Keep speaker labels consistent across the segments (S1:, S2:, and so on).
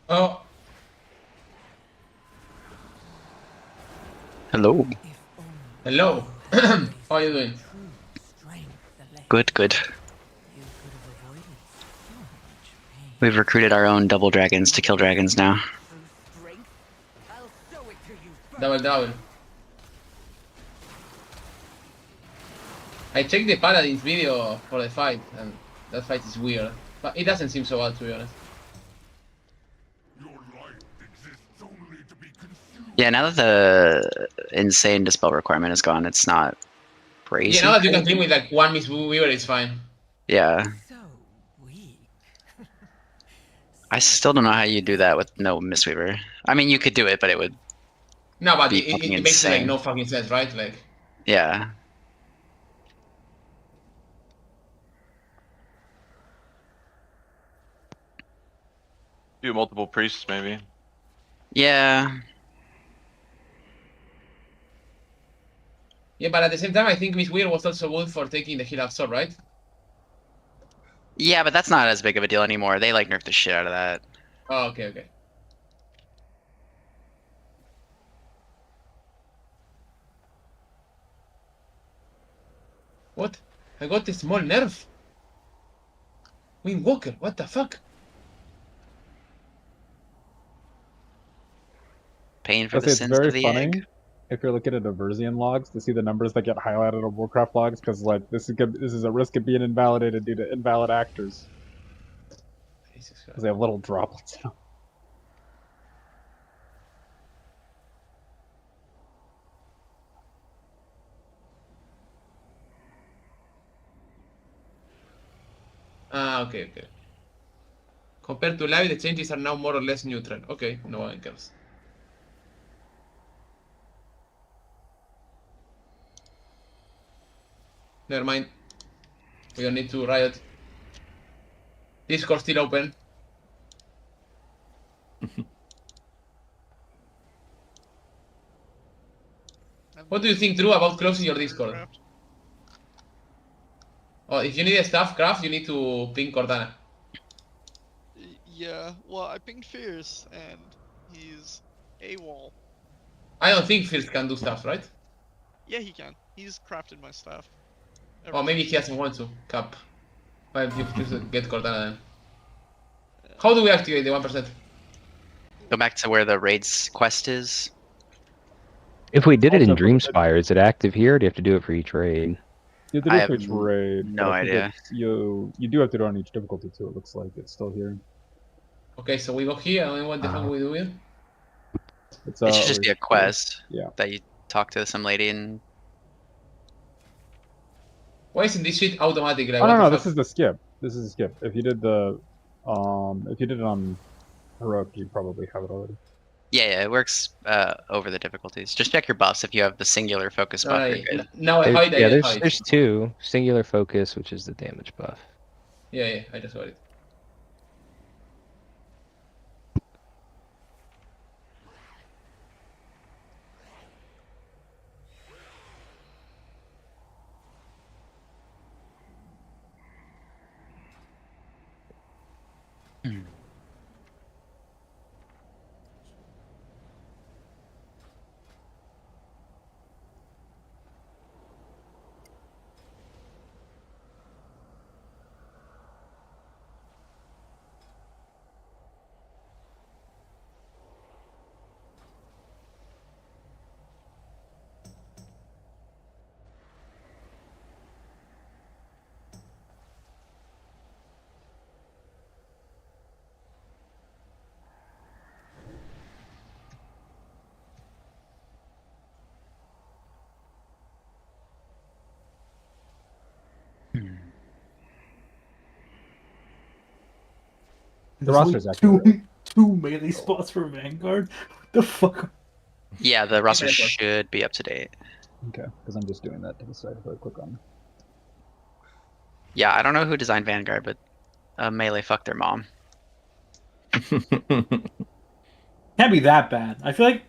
S1: Oh,
S2: Hello.
S1: hello. How are you doing?
S2: Good, good. We've recruited our own double dragons to kill dragons now.
S1: Double double. I checked the Paladin's video for the fight, and that fight is weird. But it doesn't seem so bad, to be honest.
S2: Yeah, now that the insane dispel requirement is gone, it's not
S1: Yeah,
S2: crazy
S1: now that you can
S2: crazy.
S1: clean with like one Miss Weaver, it's fine.
S2: Yeah. I still don't know how you do that with no Mistweaver. I mean, you could do it, but it would
S1: No, but
S2: be fucking
S1: it makes like
S2: insane.
S1: no fucking sense, right? Like,
S2: Yeah.
S3: Do multiple priests, maybe.
S2: Yeah.
S1: yeah, but at the same time, I think Miss Weaver was also good for taking the heal absorb, right?
S2: Yeah, but that's not as big of a deal anymore. They like nerfed the shit out of that.
S1: Oh, okay, okay. What? I got a small nerf. Wind Walker, what the fuck?
S2: Paying for
S4: I
S2: the
S4: say it's
S2: sins
S4: very
S2: of the
S4: funny
S2: egg.
S4: if you're looking at Aversian logs to see the numbers that get highlighted on Warcraft logs, because like this is a risk of being invalidated due to invalid actors,
S1: Jesus
S4: because
S1: Christ.
S4: they have little droplets.
S1: Ah, okay, okay. Compared to live, the changes are now more or less neutral. Okay, no one cares. Never mind. We don't need to riot. Discord still open. What do you think, Drew, about closing your Discord? Oh, if you need a staff craft, you need to ping Cortana.
S5: Yeah, well, I pinged Fierce, and he's AWOL.
S1: I don't think Fierce can do stuff, right?
S5: Yeah, he can. He's crafted my stuff.
S1: Or maybe he doesn't want to. Cap. Why don't you just get Cortana then? How do we activate the 1%?
S2: Go back to where the raids quest is.
S6: If we did it in
S4: Also, for the
S6: Dreamspire, is it active here, or do you have to do it for each raid?
S4: You have to
S2: I
S4: do it
S2: have
S4: for each raid,
S2: no
S4: but I think
S2: idea.
S4: it's, you do have to do it on each difficulty too. It looks like it's still here.
S1: Okay, so we go here, and then what the fuck we do here?
S4: It's
S2: It should just
S4: over
S2: be a
S4: here.
S2: quest
S4: Yeah.
S2: that you talk to some lady and
S1: Why isn't this shit automatic? Like,
S4: Oh
S1: what
S4: no,
S1: the
S4: no,
S1: fuck?
S4: this is the skip. This is a skip. If you did the, if you did it on Heroic, you probably have it already.
S2: yeah, it works over the difficulties. Just check your buffs. If you have the singular focus buff, you're good.
S1: Now I hide, I
S6: Yeah,
S1: just hide.
S6: there's two. Singular focus, which is the damage buff.
S1: Yeah, I just got it.
S4: The
S7: There's only
S4: roster's actually
S7: two melee spots for Vanguard. What the fuck?
S2: Yeah, the roster
S1: that's what-
S2: should be up to date.
S4: okay, because I'm just doing that to the side if I click on.
S2: Yeah, I don't know who designed Vanguard, but melee fucked their mom.
S7: Can't be that bad. I feel like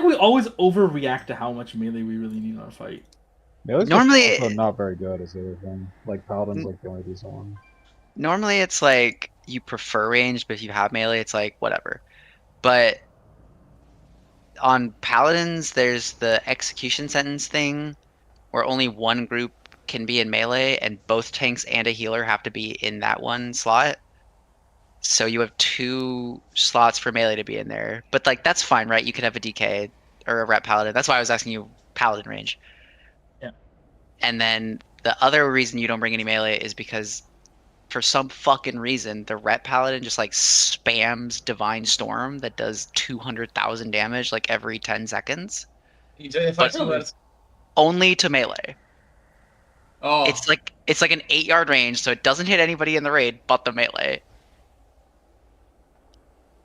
S7: we always overreact to how much melee we really need in our fight.
S4: Melee's
S2: Normally-
S4: just also not very good is the other thing. Like Paladin's like the only decent one.
S2: Normally it's like you prefer range, but if you have melee, it's like whatever. But on paladins, there's the execution sentence thing where only one group can be in melee, and both tanks and a healer have to be in that one slot. So you have 2 slots for melee to be in there. But like that's fine, right? You could have a DK or a rep paladin. That's why I was asking you paladin range.
S7: Yeah.
S2: And then the other reason you don't bring any melee is because for some fucking reason the rep paladin just like spams divine storm that does 200,000 damage like every 10 seconds.
S1: Enjoy the fighting words.
S2: Only to melee.
S1: Oh,
S2: It's like an 8-yard range, so it doesn't hit anybody in the raid but the melee.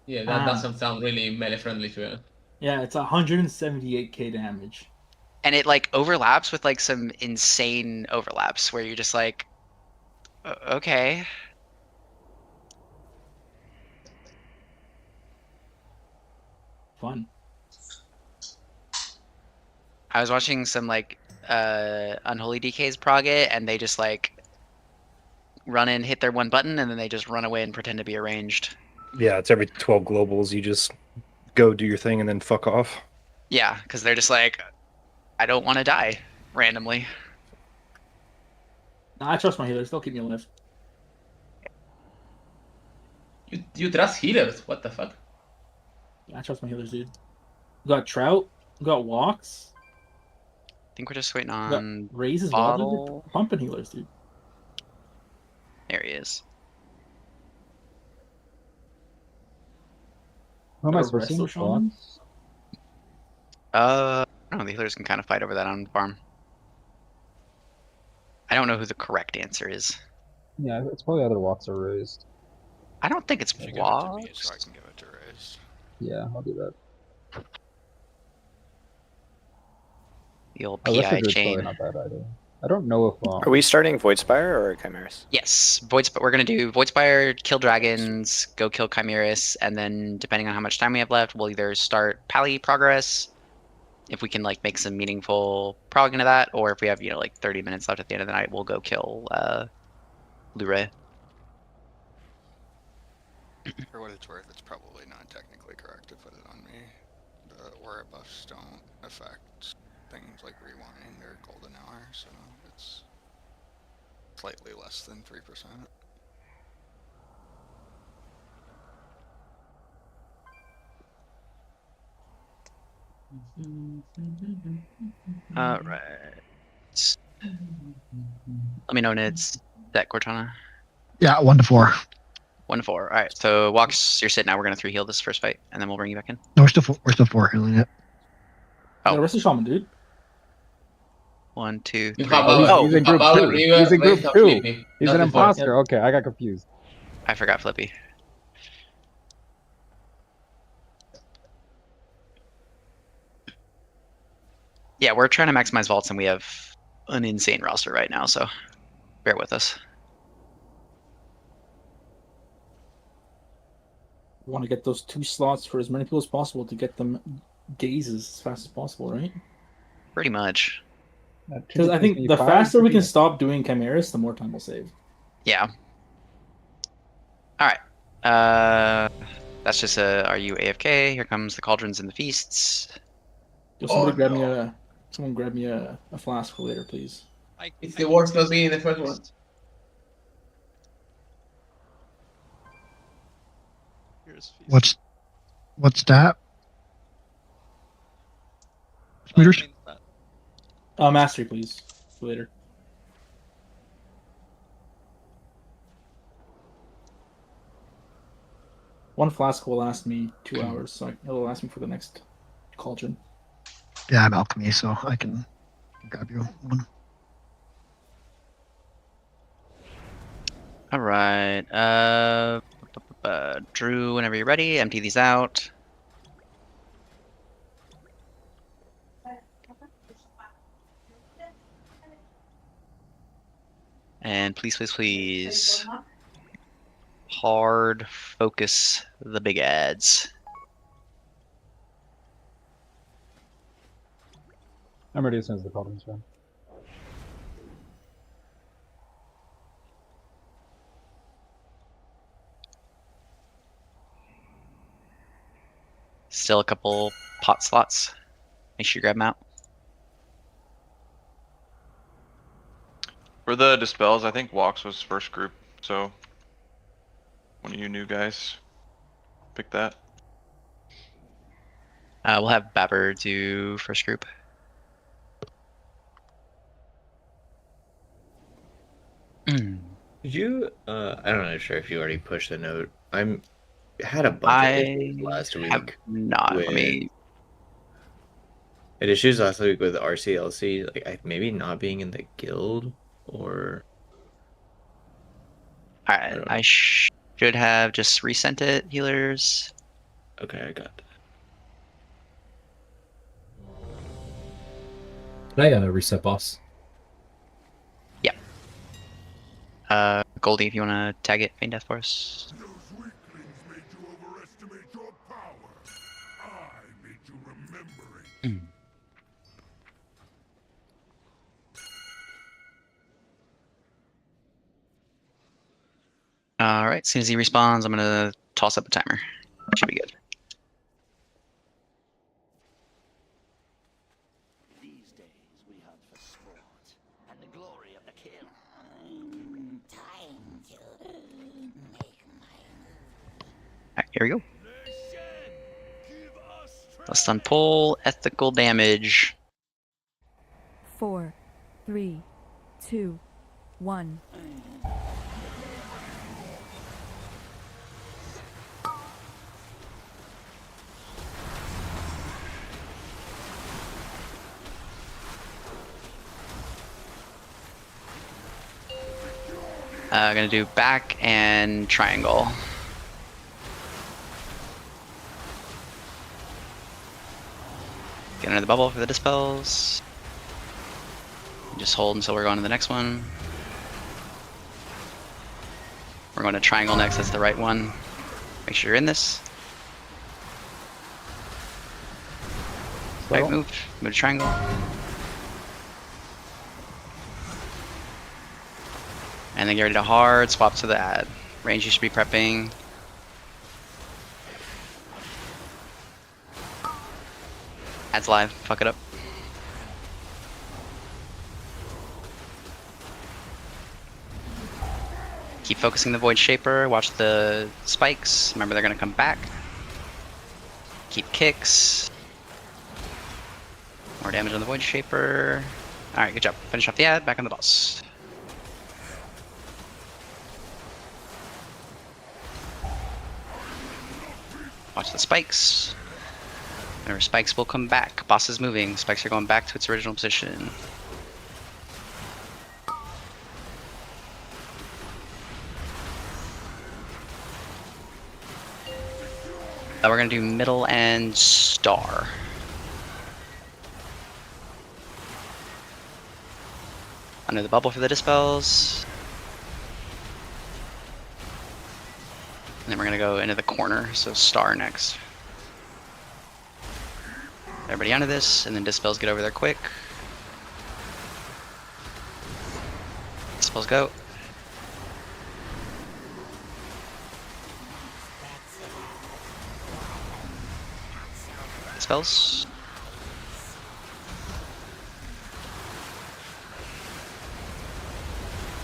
S1: yeah, that
S7: Ah.
S1: doesn't sound really melee friendly to it.
S7: Yeah, it's 178k damage.
S2: And it like overlaps with like some insane overlaps where you're just like, okay.
S7: Fun.
S2: I was watching some like Unholy DKs prog it, and they just like run in, hit their one button, and then they just run away and pretend to be arranged.
S8: Yeah, it's every 12 globals. You just go do your thing and then fuck off.
S2: Yeah, because they're just like, I don't want to die randomly.
S7: Nah, I trust my healers. They'll keep me alive.
S1: You trust healers? What the fuck?
S7: I trust my healers, dude. We got Trout. We got Walks.
S2: I think we're just waiting
S7: We got
S2: on.
S7: Raze as well. Dude.
S2: Bottle.
S7: They're pumping healers, dude.
S2: There he is.
S4: Who am I
S7: Got
S4: supposed to
S7: Resto Shaman?
S2: I don't know. The healers can kind of fight over that on farm. I don't know who the correct answer is.
S4: Yeah, it's probably other walks are raised.
S2: I don't think it's
S5: If you give it to me,
S2: Wogs.
S5: so I can give it to Raze.
S4: Yeah, I'll do that.
S2: The old
S4: Oh, Rest
S2: PI
S4: of Druid's
S2: chain.
S4: probably not bad either. I don't know if
S9: Are we starting Voidspire or Chimeras?
S2: Yes, we're gonna do Voidspire, kill dragons, go kill Chimeras, and then depending on how much time we have left, we'll either start Pally progress, if we can like make some meaningful prog into that, or if we have like 30 minutes left at the end of the night, we'll go kill Lure.
S5: For what it's worth, it's probably not technically correct to put it on me. The aura buffs don't affect things like rewinding or golden hour, so it's slightly less than 3%.
S2: All right. Let me know when it's that Cortana.
S10: Yeah, 1 to 4.
S2: 1 to 4. All right. So Walks, you're sitting now. We're gonna 3 heal this first fight, and then we'll bring you back in.
S10: No, we're still 4 healing it.
S2: Oh.
S7: Yeah, Resto Shaman, dude.
S2: 1, 2, 3.
S1: You have a-
S2: Oh,
S4: he's in group
S1: About
S4: 2.
S1: River,
S4: He's in group
S1: Raze,
S4: 2.
S1: Flippy.
S4: He's
S1: Not
S4: an
S1: before.
S4: imposter. Okay, I got confused.
S2: I forgot Flippy. Yeah, we're trying to maximize vaults, and we have an insane roster right now, so bear with us.
S7: We want to get those 2 slots for as many people as possible to get them gazes as fast as possible, right?
S2: Pretty much.
S7: Because I think the faster we can stop doing Chimeras, the more time we'll save.
S2: Yeah. All right. That's just a. Are you AFK? Here comes the cauldrons and the feasts.
S7: Yo, somebody
S1: Oh,
S7: grab
S1: no.
S7: me a. Someone grab me a flask for later, please.
S1: It's the worst not being in the first one.
S5: Here's feast.
S10: What's that? Meters?
S5: Means that.
S7: Mastery, please. For later. One flask will last me 2 hours, so it'll last me for the next cauldron.
S10: Yeah, I'm alchemy, so I can grab you 1.
S2: All right. Drew, whenever you're ready, empty these out. And please, please, please. Hard focus the big ads.
S4: I'm ready as soon as the cauldron's done.
S2: Still a couple pot slots. Make sure you grab them out.
S3: For the dispels, I think Walks was first group, so one of you new guys pick that.
S2: We'll have Babber do first group.
S11: Did you? I'm not sure if you already pushed the note. Had a bunch of issues last week.
S2: Have not. Let me.
S11: Had issues last week with RCLC, like maybe not being in the guild, or.
S2: Alright, I should have just resent it, healers.
S11: Okay, I got that.
S12: Can I reset boss?
S2: Yep. Goldie, if you want to tag it, Feign Death for us. Alright, as soon as he respawns, I'm gonna toss up a timer. Should be good. Alright, here we go. Let's stun pull, ethical damage.
S13: 4, 3, 2, 1.
S2: Gonna do back and triangle. Get under the bubble for the dispels. Just hold until we're going to the next one. We're going to triangle next, that's the right one. Make sure you're in this. Right, move to triangle. And then get ready to hard swap to the ad. Range you should be prepping. Ad's live, fuck it up. Keep focusing the Void Shaper, watch the spikes. Remember they're gonna come back. Keep kicks. More damage on the Void Shaper. Alright, good job. Finish off the ad, back on the boss. Watch the spikes. Remember, spikes will come back. Boss is moving. Spikes are going back to its original position. Now we're going to do middle and star. Under the bubble for the dispels. And then we're gonna go into the corner, so star next. Everybody onto this, and then dispels get over there quick. Dispels go. Dispels.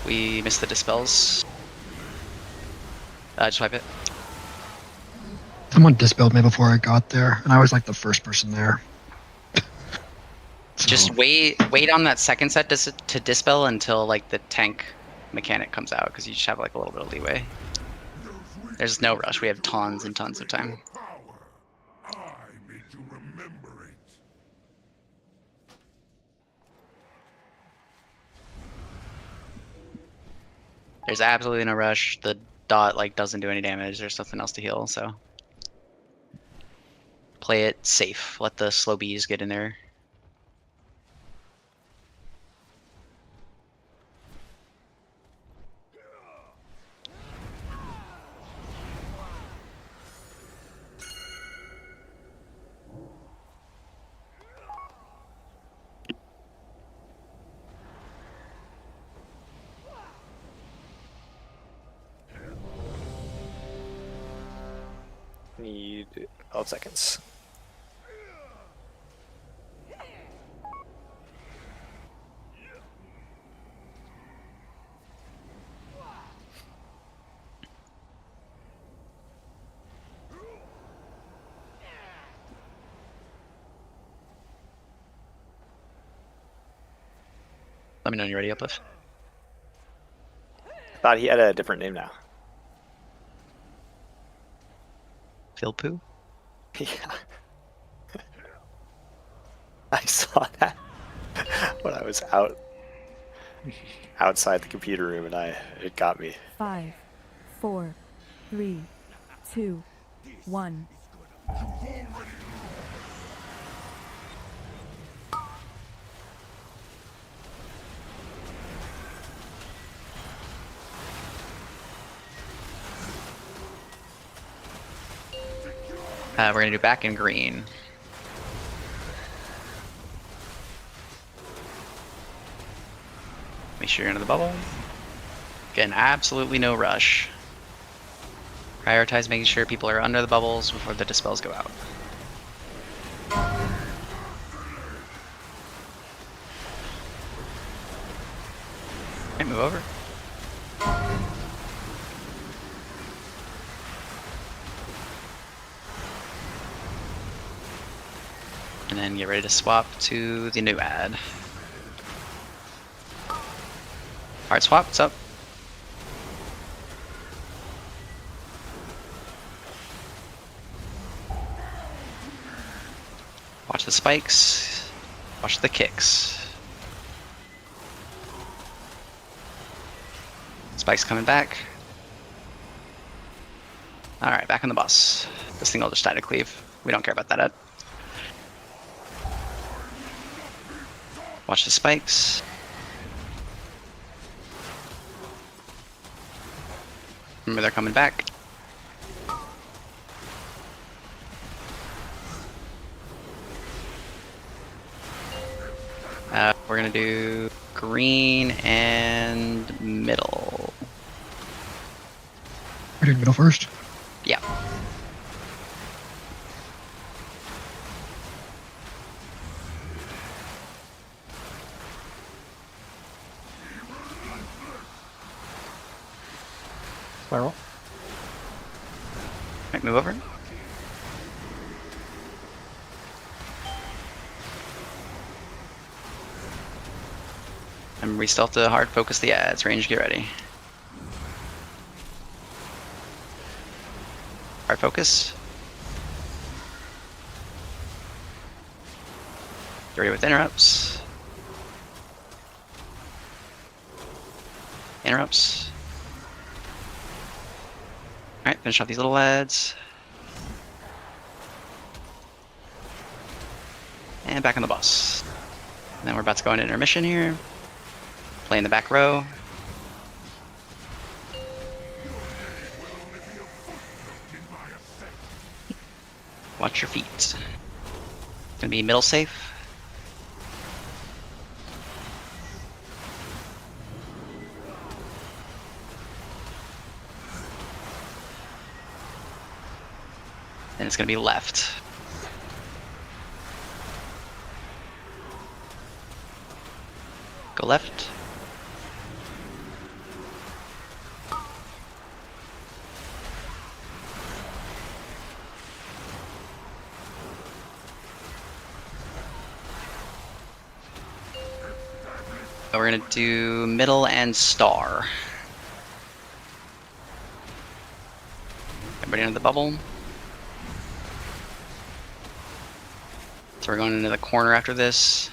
S2: We missed the dispels. Just wipe it.
S10: Someone dispelled me before I got there, and I was like the first person there.
S2: Just wait on that second set to dispel until like the tank mechanic comes out, because you just have like a little bit of leeway. There's no rush. We have tons and tons of time. There's absolutely no rush. The dot like doesn't do any damage. There's nothing else to heal, so play it safe. Let the slow bees get in there.
S9: Need 12 seconds.
S2: Let me know when you're ready, Uplift.
S9: Thought he had a different name now.
S2: Philpoo?
S9: Yeah. I saw that when I was outside the computer room, and it got me.
S13: 5, 4, 3, 2, 1.
S2: We're gonna do back in green. Make sure you're under the bubble. Again, absolutely no rush. Prioritize making sure people are under the bubbles before the dispels go out. Okay, move over. And then get ready to swap to the new ad. Hard swap, what's up? Watch the spikes. Watch the kicks. Spikes coming back. Alright, back on the bus. This thing will just static cleave. We don't care about that ad. Watch the spikes. Remember, they're coming back. We're gonna do green and middle.
S10: We're doing middle first.
S2: Yeah.
S4: Spiral.
S2: Alright, move over. And we still have to hard focus the ads. Range, get ready. Hard focus. Get ready with interrupts. Interrupts. Alright, finish off these little ads. And back on the bus. And then we're about to go into intermission here. Play in the back row. Watch your feet. It's gonna be middle safe. And it's gonna be left. Go left. We're gonna do middle and star. Everybody under the bubble. So we're going into the corner after this.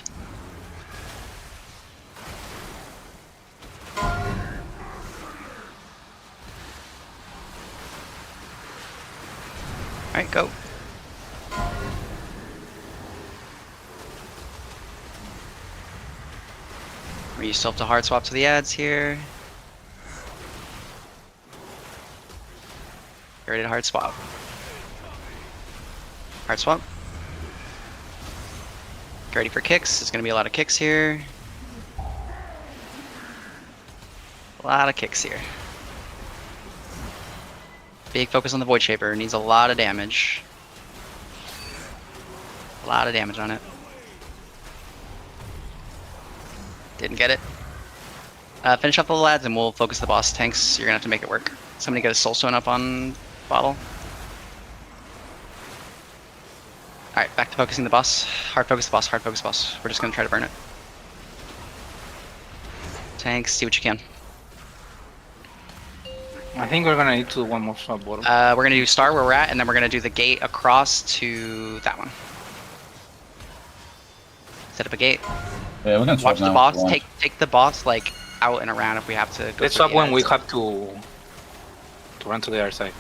S2: Alright, go. You still have to hard swap to the ads here. Get ready to hard swap. Hard swap. Get ready for kicks. There's going to be a lot of kicks here. A lot of kicks here. Big focus on the Void Shaper. Needs a lot of damage. A lot of damage on it. Didn't get it. Finish up the lads and we'll focus the boss tanks. You're gonna have to make it work. Somebody get a soul stone up on bottle. Alright, back to focusing the boss. Hard focus the boss, hard focus the boss. We're just gonna try to burn it. Tanks, see what you can.
S14: I think we're gonna need to do one more swap bottom.
S2: We're gonna do star where we're at, and then we're gonna do the gate across to that one. Set up a gate.
S15: Yeah, we're gonna swap
S2: Watch the
S15: now,
S2: boss.
S15: if you
S2: Take the boss like out and around if we have to. Go
S14: Let's
S2: through
S14: swap
S2: the
S14: when we
S2: ads.
S14: have to run to the other side.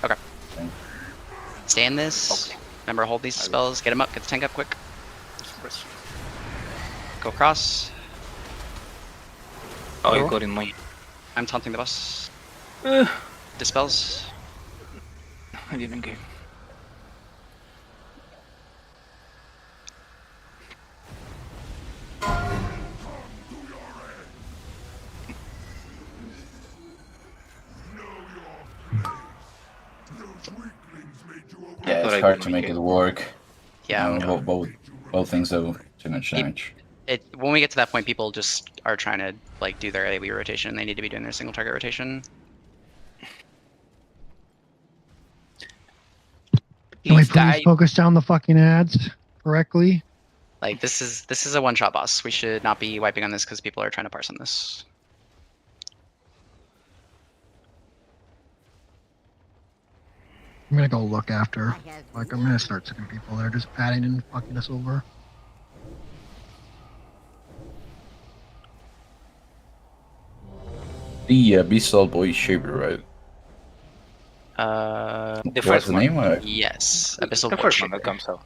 S2: Okay. Stay in this.
S14: Okay.
S2: Remember, hold these spells. Get them up. Get the tank up quick. Go across.
S14: Oh, you got in my.
S2: I'm taunting the boss. Dispels.
S14: I didn't get.
S15: Yeah,
S14: thought
S15: it's
S14: I
S15: hard
S14: could
S15: to
S14: make
S15: make
S14: it.
S15: it work.
S2: Yeah.
S15: Both things though too much damage.
S2: When we get to that point, people just are trying to like do their AoE rotation, and they need to be doing their single target rotation.
S10: Can we
S2: These
S10: please
S2: guys-
S10: focus down the fucking ads correctly?
S2: Like this is a one-shot boss. We should not be wiping on this because people are trying to parse on this.
S10: I'm gonna go look after. Like, I'm gonna start sending people there, just patting and fucking us over.
S15: The Abyssal Boy Shaper, right?
S14: The
S15: What's
S14: first
S15: the
S14: one.
S15: name? Or?
S2: Yes, Abyssal
S14: The
S2: Void
S14: first one
S2: Shaper.
S14: that comes out.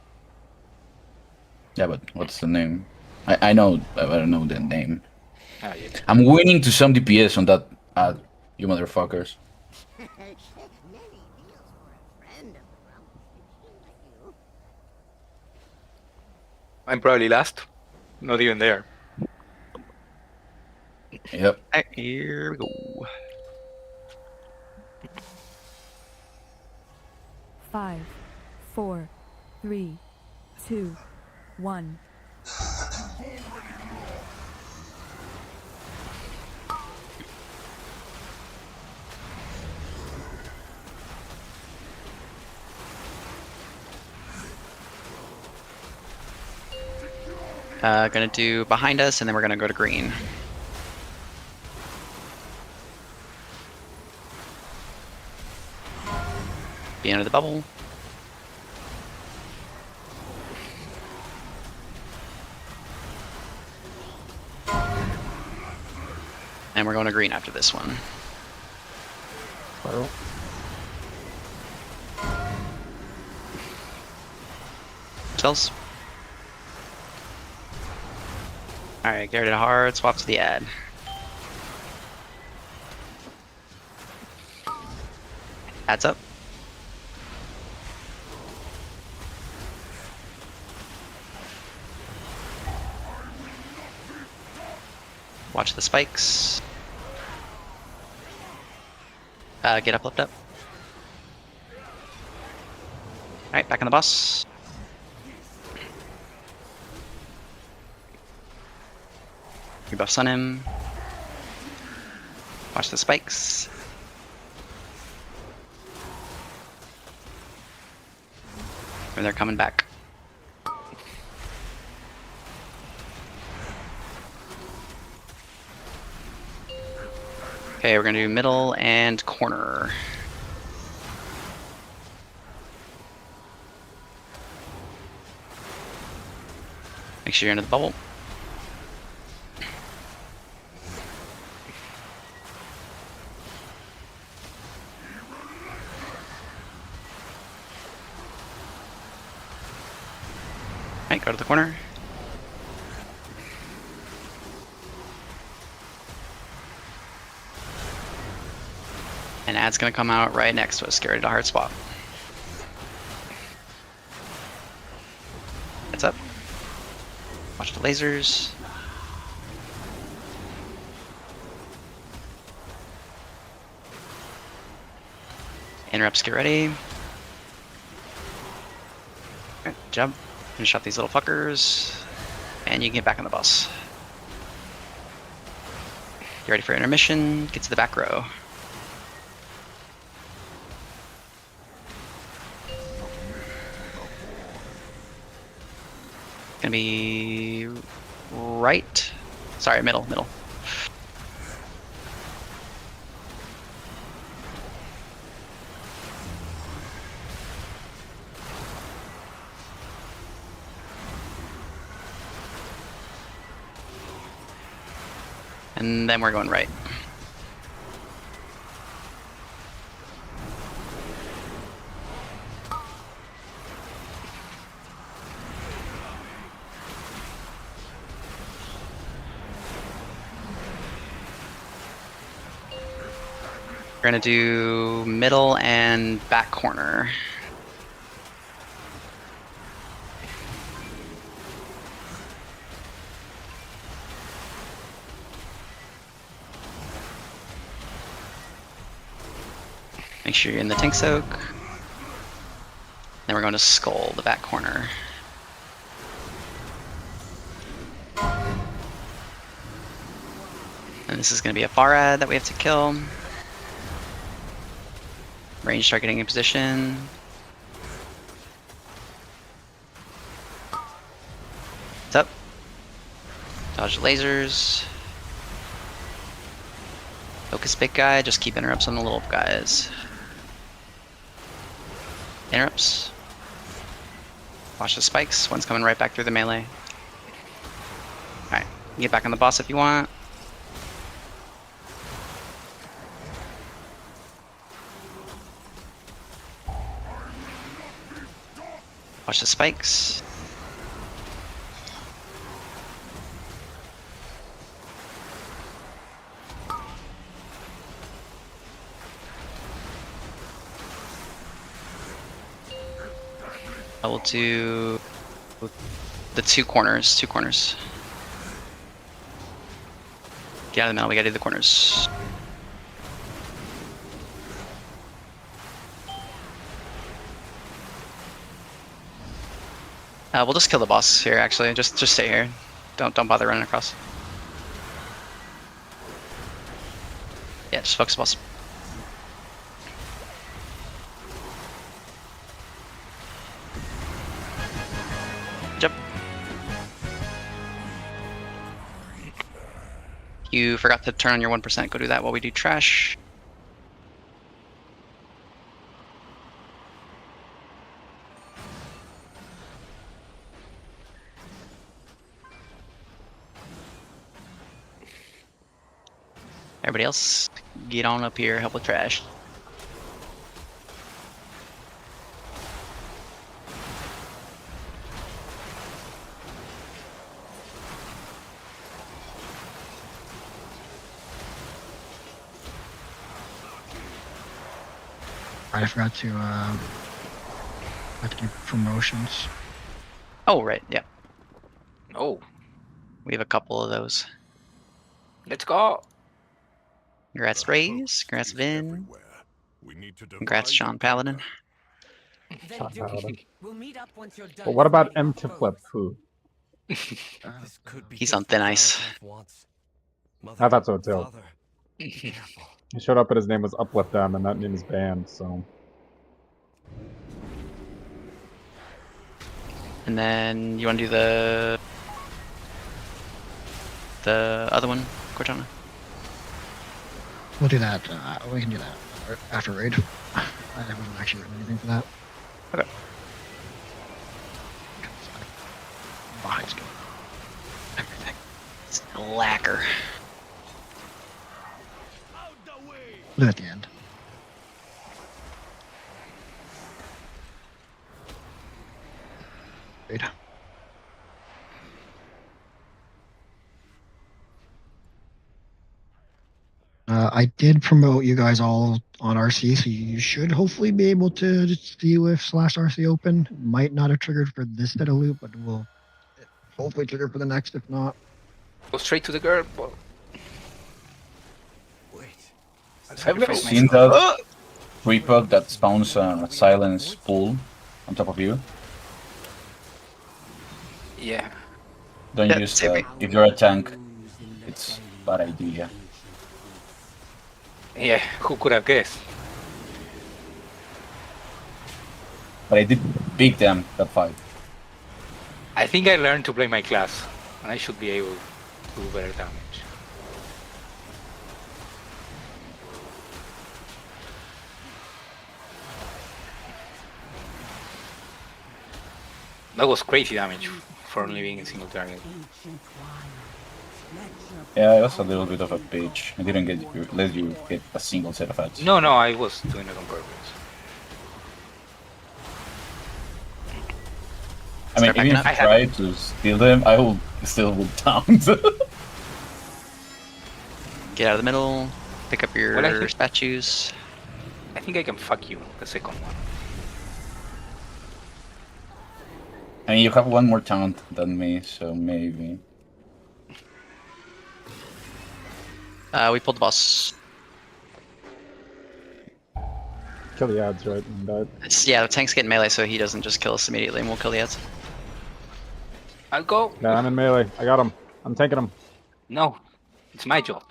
S15: Yeah, but what's the name? I know, I don't know the name.
S14: Ah, yeah.
S15: I'm winning to some DPS on that ad, you motherfuckers.
S14: I'm probably last. Not even there.
S15: Yep.
S2: Alright, here we go.
S13: 5, 4, 3, 2, 1.
S2: Gonna do behind us, and then we're gonna go to green. Be under the bubble. And we're going to green after this one. Spells. Alright, get rid of hard, swap to the ad. Adds up. Watch the spikes. Get up, lift up. Alright, back on the boss. Rebuffs on him. Watch the spikes. And they're coming back. Okay, we're gonna do middle and corner. Make sure you're into the bubble. Alright, go to the corner. And ad's gonna come out right next to us. Get ready to hard spot. Heads up. Watch the lasers. Interrupts, get ready. Alright, jump. Finish off these little fuckers. And you can get back on the bus. You ready for intermission? Get to the back row. Gonna be right. Sorry, middle. And then we're going right. We're gonna do middle and back corner. Make sure you're in the tank soak. Then we're going to skull, the back corner. And this is going to be a Farad that we have to kill. Range targeting in position. What's up? Dodge lasers. Focus big guy, just keep interrupts on the little guys. Interrupts. Watch the spikes, one's coming right back through the melee. Alright, get back on the boss if you want. Watch the spikes. I will do the two corners. Get out of the middle, we gotta do the corners. We'll just kill the boss here, actually. Just stay here. Don't bother running across. Yeah, just focus boss. Jump. You forgot to turn on your 1%. Go do that while we do trash. Everybody else, get on up here, help with trash.
S10: I forgot to do promotions.
S2: Oh, right, yeah.
S14: Oh,
S2: We have a couple of those.
S14: let's go.
S2: Congrats, Raze. Congrats, Vin. Congrats, Sean Paladin.
S4: Sean Paladin. But what about M to flip? Who?
S2: He's on thin ice.
S4: I thought so too. He showed up and his name was Uplift M, and that name is banned, so.
S2: And then you want to do the other one, Cortana?
S10: We'll do that. We can do that after raid. I haven't actually written anything for that.
S2: Okay.
S10: Behind skill.
S2: Everything. It's a lacquer.
S10: We'll do it at the end. Raid. I did promote you guys all on RC, so you should hopefully be able to see if /RC open. Might not have triggered for this set of loop, but will hopefully trigger for the next, if not.
S14: Go straight to the girl.
S15: Have you ever seen that creeper that spawns a silence pool on top of you?
S14: Yeah.
S15: Don't use that. If you're a tank, it's a bad idea.
S14: Yeah, who could have guessed?
S15: But I did beat them that fight.
S14: I think I learned to play my class, and I should be able to do better damage. That was crazy damage for only being a single target.
S15: Yeah, I was a little bit of a bitch. I didn't let you get a single set of ads.
S14: No, no, I was doing it on purpose.
S15: I mean,
S2: Start
S15: even
S2: backing
S15: if
S2: up.
S15: you try to steal them, I will still would taunt.
S2: Get out of the middle. Pick up your
S14: Well, I think-
S2: statues.
S14: I think I can fuck you, the second one.
S15: I mean, you have one more taunt than me, so maybe.
S2: We pulled the boss.
S4: Kill the ads, right? And died.
S2: Yeah, the tank's getting melee, so he doesn't just kill us immediately, and we'll kill the ads.
S14: I'll go.
S4: Yeah, I'm in melee. I got him. I'm taking him.
S14: No, it's my job.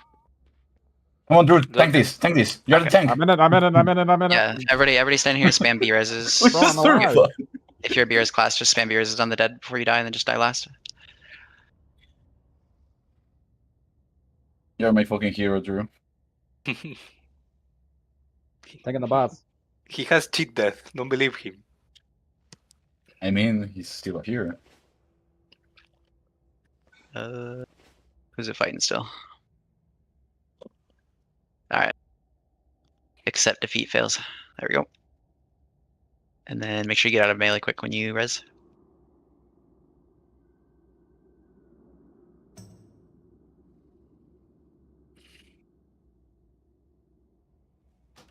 S15: Come on, Drew, tank this, tank this. You're the tank.
S4: I'm in it. I'm in it. I'm in it. I'm in it.
S2: Yeah, everybody standing here, spam B-reses.
S15: We're just survival.
S2: If you're a B-res class, just spam B-reses on the dead before you die, and then just die last.
S15: You're my fucking hero, Drew.
S4: Taking the boss.
S14: He has cheat death. Don't believe him.
S15: I mean, he's still a hero.
S2: Who's it fighting still? Alright. Accept defeat fails. There we go. And then make sure you get out of melee quick when you res.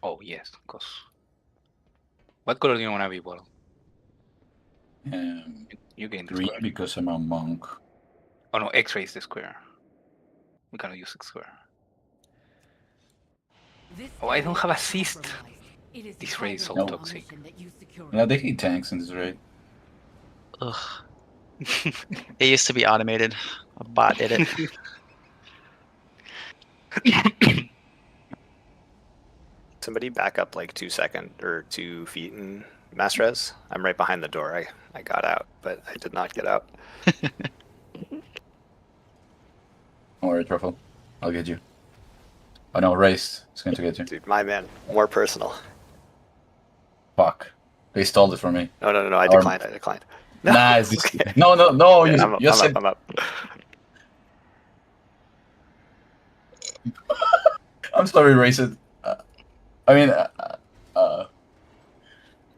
S14: Oh, yes, of course. What color do you want to be, Bottle? You gain the
S15: Green
S14: square.
S15: because I'm a monk.
S14: Oh no, X-ray is the square. We cannot use the square. Oh, I don't have assist. This raid is so
S15: No.
S14: toxic.
S15: Yeah, they hate tanks in this raid.
S2: Ugh. It used to be automated. A bot did it.
S9: Somebody back up like 2 seconds or 2 feet in mass res. I'm right behind the door. I got out, but I did not get out.
S15: Don't worry, Truffle. I'll get you. Oh no, Race is going to get you.
S9: Dude, my man, more personal.
S15: Fuck. They stalled it for me.
S9: No, I
S15: Or-
S9: declined. I declined.
S15: Nah, it's just... No,
S9: Yeah,
S15: you,
S9: I'm up,
S15: you
S9: I'm
S15: said...
S9: up, I'm up.
S15: I'm sorry, Race. I mean,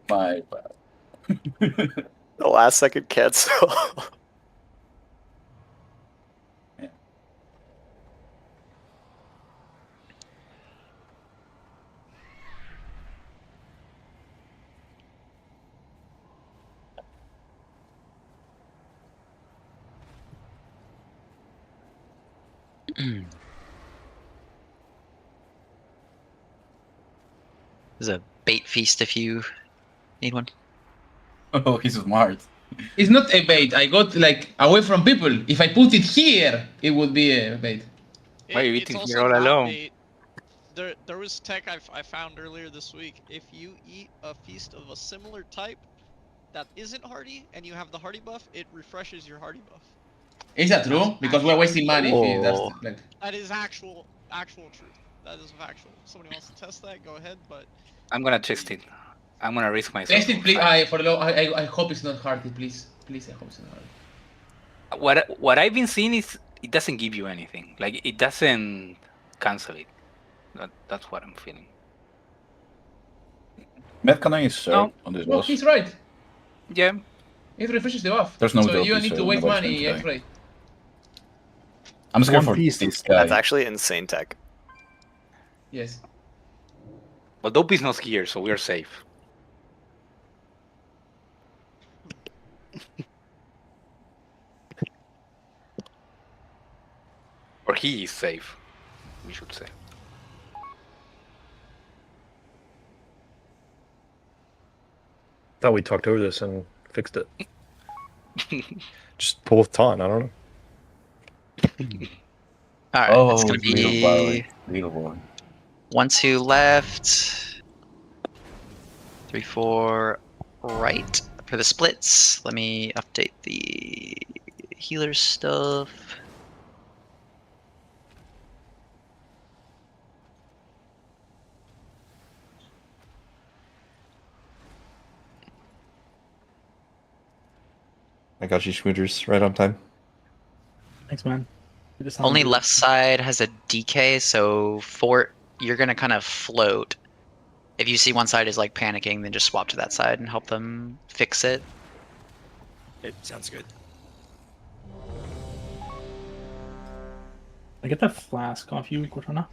S15: my bad.
S9: The last second cancel.
S2: There's a bait feast if you need one.
S15: Oh, he's smart.
S1: It's not a bait. I got like away from people. If I put it here, it would be a bait.
S14: Why are you
S16: It's
S14: eating
S16: also
S14: here all
S16: not
S14: alone?
S16: bait. There was tech I found earlier this week. If you eat a feast of a similar type that isn't hardy and you have the hardy buff, it refreshes your hardy buff.
S1: Is that true? Because we're wasting money if that's
S2: Oh.
S1: like.
S16: That is actual truth. That is factual. If somebody wants to test that, go ahead. But
S14: I'm gonna test it. I'm gonna risk myself.
S1: Test it, please. I hope it's not hardy, please. Please, I hope it's not hardy.
S14: What I've been seeing is it doesn't give you anything. Like it doesn't cancel it. That's what I'm feeling.
S15: Metconnect is
S14: No.
S15: on this
S1: Well,
S15: boss.
S1: he's right.
S14: Yeah.
S1: It refreshes the buff.
S15: There's no
S1: so you
S15: dopey,
S1: need
S15: so
S1: to waste
S15: nobody's
S1: money,
S15: gonna die.
S1: X-ray.
S15: I'm scared
S9: One
S15: for
S9: Piece.
S15: this guy.
S9: That's actually insane tech.
S1: Yes.
S14: But Dope is not here, so we are safe. Or he is safe, we should say.
S8: Thought we talked over this and fixed it. Just pull with taunt. I don't know.
S2: Alright,
S15: Oh,
S2: it's gonna be
S15: little boy.
S2: 1, 2 left. 3, 4 right for the splits. Let me update the healer stuff.
S17: I got you, Schmooters, right on time.
S7: Thanks, man.
S2: Only left side has a DK, so you're gonna kind of float. If you see one side is like panicking, then just swap to that side and help them fix it.
S17: It sounds good.
S7: I get that flask off you, Cortana.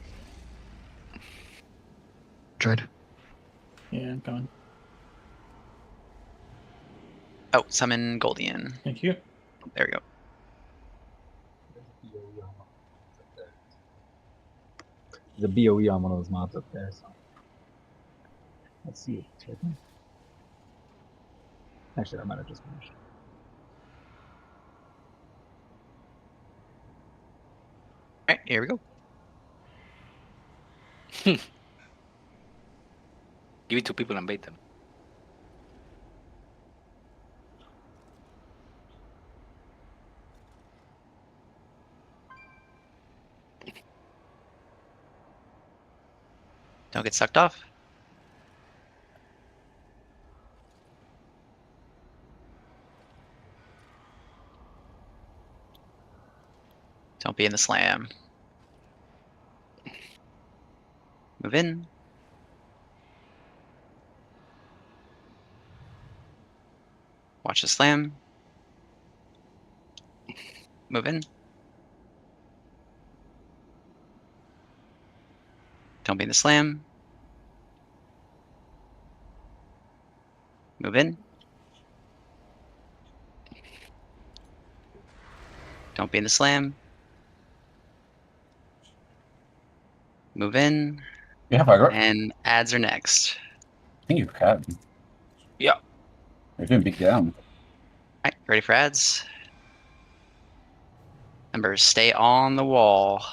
S10: Tried.
S7: Yeah, I'm coming.
S2: Oh, summon Goldian.
S7: Thank you.
S2: There we go.
S4: There's a BOE on one of those mods up there, so let's see. Actually, I might have just finished.
S2: Alright, here we go.
S14: Give it to people and bait them.
S2: Don't get sucked off. Don't be in the slam. Move in. Watch the slam. Move in. Don't be in the slam. Move in. Don't be in the slam. Move in.
S15: Yeah, Viger.
S2: And ads are next.
S15: I think you can.
S14: Yeah.
S15: You're doing big down.
S2: Alright, ready for ads? Remember, stay on the wall.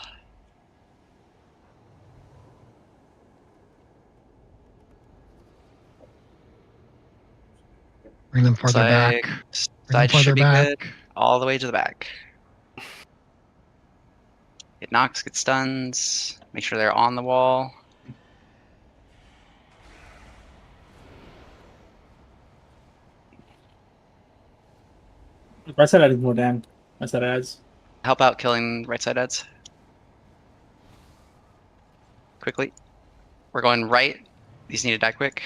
S10: Bring them farther back. Bring them
S2: Side
S10: farther
S2: should be
S10: back.
S2: good. All the way to the back. Get knocks, get stuns. Make sure they're on the wall.
S7: Right side adding more down. Right side ads.
S2: Help out killing right side ads. Quickly. We're going right. These need to die quick.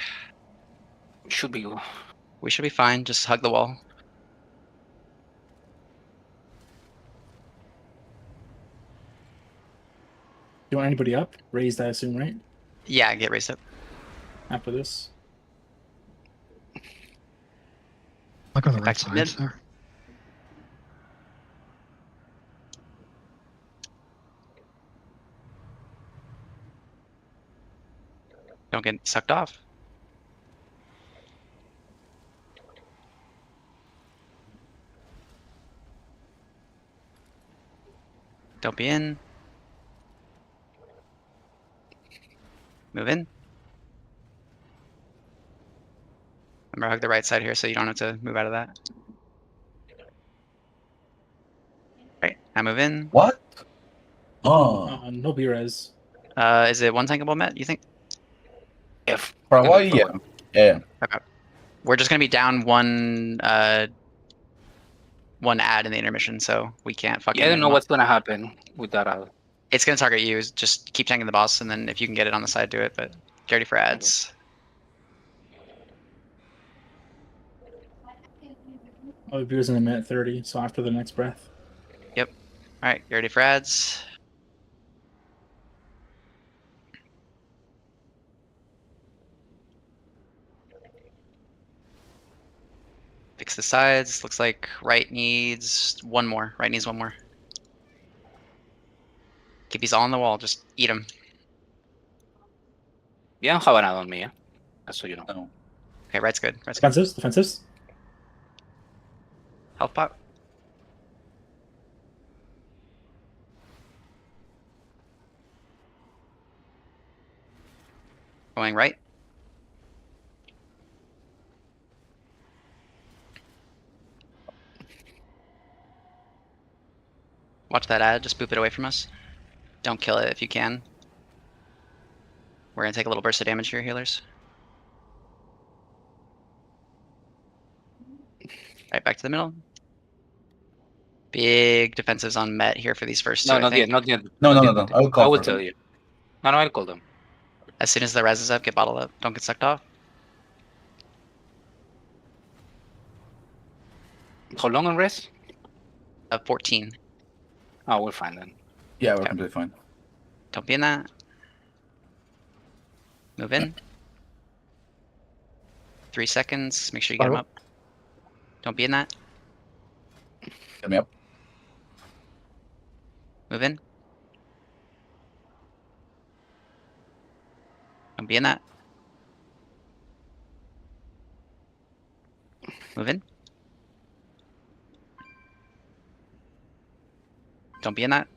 S14: Should be.
S2: We should be fine. Just hug the wall.
S7: You want anybody up? Raised, I assume, right?
S2: Yeah, get raised up.
S7: After this.
S10: Look on the
S2: Back
S10: right
S2: to
S10: side
S2: mid.
S10: there.
S2: Don't get sucked off. Don't be in. Move in. Remember, hug the right side here so you don't have to move out of that. Right, now move in.
S15: What? Oh.
S7: No B-res.
S2: Is it one tankable Met, you think?
S14: If
S15: Probably, yeah. Yeah.
S2: Okay. We're just gonna be down one ad in the intermission, so we can't fucking.
S14: Yeah, I don't know what's gonna happen with that ad.
S2: It's gonna target you. Just keep tanking the boss, and then if you can get it on the side, do it. But get ready for ads.
S7: Oh, B-res in a minute 30, so after the next breath.
S2: Yep. All right, you ready for ads? Fix the sides. Looks like right needs one more. Right needs one more. Keep these all on the wall. Just eat them.
S14: Yeah, I don't have an ad on me, yeah? Just so you know.
S2: Okay, right's good. Right's good.
S7: Defensives, defensives.
S2: Health pot. Going right. Watch that ad, just boop it away from us. Don't kill it if you can. We're gonna take a little burst of damage here, healers. Right, back to the middle. Big defensives on Met here for these first two.
S14: No,
S2: I
S14: not
S2: think.
S14: yet, not yet.
S15: No,
S14: not
S15: no,
S14: yet,
S15: no,
S14: not
S15: no.
S14: yet.
S15: I will call
S14: I will
S15: for
S14: tell
S15: them.
S14: you. No, I'll call them.
S2: As soon as the res is up, get bottled up. Don't get sucked off.
S14: How long on rest?
S2: 14.
S14: Oh, we're fine then.
S15: Yeah, we're completely fine.
S2: Don't be in that. Move in. 3 seconds. Make sure you get him up. Don't be in that.
S15: Get me up.
S2: Move in. Don't be in that. Move in. Don't be in that.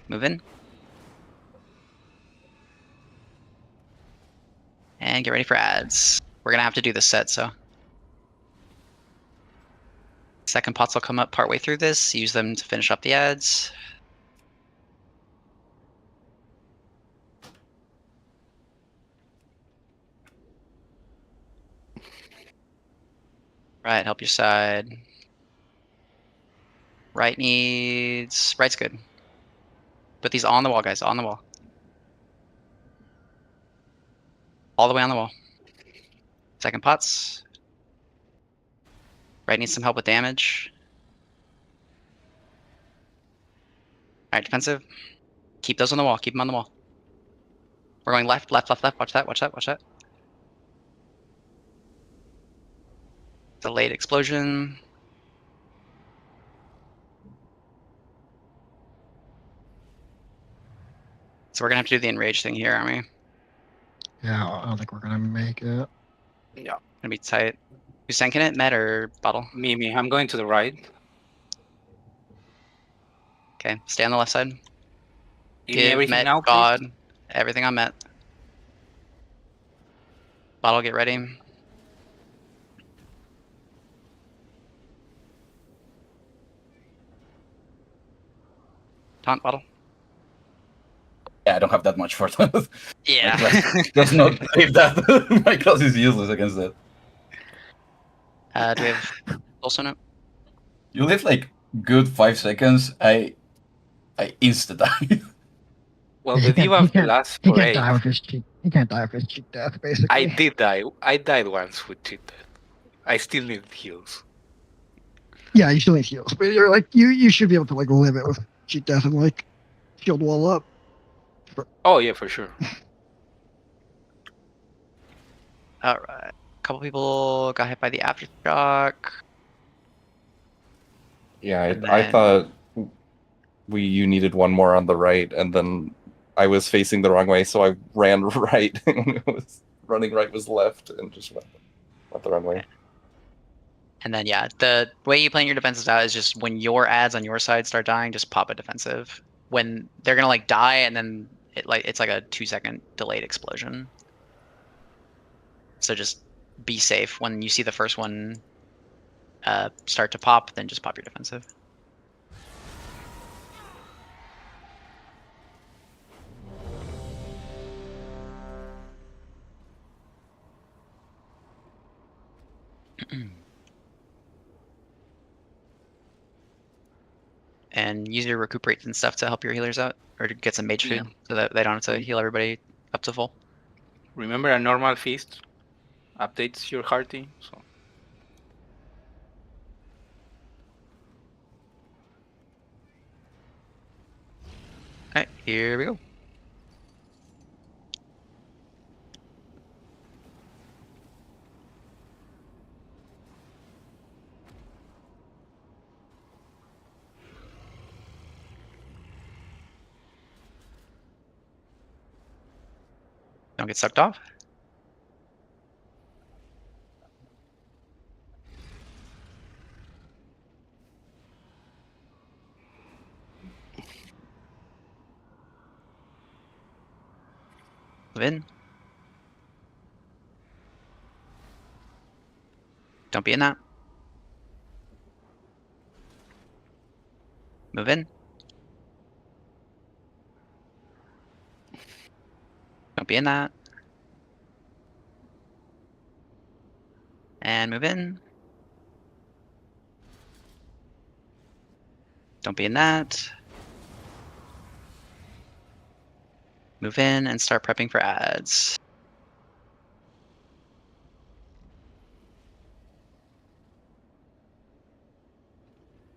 S2: Move in. And get ready for ads. We're gonna have to do this set, so. Second pots will come up partway through this. Use them to finish up the ads. Right, help your side. Right needs... Right's good. Put these on the wall, guys, on the wall. All the way on the wall. Second pots. Right needs some help with damage. Alright, defensive. Keep those on the wall, keep them on the wall. We're going left, left, left, left. Watch that, watch that, watch that. Delayed explosion. So we're gonna have to do the enrage thing here, aren't we?
S10: Yeah, I don't think we're gonna make it.
S14: Yeah.
S2: Gonna be tight. Who's tanking it? Met or Bottle?
S14: Me. I'm going to the right.
S2: Okay, stay on the left side.
S14: Give me
S2: Give
S14: everything
S2: Met
S14: now, please.
S2: God. Everything on Met. Bottle, get ready. Taunt Bottle.
S15: Yeah, I don't have that much for that.
S2: Yeah.
S15: My class does not save that. My class is useless against that.
S2: Do we have also no?
S15: You live like good 5 seconds. I insta die.
S14: Well, the debuff lasts
S10: He
S14: for
S10: can't
S14: 8.
S10: die with his cheat. He can't die with his cheat death, basically.
S14: I did die. I died once with cheat death. I still need heals.
S10: Yeah, you still need heals, but you're like you should be able to like live it with cheat death and like shield wall up.
S14: Oh yeah, for sure.
S2: All right. A couple people got hit by the aftershock.
S18: Yeah,
S2: And
S18: I
S2: then-
S18: thought you needed one more on the right, and then I was facing the wrong way, so I ran right. And it was running right was left, and just went the wrong way.
S2: And then yeah, the way you plan your defenses out is just when your ads on your side start dying, just pop a defensive. When they're gonna like die, and then it's like a 2-second delayed explosion. So just be safe. When you see the first one start to pop, then just pop your defensive. And use your recuperates and stuff to help your healers out, or to get some mage food, so that they don't have to heal everybody up to full.
S14: Remember, a normal feast updates your hearty. So
S2: Alright, here we go. Don't get sucked off. Move in. Don't be in that. Move in. Don't be in that. And move in. Don't be in that. Move in and start prepping for ads.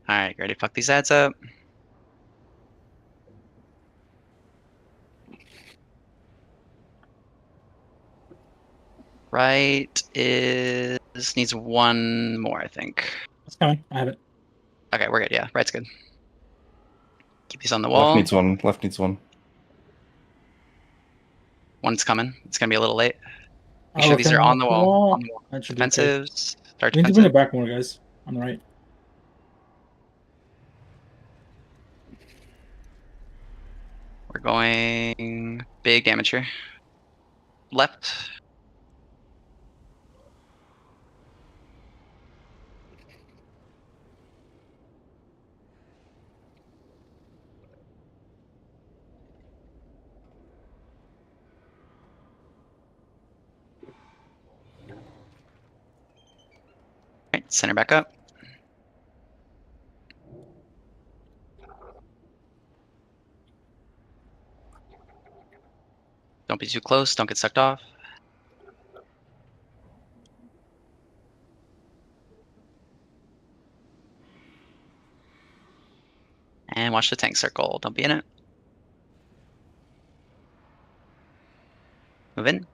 S2: Alright, ready to fuck these ads up? Right needs one more, I think.
S7: It's coming. I have it.
S2: Okay, we're good. Yeah, right's good. Keep these on the
S18: Left
S2: wall.
S18: needs one. Left needs one.
S2: One's coming. It's gonna be a little late. Make
S7: Oh,
S2: sure these are on the wall. On the wall.
S7: That should be okay.
S2: Defensives. Start
S7: We need to bring
S2: defensive.
S7: it back more, guys. On the right.
S2: We're going big damage here. Left. Right, center back up. Don't be too close. Don't get sucked off. And watch the tank circle. Don't be in it. Move in.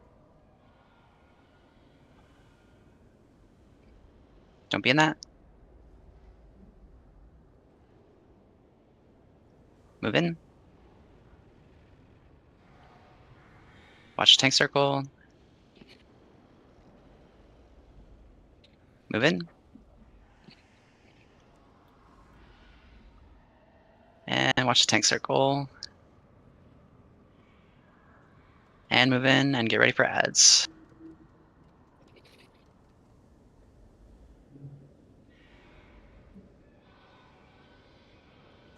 S2: Don't be in that. Move in. Watch the tank circle. Move in. And watch the tank circle. And move in and get ready for ads.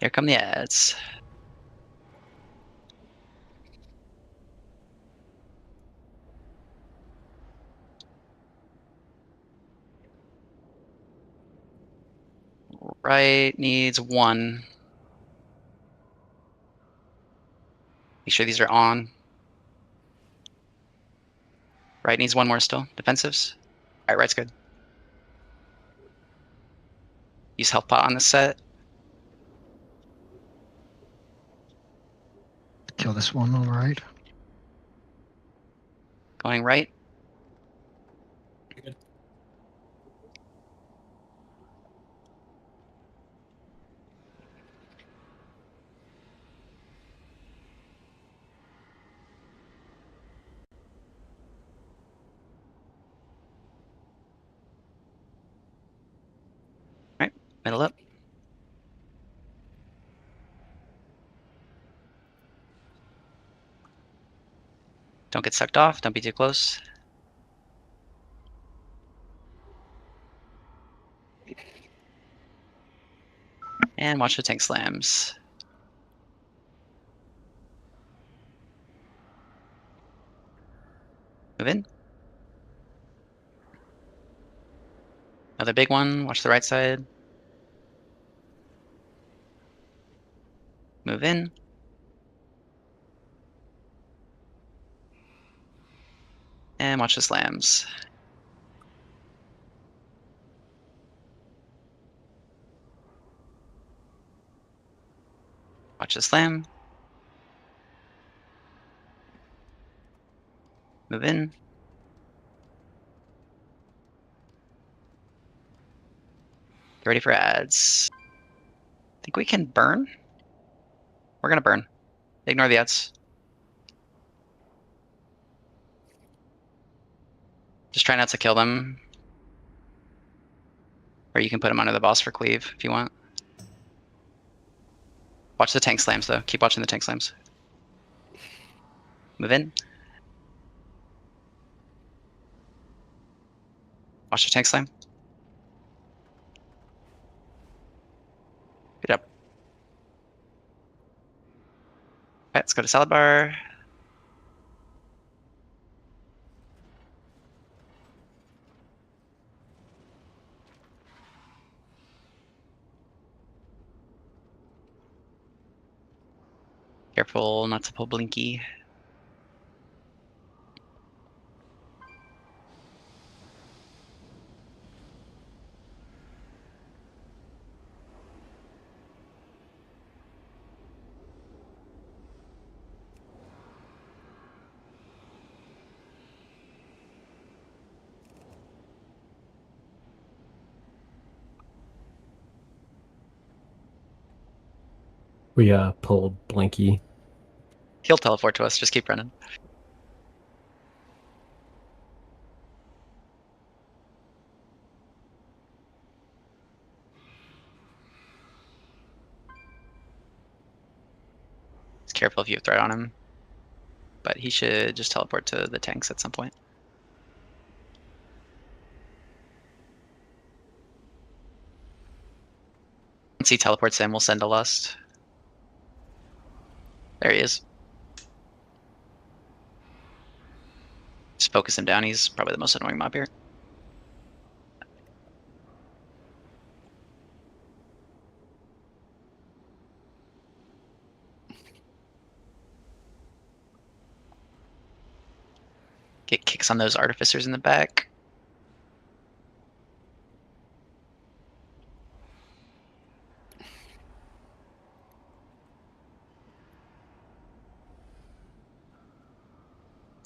S2: Here come the ads. Right needs one. Make sure these are on. Right needs one more still. Defensives. Alright, right's good. Use health pot on this set.
S10: Kill this one on the right.
S2: Going right. Right, middle up. Don't get sucked off. Don't be too close. And watch the tank slams. Move in. Another big one. Watch the right side. Move in. And watch the slams. Watch the slam. Move in. Get ready for ads. Think we can burn? We're gonna burn. Ignore the ads. Just try not to kill them. Or you can put them under the boss for cleave if you want. Watch the tank slams though. Keep watching the tank slams. Move in. Watch the tank slam. Good job. Alright, let's go to salad bar. Careful not to pull Blinky.
S12: We pulled Blinky.
S2: He'll teleport to us. Just keep running. Just careful if you have threat on him. But he should just teleport to the tanks at some point. Once he teleports in, we'll send a Lust. There he is. Just focus him down. He's probably the most annoying mob here. Get kicks on those artificers in the back.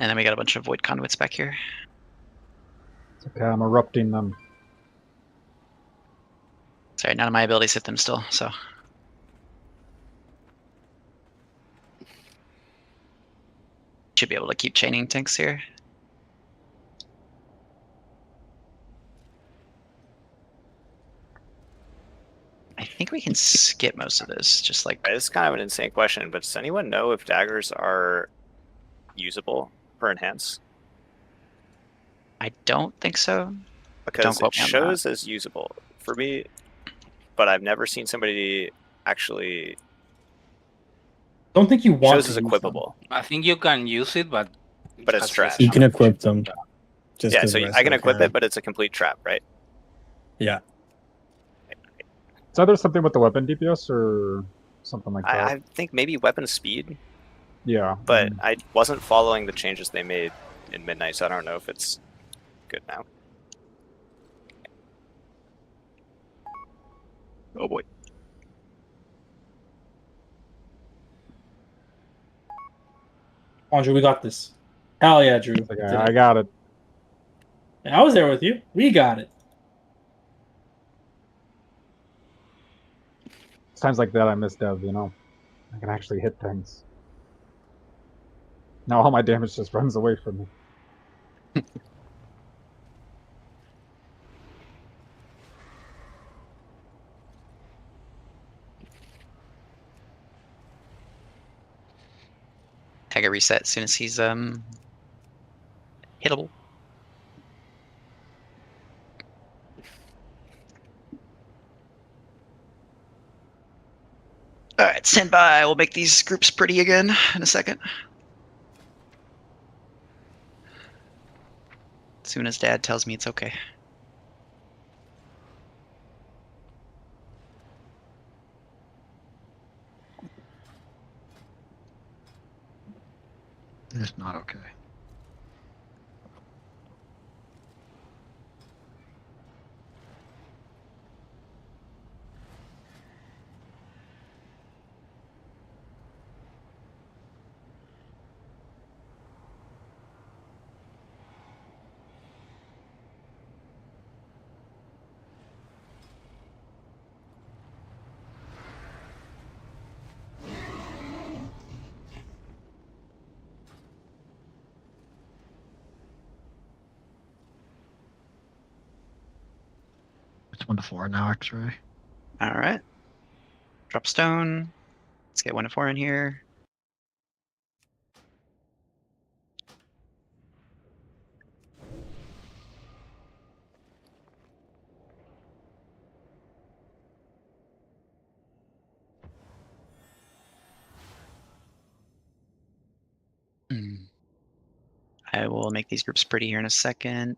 S2: And then we got a bunch of void conduits back here.
S4: It's okay, I'm erupting them.
S2: Sorry, none of my abilities hit them still, so. Should be able to keep chaining tanks here. I think we can skip most of this, just like...
S9: This is kind of an insane question, but does anyone know if daggers are usable for enhance?
S2: I don't think so.
S9: Because it shows as usable for me, but I've never seen somebody actually...
S7: Don't think you want
S9: shows
S7: to
S9: as
S7: use
S9: equipable.
S14: I think you can use it, but
S9: it's trash.
S8: You can equip them. Just
S9: Yeah,
S8: as
S9: so
S8: the rest
S9: I can
S8: of
S9: equip
S8: the
S9: it, but it's a complete trap, right?
S8: Yeah.
S4: Is either something with the weapon DPS or something like that?
S9: I think maybe weapon speed,
S4: Yeah.
S9: but I wasn't following the changes they made in Midnight, so I don't know if it's good now.
S2: Oh boy.
S7: Andrew, we got this. Hell yeah, Drew.
S4: Okay, I got it.
S7: I was there with you. We got it.
S4: It's times like that I miss Dev, you know? I can actually hit things. Now all my damage just runs away from me.
S2: Tag a reset as soon as he's hittable. Alright, stand by. We'll make these groups pretty again in a second. As soon as Dad tells me it's okay.
S10: It's not okay. It's 1 to 4 now, X-ray.
S2: Alright. Drop stone. Let's get 1 to 4 in here. I will make these groups pretty here in a second.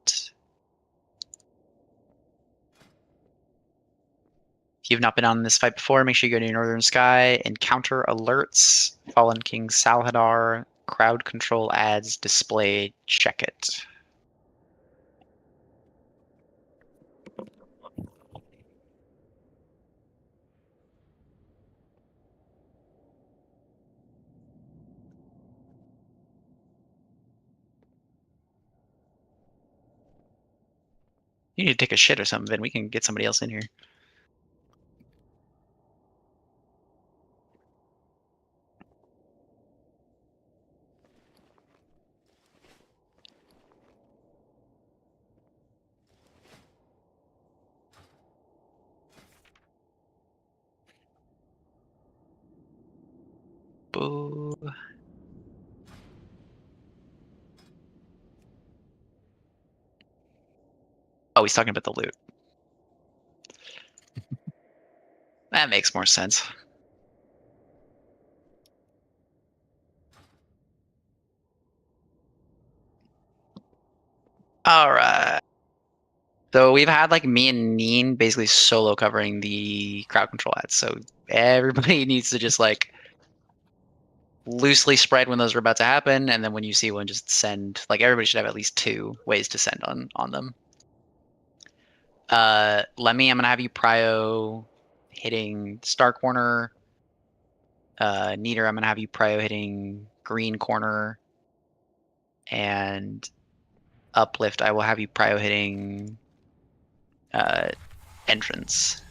S2: you've not been on this fight before, make sure you go to your Northern Sky, encounter alerts, Fallen King Salhadar, crowd control ads, display, check it. You need to take a shit or something, Vin. We can get somebody else in here. Boo. Oh, he's talking about the loot. That makes more sense. All right. So we've had like me and Neen basically solo covering the crowd control ads. So everybody needs to just like loosely spread when those are about to happen, and then when you see one, just send. Like everybody should have at least 2 ways to send on them. Lemmy, I'm gonna have you prio hitting star corner. Neater, I'm gonna have you prio hitting green corner. And Uplift, I will have you prio hitting entrance.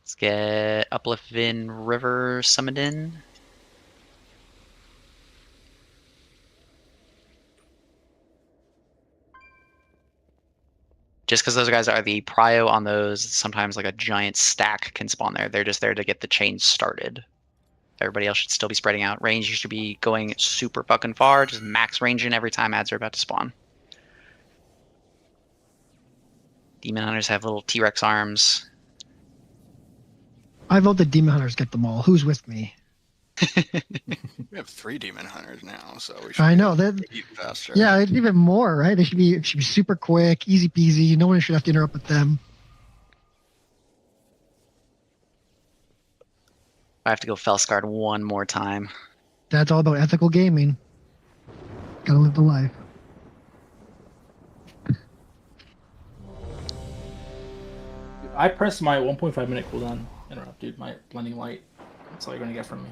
S2: Let's get Uplift Vin River summoned in. Just because those guys are the prio on those, sometimes like a giant stack can spawn there. They're just there to get the chain started. Everybody else should still be spreading out. Range, you should be going super fucking far. Just max range in every time ads are about to spawn. Demon Hunters have little T-Rex arms.
S10: I vote the Demon Hunters get them all. Who's with me?
S5: We have 3 Demon Hunters now, so we should
S10: I know that.
S5: eat faster.
S10: Yeah, it's even more, right? They should be super quick, easy peasy. No one should have to interrupt with them.
S2: I have to go Felskard one more time.
S10: That's all about ethical gaming. Gotta live the life.
S7: I pressed my 1.5 minute cooldown interrupt, dude. My blending light. That's all you're gonna get from me.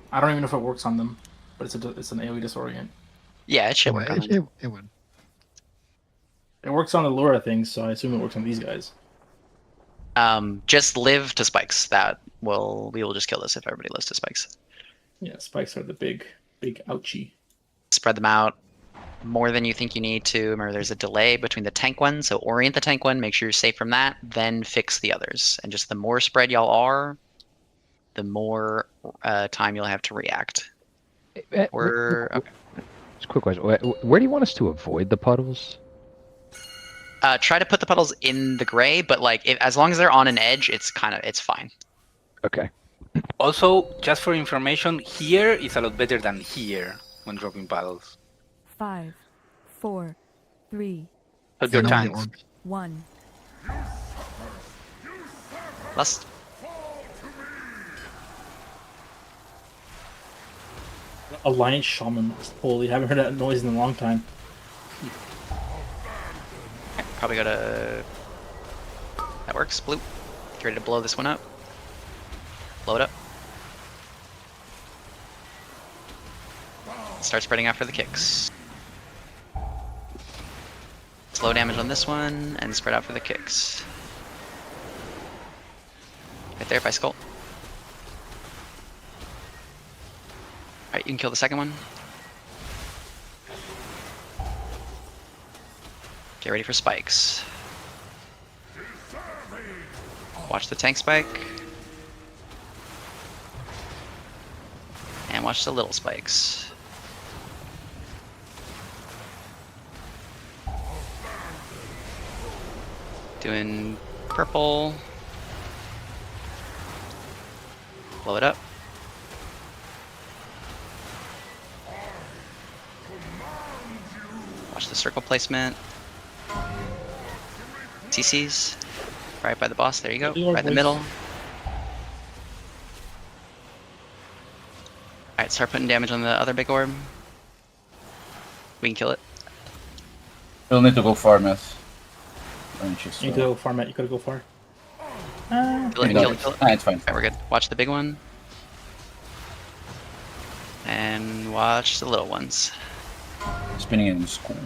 S7: I don't even know if it works on them, but it's an AoE disorient.
S2: Yeah, it should work.
S10: It would.
S7: It works on the Lura things, so I assume it works on these guys.
S2: Just live to spikes. We will just kill this if everybody lives to spikes.
S7: Yeah, spikes are the big ouchie.
S2: Spread them out more than you think you need to. Remember, there's a delay between the tank one, so orient the tank one, make sure you're safe from that, then fix the others. And just the more spread y'all are, the more time you'll have to react.
S6: Okay. Just a quick question. Where do you want us to avoid the puddles?
S2: Try to put the puddles in the gray, but like as long as they're on an edge, it's fine.
S6: Okay.
S14: Also, just for information, here is a lot better than here when dropping puddles.
S13: 5, 4, 3,
S14: Take your chance.
S13: 1.
S2: Lust.
S7: Alliance Shaman. Holy, haven't heard that noise in a long time.
S2: Probably gotta... That works. Blue. Get ready to blow this one up. Blow it up. Start spreading out for the kicks. Slow damage on this one, and spread out for the kicks. Right there by Skull. Alright, you can kill the second one. Get ready for spikes. Watch the tank spike. And watch the little spikes. Doing purple. Blow it up. circle placement. CCs. Right by the boss. There you go. Right in the middle. Alright, start putting damage on the other big orb. We can kill it.
S15: You'll need to go far, Myth.
S7: You need to go far, Matt. You gotta go far.
S2: Kill it, kill it, kill it.
S15: Ah, it's fine.
S2: Alright, we're good. Watch the big one. And watch the little ones.
S15: Spinning in school.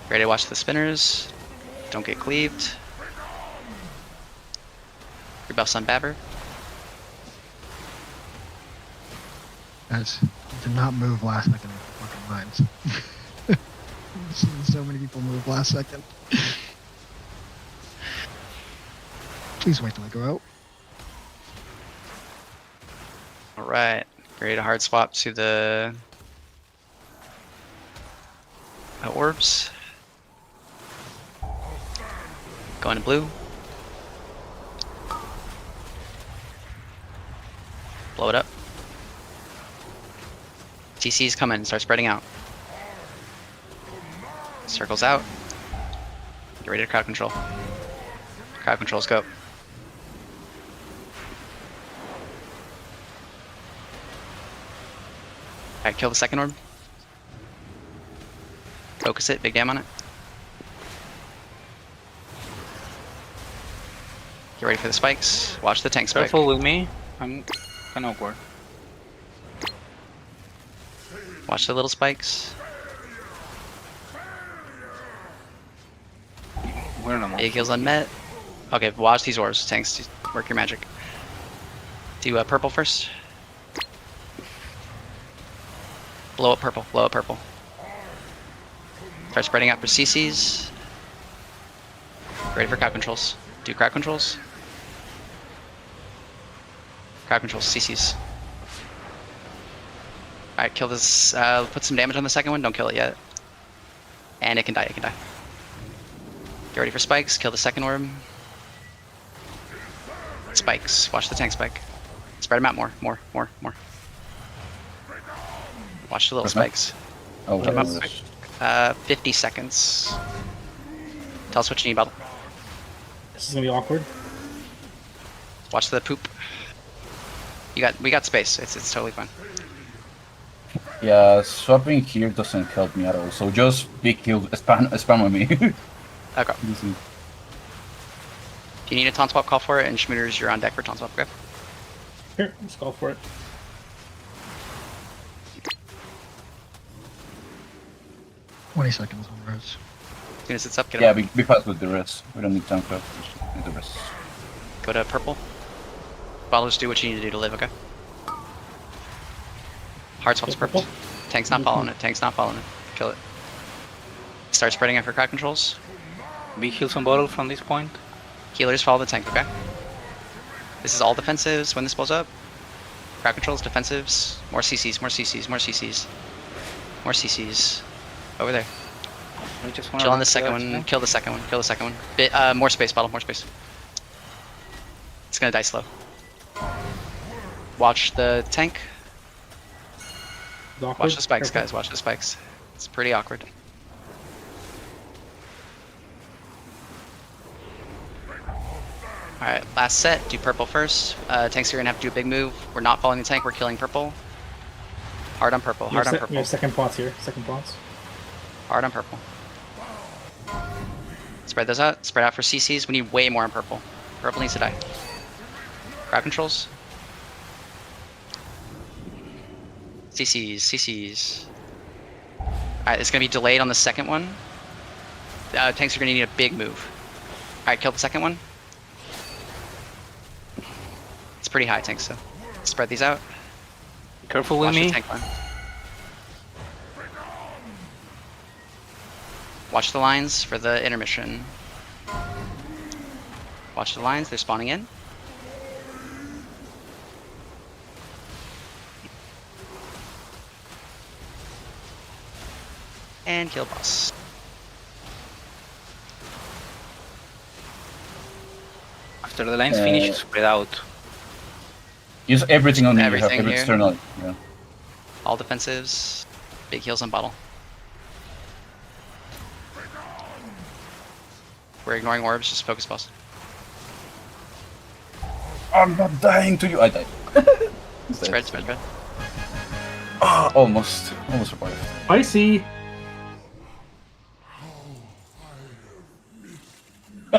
S2: Ready to watch the spinners. Don't get cleaved. Your buffs on Babber.
S10: Guys, did not move last second with the fucking mines. I've seen so many people move last second. Please wait till I go out.
S2: Alright. Ready to hard swap to the orbs. Going to blue. Blow it up. TC's coming, start spreading out. Circles out. Get ready to crowd control. Crowd controls go. Alright, kill the second orb. Focus it, big dam on it. Get ready for the spikes. Watch the tank spike.
S14: Careful with me. I'm kind of awkward.
S2: Watch the little spikes.
S14: We're in a
S2: Big heals unmet. Okay, watch these orbs. Tanks, work your magic. Do purple first. Blow up purple, blow up purple. Start spreading out for CCs. Ready for crowd controls. Do crowd controls. Crowd controls, CCs. Alright, kill this, put some damage on the second one, don't kill it yet. And it can die, it can die. Get ready for spikes, kill the second orb. Spikes, watch the tank spike. Spread them out more, more. Watch the little spikes.
S15: Oh,
S2: Kill them out quick. 50 seconds. Tell us what you need, Bottle.
S7: This is gonna be awkward.
S2: Watch the poop. We got space, it's totally fine.
S15: Yeah, swapping here doesn't help me at all. So just big kill, spam on me.
S2: Okay. If you need a taunt swap, call for it, and Schmooters, you're on deck for taunt swap, okay?
S7: Here, let's call for it.
S10: $20 seconds on res.
S2: As soon as it's up, get
S15: Yeah,
S2: up.
S15: be fast with the rest. We don't need tank up. Just need the rest.
S2: Go to purple. Followers, do what you need to do to live, okay? Hard swap's purple. Tank's not following it, tank's not following it. Kill it. Start spreading out for crowd controls.
S14: Big heals on bottle from this point.
S2: Healers follow the tank, okay? This is all defensives when this blows up. Crowd controls, defensives. More CCs, more CCs, more CCs. More CCs. Over there.
S14: We just wanna
S2: Chill on
S14: run
S2: the
S14: to
S2: second
S14: that,
S2: one,
S14: no?
S2: kill the second one, kill the second one. More space, Bottle, more space. It's gonna die slow. Watch the tank. Watch the spikes, guys, watch the spikes. It's pretty awkward. Alright, last set, do purple first. Tanks are gonna have to do a big move. We're not following the tank, we're killing purple. Hard on purple, hard on
S7: We
S2: purple.
S7: have second plots here, second plots.
S2: Hard on purple. Spread those out, spread out for CCs. We need way more on purple. Purple needs to die. Crowd controls. CCs. Alright, it's gonna be delayed on the second one. Tanks are gonna need a big move. Alright, kill the second one. It's pretty high, tanks, so spread these out.
S14: Careful with
S2: Watch the
S14: me.
S2: tank line. Watch the lines for the intermission. Watch the lines, they're spawning in. And kill boss.
S14: After the line's finished, spread out.
S15: Use everything on you. You have
S2: Everything
S15: every
S2: here.
S15: external. Yeah.
S2: All defensives. Big heals on bottle. We're ignoring orbs, just focus boss.
S15: I'm not dying to you. I died.
S2: Spread.
S15: Ah, almost survived.
S7: Spicy.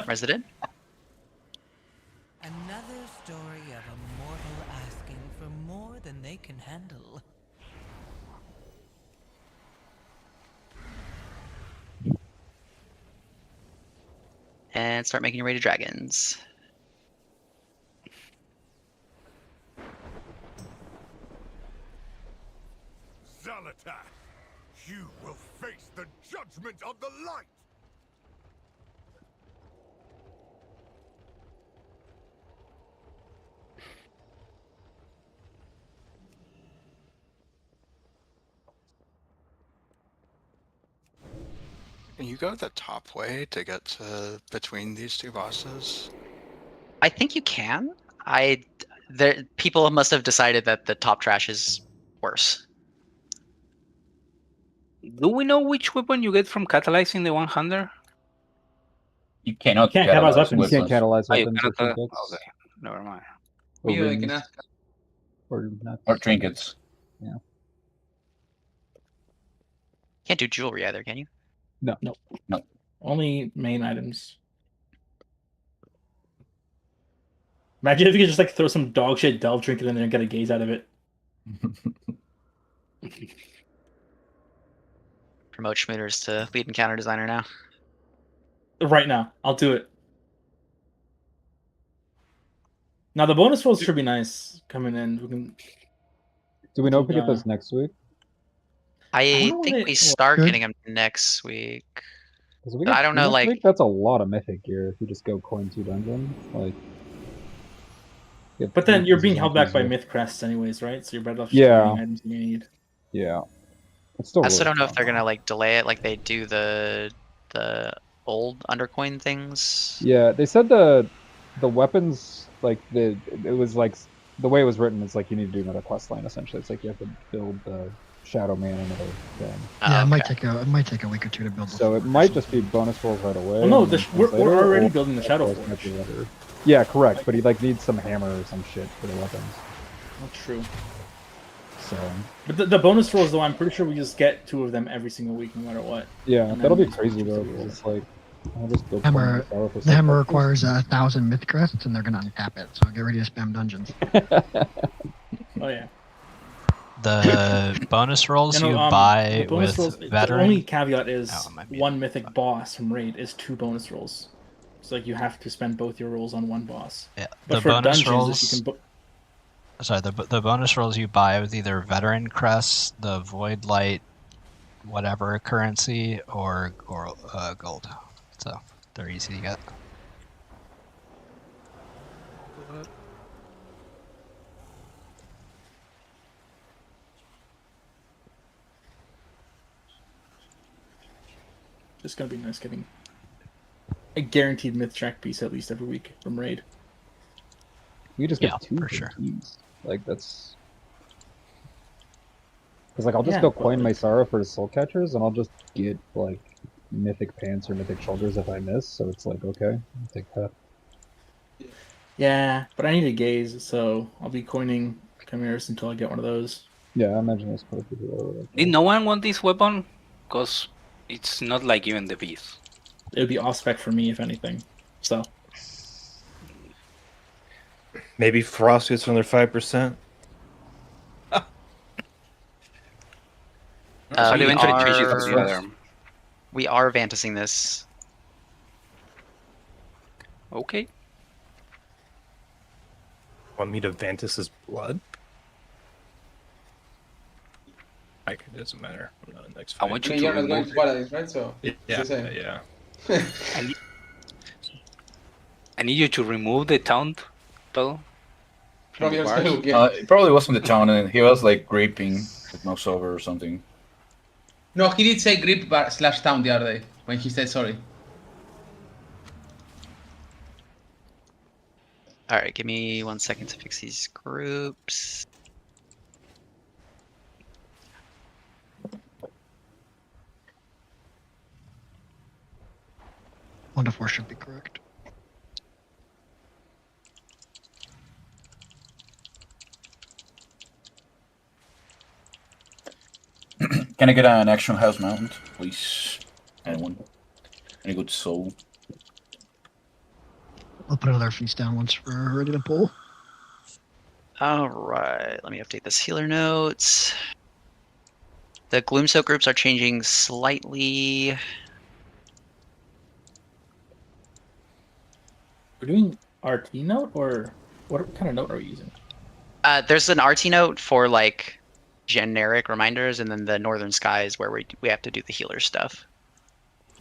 S2: Resident.
S19: Another story of a mortal asking for more than they can handle.
S2: And start making your way to dragons.
S20: Zalata, you will face the judgment of the light!
S5: Can you go the top way to get to between these two bosses?
S2: I think you can. People must have decided that the top trash is worse.
S14: Do we know which weapon you get from catalyzing the 100?
S15: You cannot
S7: Can't catalyze weapons.
S4: You can't catalyze
S14: Oh, you
S4: weapons or
S14: cannot,
S4: trinkets.
S14: okay, never mind.
S4: Or
S1: Yeah, I
S4: rings.
S1: can ask.
S4: Or nuts.
S15: Or trinkets.
S4: Yeah.
S2: Can't do jewelry either, can you?
S7: No. Only main items. Imagine if you could just like throw some dog shit delve trinket in there and get a gaze out of it.
S2: Promote Schmooters to lead encounter designer now.
S7: Right now, I'll do it. Now the bonus rolls should be nice coming in. We can.
S4: Do we know if we get those next week?
S2: I
S7: know
S2: think
S7: what
S2: we
S7: it-
S2: start
S4: Good.
S2: getting them next week.
S4: Because we
S2: I don't know,
S4: next
S2: like
S4: week, that's a lot of mythic gear if you just go coin 2 dungeons. Like, get
S7: But then
S4: 3
S7: you're
S4: pieces
S7: being
S4: of
S7: held back by
S4: gear.
S7: myth crests anyways, right? So you're better off just
S4: Yeah.
S7: getting items you need.
S4: Yeah. It's still
S2: I still
S4: really
S2: don't know if
S4: fun.
S2: they're gonna like delay it like they do the old undercoin things.
S4: Yeah, they said the weapons, like, it was like, the way it was written is like you need to do another quest line, essentially. It's like you have to build the Shadow Man another thing.
S10: Yeah, it might take a week or two to build.
S4: So it might just be bonus rolls right away.
S7: Well, no,
S4: and then
S7: we're
S4: coins later,
S7: already
S4: or
S7: building the Shadow
S4: quest might be
S7: Forge.
S4: later. Yeah, correct. But he like needs some hammer or some shit for the weapons.
S7: That's true.
S4: So
S7: But the bonus rolls, though, I'm pretty sure we just get 2 of them every single week, no matter what.
S4: yeah,
S7: And
S4: that'll be
S7: then-
S4: crazy though. 'Cause it's like I'll just go
S10: Hammer,
S4: coin myself or
S10: the hammer
S4: something.
S10: requires 1,000 myth crests, and they're gonna untap it. So get ready to spam dungeons.
S7: Oh yeah.
S21: The bonus rolls
S7: You know,
S21: you buy
S7: the bonus
S21: with
S7: rolls, The
S21: veteran.
S7: only caveat is
S21: Oh, it might be
S7: one mythic boss from raid is 2 bonus rolls. So like you have to spend both your rolls on one boss.
S21: Yeah,
S7: But
S21: the
S7: for
S21: bonus
S7: dungeons,
S21: rolls.
S7: if you can
S21: Sorry, the bonus rolls you buy with either veteran crest, the void light, whatever currency, or gold. So they're easy to get.
S7: It's gonna be nice getting a guaranteed myth track piece at least every week from raid.
S4: You just get
S21: Yeah,
S4: 2
S21: for
S4: for
S21: sure.
S4: keys. Like that's because like I'll just
S7: Yeah,
S4: go
S7: but,
S4: coin
S7: like-
S4: Mysara for the soul catchers, and I'll just get like mythic pants or mythic shoulders if I miss. So it's like okay, I'll take that.
S7: Yeah, but I need a gaze, so I'll be coining chimeras until I get one of those.
S4: Yeah, I imagine that's probably like
S14: Did no one want this weapon? Because it's not like even the beast.
S7: It would be off spec for me if anything. So
S8: Maybe Frost gets another 5%.
S14: So
S2: we
S14: eventually changes
S2: are-
S14: the other.
S2: We are Vantasing this.
S14: Okay.
S8: Want me to Vantis' blood? Like, it doesn't matter. I'm not in the next
S14: I
S8: fight.
S14: want
S1: I
S14: you
S1: mean,
S14: to
S1: you're not going
S14: remove
S1: to Paladins, right? So
S8: Yeah,
S1: it's the same.
S8: yeah.
S14: I need you to remove the taunt spell from
S1: From
S14: the
S1: your
S14: bars.
S1: spell, yeah.
S15: It probably wasn't the town, and he was like graping with no sober or something.
S1: No, he did say grip bar / town the other day when he said sorry.
S2: Alright, give me 1 second to fix these groups.
S10: 1 to 4 should be correct.
S15: Can I get an action house mount, please? Anyone? Any good soul?
S10: I'll put another feast down once we're ready to pull.
S2: All right, let me update this healer notes. The Gloomsoak groups are changing slightly.
S7: We're doing RT note, or what kind of note are we using?
S2: There's an RT note for like generic reminders, and then the Northern Sky is where we have to do the healer stuff.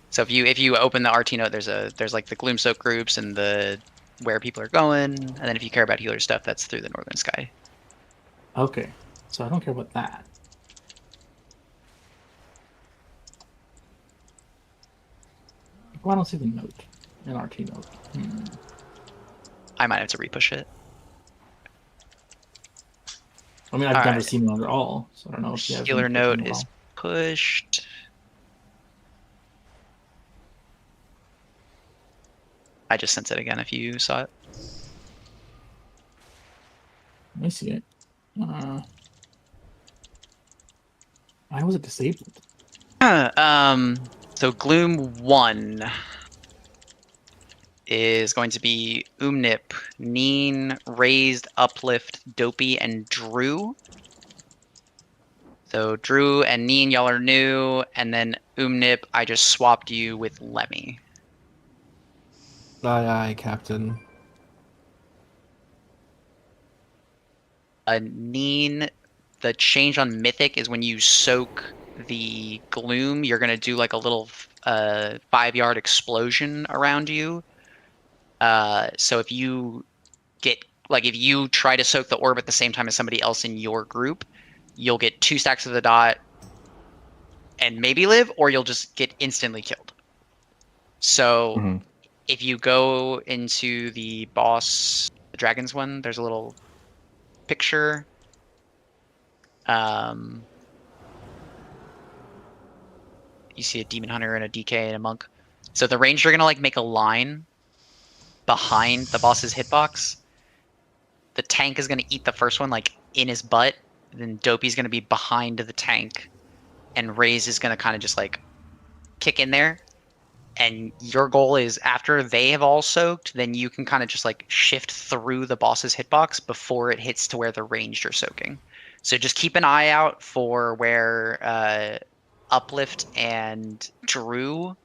S2: So if you open the RT note, there's like the Gloomsoak groups and the where people are going, and then if you care about healer stuff, that's through the Northern Sky.
S7: Okay, so I don't care about that. Well, I don't see the note, an RT note.
S2: I might have to repush it.
S7: I mean, I've
S2: All
S7: never
S2: right.
S7: seen one at all, so I don't know if you have
S2: Healer
S7: any
S2: note
S7: at
S2: is
S7: all.
S2: pushed. I just sent it again if you saw it.
S7: Let me see it. Why was it disabled?
S2: So Gloom 1 is going to be Umnip, Neen, Raised, Uplift, Dopey, and Drew. So Drew and Neen, y'all are new, and then Umnip, I just swapped you with Lemmy.
S12: Aye, aye, Captain.
S2: Neen, the change on Mythic is when you soak the Gloom, you're going to do like a little 5-yard explosion around you. So if you if you try to soak the orb at the same time as somebody else in your group, you'll get 2 stacks of the dot and maybe live, or you'll just get instantly killed. So if you go into the boss, the dragons one, there's a little picture. You see a demon hunter and a DK and a monk. So the ranger are gonna like make a line behind the boss's hitbox. The tank is gonna eat the first one like in his butt. Then Dopey's gonna be behind the tank, and Raze is gonna kind of just like kick in there. And your goal is after they have all soaked, then you can kind of just like shift through the boss's hitbox before it hits to where the ranged are soaking. So just keep an eye out for where Uplift and Drew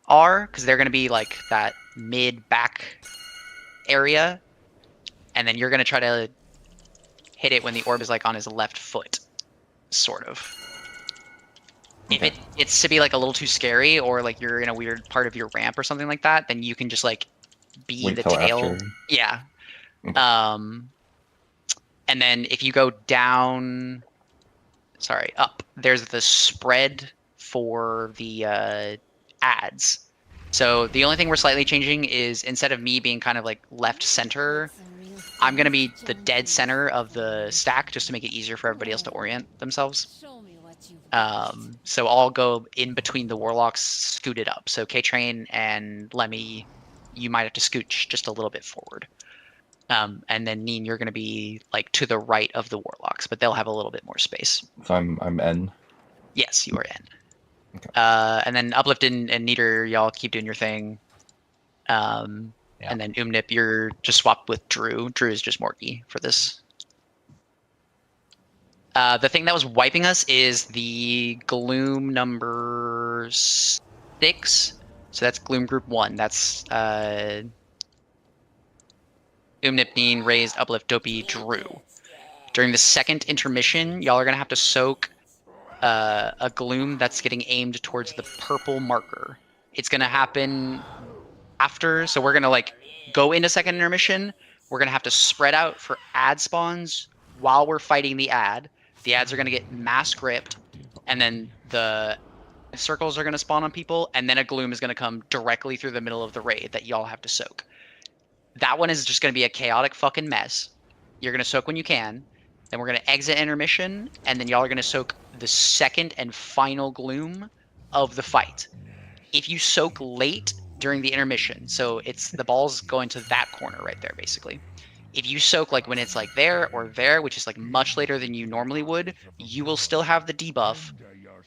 S2: are, because they're going to be like that mid back area, and then you're going to try to hit it when the orb is like on his left foot, sort of. If it gets to be like a little too scary, or like you're in a weird part of your ramp or something like that, then you can just like be
S18: Wait
S2: the
S18: till
S2: tail.
S18: after.
S2: Yeah. And then if you go down, sorry, up, there's the spread for the ads. So the only thing we're slightly changing is instead of me being kind of like left center, I'm going to be the dead center of the stack just to make it easier for everybody else to orient themselves. So I'll go in between the warlocks, scooted up. So K-Train and Lemmy, you might have to scooch just a little bit forward. And then Neen, you're going to be like to the right of the warlocks, but they'll have a little bit more space.
S18: So I'm N.
S2: Yes, you are N. And then Uplift and Neater, y'all keep doing your thing. And then Umnip, you're just swapped with Drew. Drew is just Morky for this. The thing that was wiping us is the Gloom number 6. So that's Gloom Group 1. That's Umnip, Neen, Raised, Uplift, Dopey, Drew. During the second intermission, y'all are going to have to soak a Gloom that's getting aimed towards the purple marker. It's going to happen after, so we're going to like go into second intermission. We're going to have to spread out for ad spawns while we're fighting the ad. The ads are going to get mass gripped, and then the circles are going to spawn on people, and then a Gloom is going to come directly through the middle of the raid that y'all have to soak. That one is just going to be a chaotic fucking mess. You're going to soak when you can. Then we're going to exit intermission, and then y'all are going to soak the second and final Gloom of the fight. If you soak late during the intermission, so it's the ball's going to that corner right there, basically. If you soak like when it's like there or there, which is like much later than you normally would, you will still have the debuff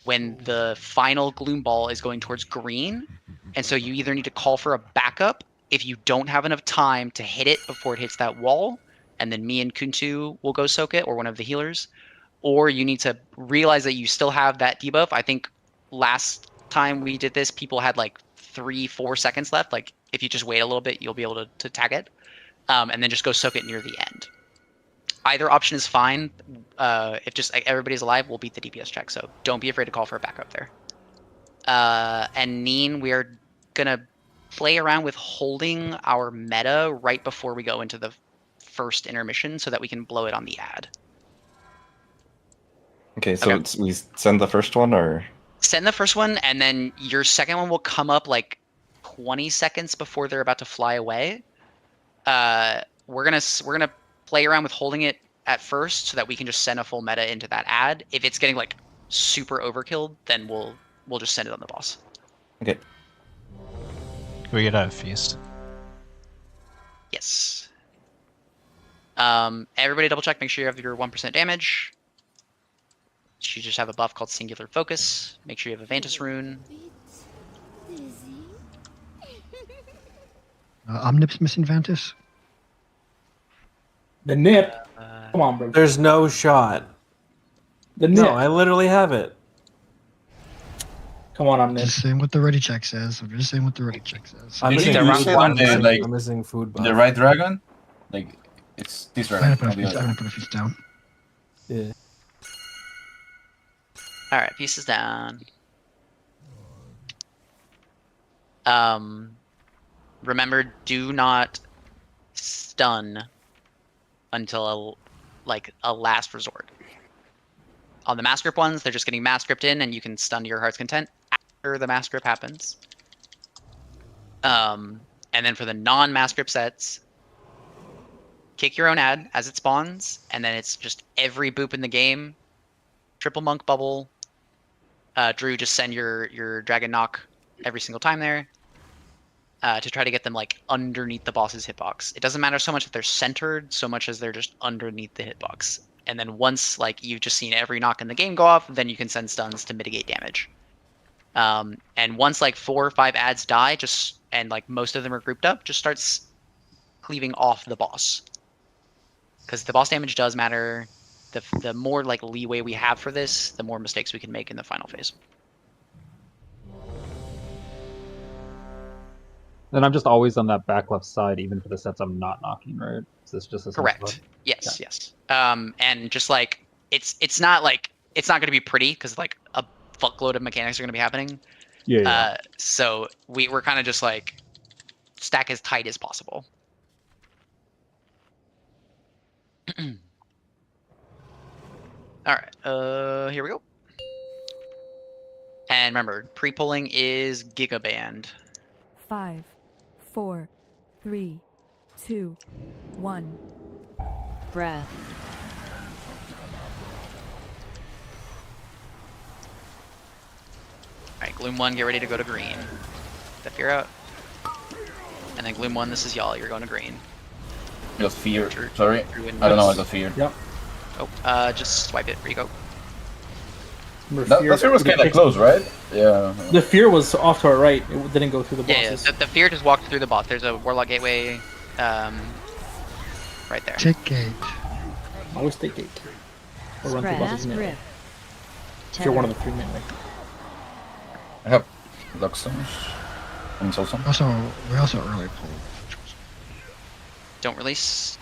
S2: when the final gloom ball is going towards green. And so you either need to call for a backup if you don't have enough time to hit it before it hits that wall, and then me and Kuntu will go soak it, or one of the healers, or you need to realize that you still have that debuff. I think last time we did this, people had like 3-4 seconds left. Like if you just wait a little bit, you'll be able to tag it, and then just go soak it near the end. Either option is fine. If just like, everybody's alive, we'll beat the DPS check. So don't be afraid to call for a backup there. And Neen, we are gonna play around with holding our meta right before we go into the first intermission so that we can blow it on the ad.
S18: Okay, so we send the first one, or
S2: Send the first one, and then your second one will come up like 20 seconds before they're about to fly away. We're gonna play around with holding it at first so that we can just send a full meta into that ad. If it's getting like super overkilled, then we'll just send it on the boss.
S18: Okay.
S21: Can we get a feast?
S2: Yes. Everybody double check, make sure you have your 1% damage. You just have a buff called Singular Focus. Make sure you have a Vantus rune.
S10: Omnip's missing Vantus.
S7: The nip. Come on, bro.
S3: There's no shot.
S7: The nip.
S3: No, I literally have it.
S7: Come on, Omnip.
S10: Just saying what the ready check says. I'm just saying what the ready check says.
S3: I'm missing
S15: the wrong one, like
S3: I'm missing food buff.
S15: the right dragon, like it's this
S10: I'm
S15: dragon.
S10: gonna put a
S15: not the
S10: feast,
S15: other.
S10: I'm gonna put a feast down.
S3: Yeah.
S2: All right, pieces down. Remember, do not stun until a last resort. On the mass grip ones, they're just getting mass gripped in, and you can stun to your heart's content after the mass grip happens. And then for the non-mass grip sets, kick your own ad as it spawns, and then it's just every boop in the game. Triple monk bubble. Drew, just send your dragon knock every single time there to try to get them like underneath the boss's hitbox. It doesn't matter so much that they're centered, so much as they're just underneath the hitbox. And then once like you've just seen every knock in the game go off, then you can send stuns to mitigate damage. And once like 4 or 5 ads die, and like most of them are grouped up, just starts cleaving off the boss. Because the boss damage does matter. The more like leeway we have for this, the more mistakes we can make in the final phase.
S4: Then I'm just always on that back left side, even for the sets I'm not knocking, right? Is this just a
S2: Correct. Yes, yes. And just like it's not going to be pretty because like a fuckload of mechanics are going to be happening.
S4: Yeah.
S2: So we're kind of just like stack as tight as possible. All right, here we go. And remember, pre-pulling is Gigaband.
S13: 5, 4, 3, 2, 1. Breath.
S2: Alright, Gloom 1, get ready to go to green. The fear out. And then Gloom 1, this is y'all, you're going to green.
S15: I got fear. Sorry, I don't know. I got fear.
S7: Yep.
S2: Oh, just swipe it. Where you go?
S15: That fear was kind of close, right? Yeah.
S7: The fear was off to our right. It didn't go through the bosses.
S2: Yeah, the fear just walked through the boss. There's a Warlock Gateway right there.
S10: Take gate.
S7: Always take gate. Or run through
S13: Spread.
S7: bosses melee.
S13: Grip.
S7: If you're one of the 3 melee.
S15: I have Luxstones. And also.
S10: We also early pulled.
S2: Don't release.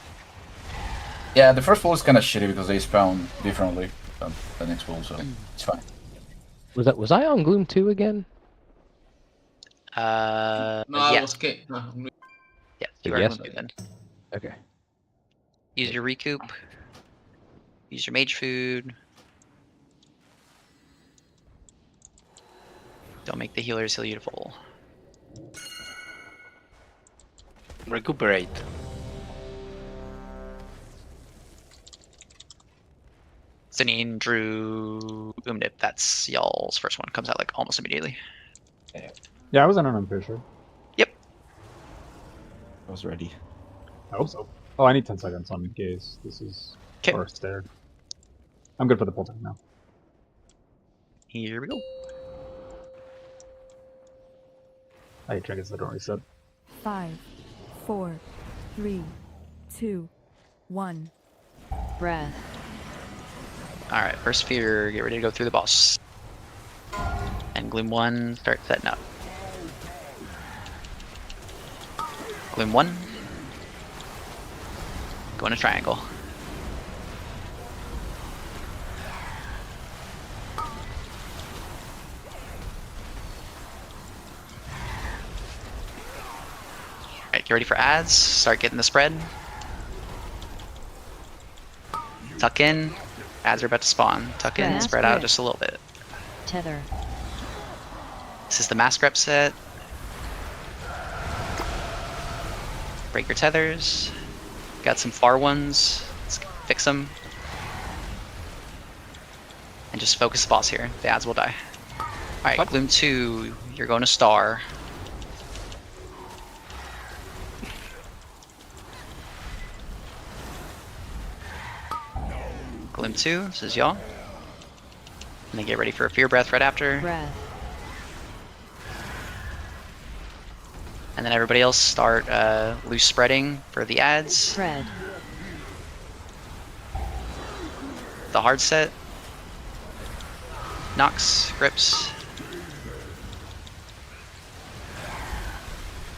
S15: Yeah, the first pull is kind of shitty because they spawn differently than the next pull, so it's fine.
S6: Was I on Gloom 2 again?
S1: No, I
S2: yeah.
S1: was K. No,
S2: Yeah, you are
S6: Yes.
S2: Gloom 2 then.
S6: Okay.
S2: Use your recoup. Use your mage food. Don't make the healers heal you to full.
S14: Recuperate.
S2: Zanine, Drew, Umnip, that's y'all's first one. Comes out like almost immediately.
S4: Yeah, I was in it, I'm pretty sure.
S18: I was ready.
S4: I hope so. Oh, I need 10 seconds on gaze. This is... Or stare. I'm good for the pull time now.
S2: Here we go.
S4: I hate trinkets that don't reset.
S13: 5, 4, 3, 2, 1. Breath.
S2: Alright, first fear, get ready to go through the boss. And Gloom 1, start setting up. Gloom 1. Go in a triangle. Alright, get ready for ads. Start getting the spread. Tuck in. Ads are about to spawn. Tuck in,
S13: Mask
S2: spread out
S13: grip.
S2: just a little bit.
S13: Tether.
S2: This is the mask rep set. Break your tethers. Got some far ones. Let's fix them. And just focus the boss here. The ads will die. Alright, Gloom 2, you're going to star. Gloom 2, this is y'all. And then get ready for a Fear Breath right after.
S13: Breath.
S2: And then everybody else start loose spreading for the ads.
S13: Spread.
S2: The hard set. Knocks, grips.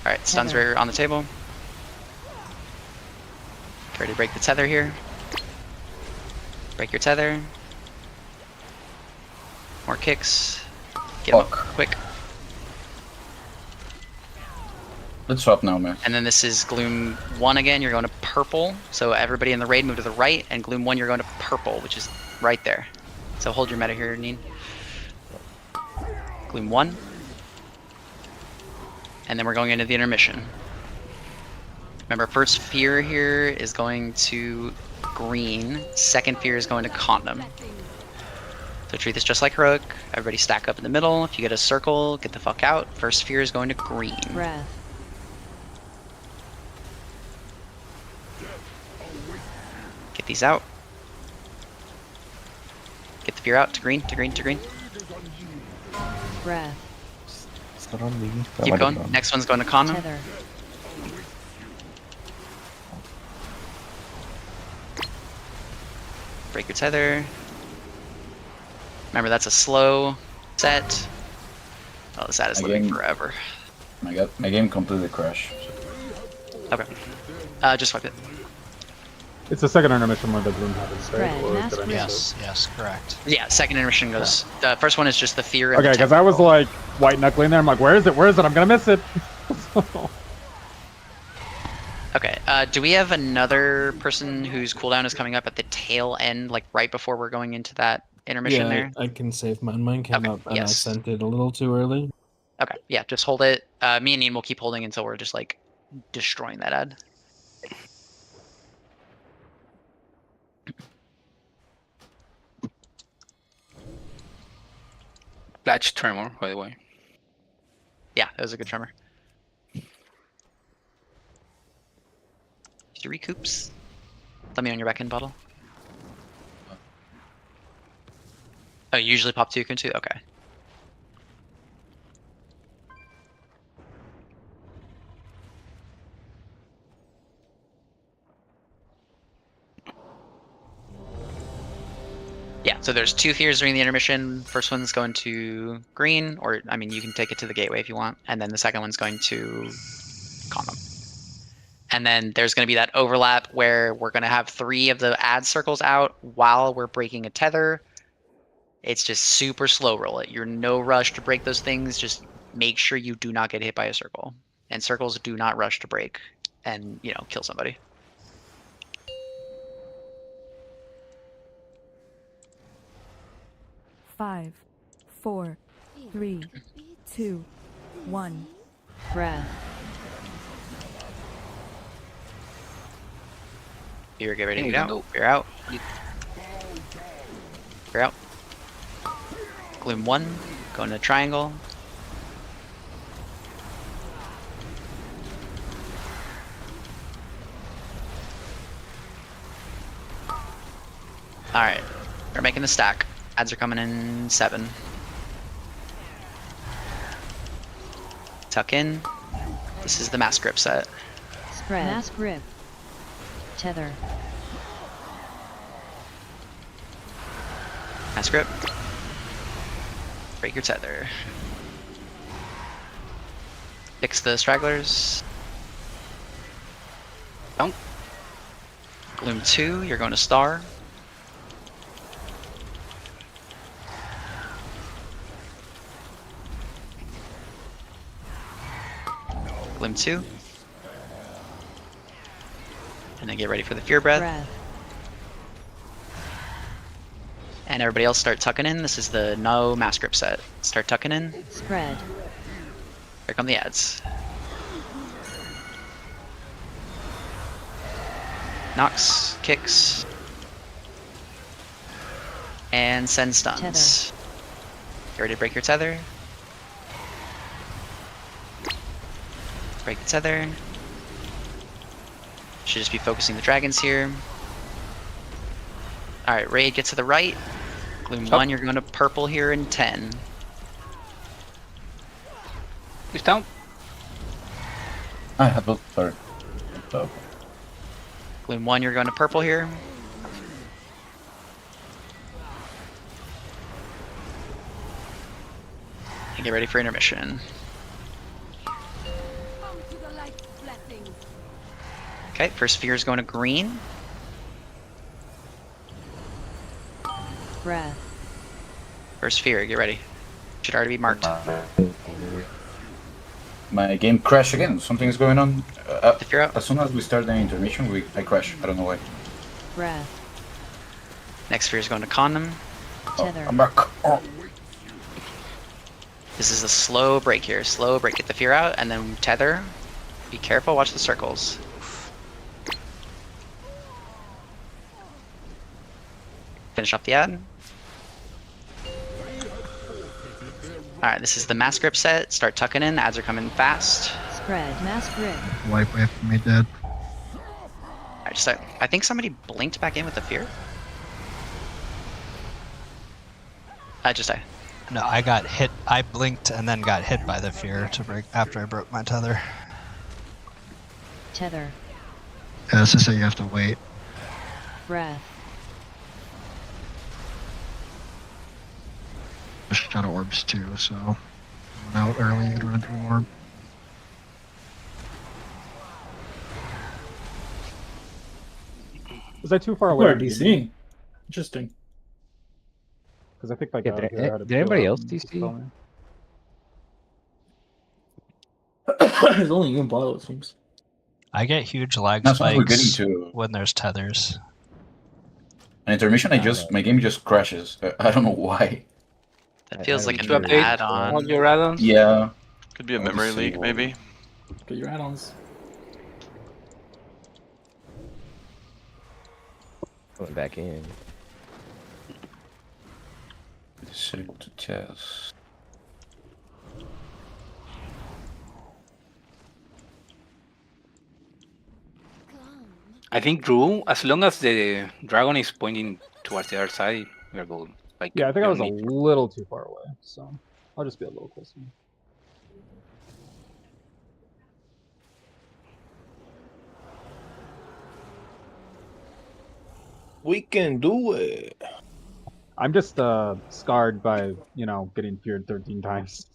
S2: Alright, stuns are on the table. Get ready to break the tether here. Break your tether. More kicks. Get them up quick.
S15: Let's swap now, man.
S2: And then this is Gloom 1 again, you're going to purple. So everybody in the raid move to the right, and Gloom 1 you're going to purple, which is right there. So hold your meta here, Neen. Gloom 1. And then we're going into the intermission. Remember, first fear here is going to green. Second fear is going to condom. So treat this just like heroic. Everybody stack up in the middle. If you get a circle, get the fuck out. First fear is going to green.
S13: Breath.
S2: Get these out. Get the fear out to green, to green, to green.
S13: Breath.
S18: Is that on me? That
S2: Keep
S18: might have
S2: going.
S18: been on.
S2: Next one's going to condom.
S13: Tether.
S2: Break your tether. Remember, that's a slow set. Oh, this ad is living forever.
S15: My game completely crashed.
S2: Okay. Just wipe it.
S4: It's the second intermission where the bloom happens, right?
S13: Spread,
S4: Or
S13: mask
S4: did I miss
S21: Yes, yes, correct.
S2: Yeah, second intermission goes. The first one is just the fear.
S4: it?
S2: And
S4: Okay,
S2: the
S4: because I was like white knuckling there. I'm like, where is it? Where is it? I'm gonna miss it.
S2: Okay. Do we have another person whose cooldown is coming up at the tail end, like right before we're going into that intermission
S12: Yeah,
S2: there?
S12: I can save mine. Mine came up and
S2: yes.
S12: I sent it a little too early.
S2: Okay. Yeah, just hold it. Me and Ian will keep holding until we're just like destroying that ad.
S14: Latch tremor, by the way.
S2: Yeah, that was a good tremor. 3 coops. Let me on your back end bottle. Oh, you usually pop 2 too? Okay. Yeah, so there's 2 fears during the intermission. First one's going to green, or I mean, you can take it to the gateway if you want, and then the second one's going to condom. And then there's going to be that overlap where we're going to have 3 of the ad circles out while we're breaking a tether. It's just super slow roll it. You're no rush to break those things. Just make sure you do not get hit by a circle. And circles do not rush to break and, you know, kill somebody.
S13: Five, 4, 3, 2, 1. Breath.
S2: Here, get ready to get out. You're out. You're out. Gloom 1, go into triangle. Alright, we're making the stack. Ads are coming in 7. Tuck in. This is the mass grip set.
S13: Spread. Mass grip. Tether.
S2: Mass grip. Break your tether. Fix the stragglers. Don't. Gloom 2, you're going to star. Gloom 2. And then get ready for the Fear Breath. And everybody else start tucking in. This is the no mass grip set. Start tucking in.
S13: Spread.
S2: Here come the ads. Knocks, kicks, and send stuns. Get ready to break your tether. Break the tether. Should just be focusing the dragons here. Alright, Raid, get to the right. Gloom 1, you're going to purple here in 10.
S14: He's down.
S15: I have a sorry. So.
S2: Gloom 1, you're going to purple here. And get ready for intermission. Okay, first Fear is going to green.
S13: Breath.
S2: First Fear, get ready. Should already be marked.
S15: My game crashed again. Something is going on.
S2: If you're out.
S15: As soon as we start the intermission, I crash. I don't know why.
S13: Breath.
S2: Next Fear is going to condom.
S13: Tether.
S15: I'm back. Oh.
S2: This is a slow break here. Slow break. Get the Fear out and then tether. Be careful. Watch the circles. Finish off the ad. Alright, this is the mass grip set. Start tucking in. Ads are coming fast.
S13: Spread. Mass grip.
S10: Wipe away from me, dead.
S2: Alright, I think somebody blinked back in with the Fear. Just die.
S21: No, I got hit. I blinked and then got hit by the Fear to break after I broke my tether.
S13: Tether.
S10: Yeah, that's to say you have to wait.
S13: Breath.
S10: Shadow orbs too, so going out early and run into an orb.
S4: Was I too far
S7: People
S4: away?
S7: are DCing. Interesting.
S4: Because I think like
S6: Yeah, did anybody else DC?
S7: There's only you and Bottle, it seems.
S21: I get huge lag
S15: That's what we're getting
S21: spikes
S15: to.
S21: when there's tethers.
S15: An intermission, my game just crashes. I don't know why.
S2: That feels like
S14: You
S2: an
S14: update
S2: add-on.
S14: all your add-ons?
S15: Yeah.
S17: Could be a memory leak, maybe.
S7: Get your add-ons.
S6: Going back in.
S15: Select to test.
S14: I think Drew, as long as the dragon is pointing towards the other side, we're good. Like,
S4: Yeah, I think I was a
S14: need-
S4: little too far away, so I'll just be a little closer.
S8: We can do it.
S4: I'm just scarred by, you know, getting feared 13 times.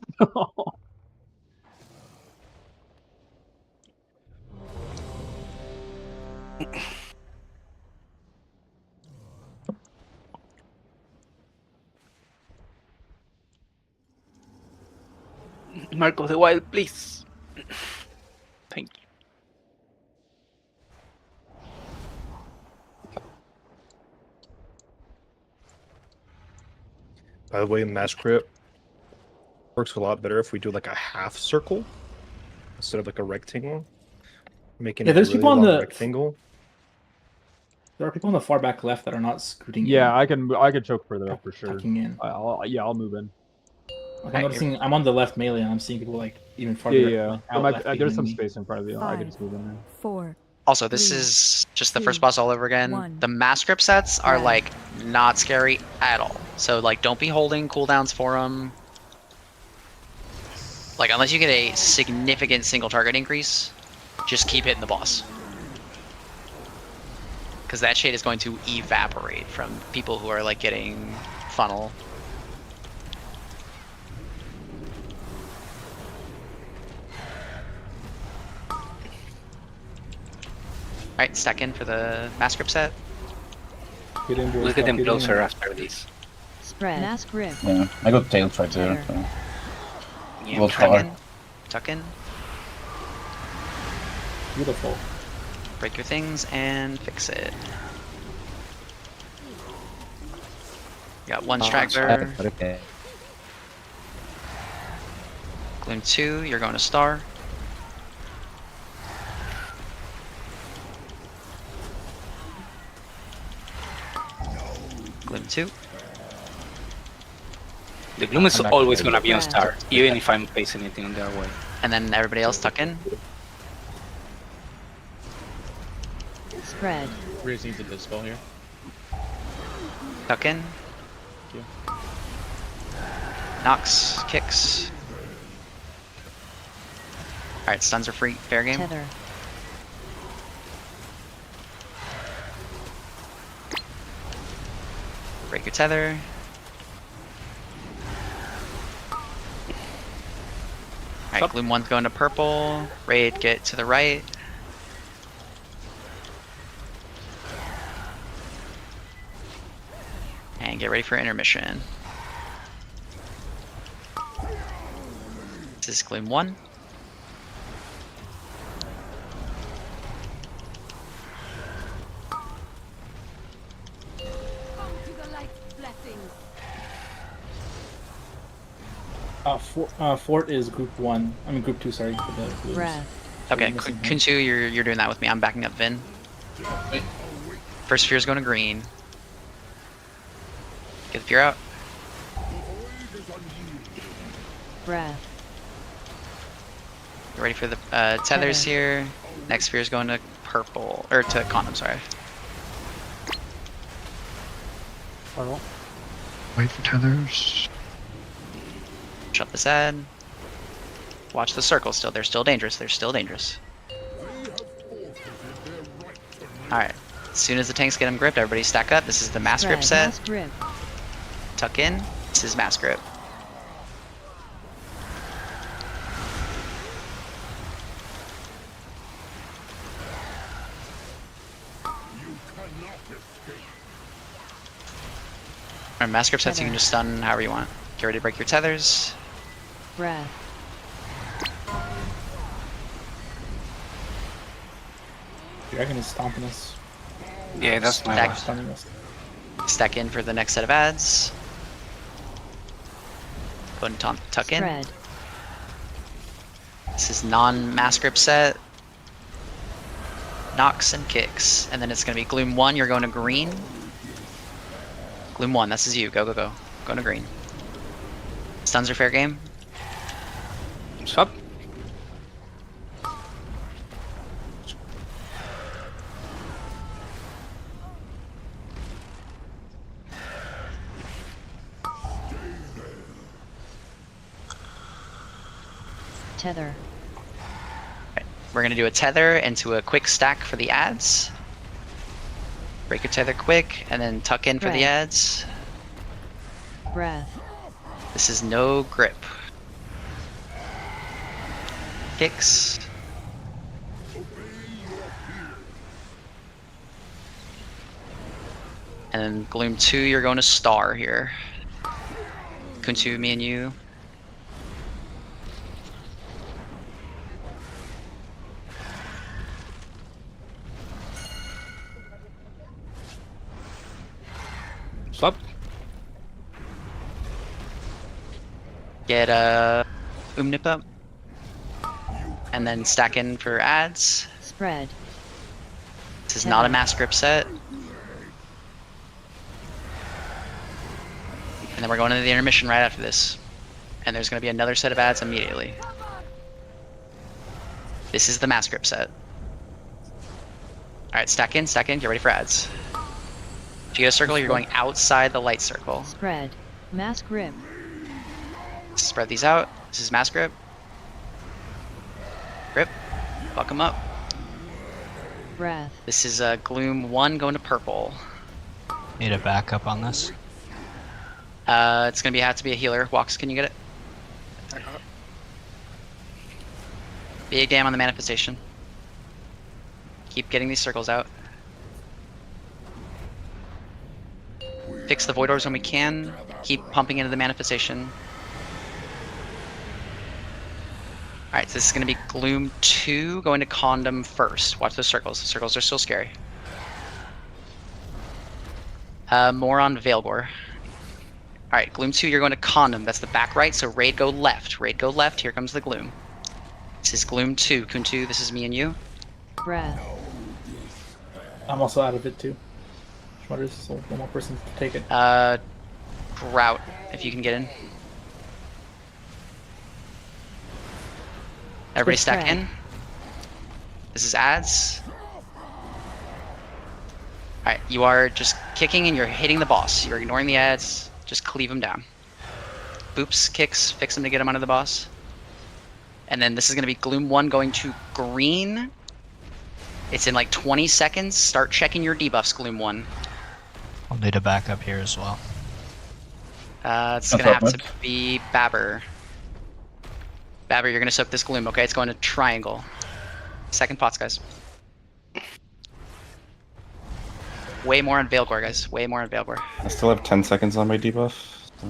S14: Mark of the Wild, please. Thank you.
S8: By the way, mass grip works a lot better if we do like a half circle instead of like a rectangle. Making
S7: Yeah,
S8: it
S7: there's
S8: a really
S7: people on
S8: long
S7: the
S8: rectangle.
S7: There are people on the far back left that are not scooting.
S4: Yeah,
S7: in.
S4: I could choke further up for sure.
S7: Tucking in.
S4: I'll move in.
S7: Like, I'm noticing I'm on the left melee and I'm seeing people like even farther.
S4: Yeah.
S7: like, out left
S4: There's
S7: behind
S4: some
S7: me.
S4: space in front of you. I can just move in there.
S13: 4,
S2: Also, this
S13: 3,
S2: is just the
S13: 2,
S2: first boss all over again.
S13: 1.
S2: The mass grip sets are
S13: Red.
S2: like not scary at all. So like, don't be holding cooldowns for them. Like, unless you get a significant single target increase, just keep hitting the boss. Because that shade is going to evaporate from people who are like getting funnel. Alright, stack in for the mass grip set.
S4: Get in, boys,
S14: We'll get them
S4: get
S14: closer
S4: in.
S14: after this.
S13: Spread. Mask grip.
S15: Yeah, I got tail right there. So.
S14: Yeah,
S15: We'll
S2: Tuck
S15: start.
S2: in. Tuck in.
S4: Beautiful.
S2: Break your things and fix it. Got one straggler.
S6: Okay.
S2: Gloom 2, you're going to star. Gloom 2.
S14: The Gloom is
S6: I'm back
S14: always
S6: to
S14: gonna be on
S13: Red.
S14: star, even if I'm facing anything on their way.
S2: And then everybody else tuck in.
S13: Spread.
S1: Rears needs a dispel here.
S2: Tuck in.
S1: Thank
S2: Knocks, kicks. Alright, stuns are free. Fair game.
S13: Tether.
S2: Break your tether. Alright, Gloom 1's going to purple. Raid, get to the right. And get ready for intermission. This is Gloom 1.
S7: Fort is group 1. I mean group 2, sorry, for the blues.
S13: Breath.
S2: Okay,
S7: missing one.
S2: Kunchu, you're doing that with me. I'm backing up Vin.
S1: Wait.
S2: First Fear's going to green. Get the Fear out.
S13: Breath.
S2: Get ready for the tethers here. Next Fear's going to purple, or to Con, I'm sorry.
S10: Wait for tethers.
S2: Shut this ad. Watch the circle still. They're still dangerous. They're still dangerous. Alright. As soon as the tanks get them gripped, everybody stack up. This is the mass grip
S13: Spread.
S2: set.
S13: Mask grip.
S2: Tuck in. This is mass grip. Alright, mass grip sets you can just stun however you want. Get ready to break your tethers.
S13: Breath.
S7: Dragon is stomping us.
S14: Yeah, that's my
S2: Stack,
S14: last.
S7: Stunning us.
S2: stack in for the next set of ads. Go ahead and tuck in.
S13: Spread.
S2: This is non-mass grip set. Knocks and kicks. And then it's going to be Gloom 1, you're going to green. Gloom 1, this is you. Go, go, go. Going to green. Stuns are fair game.
S14: What's up?
S13: Tether.
S2: We're going to do a tether into a quick stack for the ads. Break your tether quick, and then tuck in for the
S13: Right.
S2: ads.
S13: Breath.
S2: This is no grip. Kicks. And then Gloom 2, you're going to star here. Kuntu, me and you.
S14: What's up?
S2: Get Umnip up. And then stack in for ads.
S13: Spread.
S2: This is not a mass grip set. And then we're going into the intermission right after this. And there's going to be another set of ads immediately. This is the mass grip set. Alright, stack in, get ready for ads. If you get a circle, you're going outside the light circle.
S13: Spread. Mass grip.
S2: Spread these out. This is mass grip. Grip. Fuck them up.
S13: Breath.
S2: This is Gloom 1 going to purple.
S21: Need a backup on this.
S2: It's gonna have to be a healer. Walks, can you get it? Big damn on the manifestation. Keep getting these circles out. Fix the void orbs when we can. Keep pumping into the manifestation. Alright, so this is going to be Gloom 2 going to Condom first. Watch those circles. The circles are still scary. More on Veilgore. Alright, Gloom 2, you're going to Condom. That's the back right, so Raid go left. Raid go left. Here comes the Gloom. This is Gloom 2. Kuntu, this is me and you.
S13: Breath.
S7: I'm also out of it too. Schmutters, so one more person to take it.
S2: Grout, if you can get in. Everybody stack in. This is ads. Alright, you are just kicking and you're hitting the boss. You're ignoring the ads. Just cleave them down. Boops, kicks, fix them to get them under the boss. And then this is going to be Gloom 1 going to green. It's in like 20 seconds. Start checking your debuffs, Gloom 1.
S21: I'll need a backup here as well.
S2: It's going to have to be Babber. Babber, you're going to soak this Gloom, okay? It's going to triangle. Second pots, guys. Way more on Veilgore, guys. Way more on Veilgore.
S18: I still have 10 seconds on my debuff. So.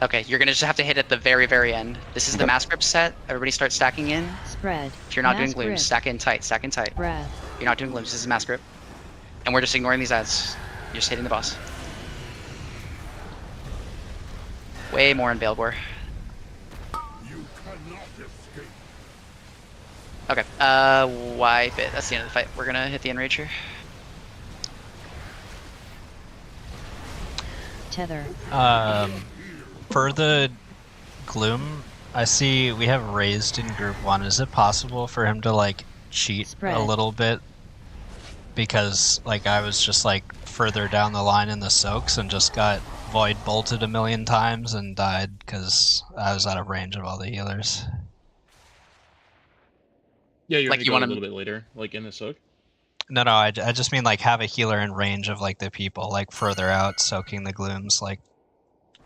S2: Okay, you're going to just have to hit at the very, very end. This is the mass grip set. Everybody start stacking in.
S13: Spread.
S2: If you're not doing
S13: Mass
S2: glooms,
S13: grip.
S2: stack in tight, stack in tight.
S13: Breath.
S2: You're not doing glooms, this is mass grip. And we're just ignoring these ads. You're just hitting the boss. Way more on Veilgore. Okay, wipe it. That's the end of the fight. We're gonna hit the enrage here.
S13: Tether.
S21: For the Gloom, I see we have raised in group 1. Is it possible for him to like cheat
S13: Spread.
S21: a little bit? Because like I was just like further down the line in the soaks and just got void bolted a million times and died because I was out of range of all the healers.
S11: Yeah, you're
S2: Like,
S11: gonna
S2: you
S11: go
S2: wanna-
S11: a little bit later, like in the soak.
S21: No, I just mean like have a healer in range of like the people like further out soaking the glooms like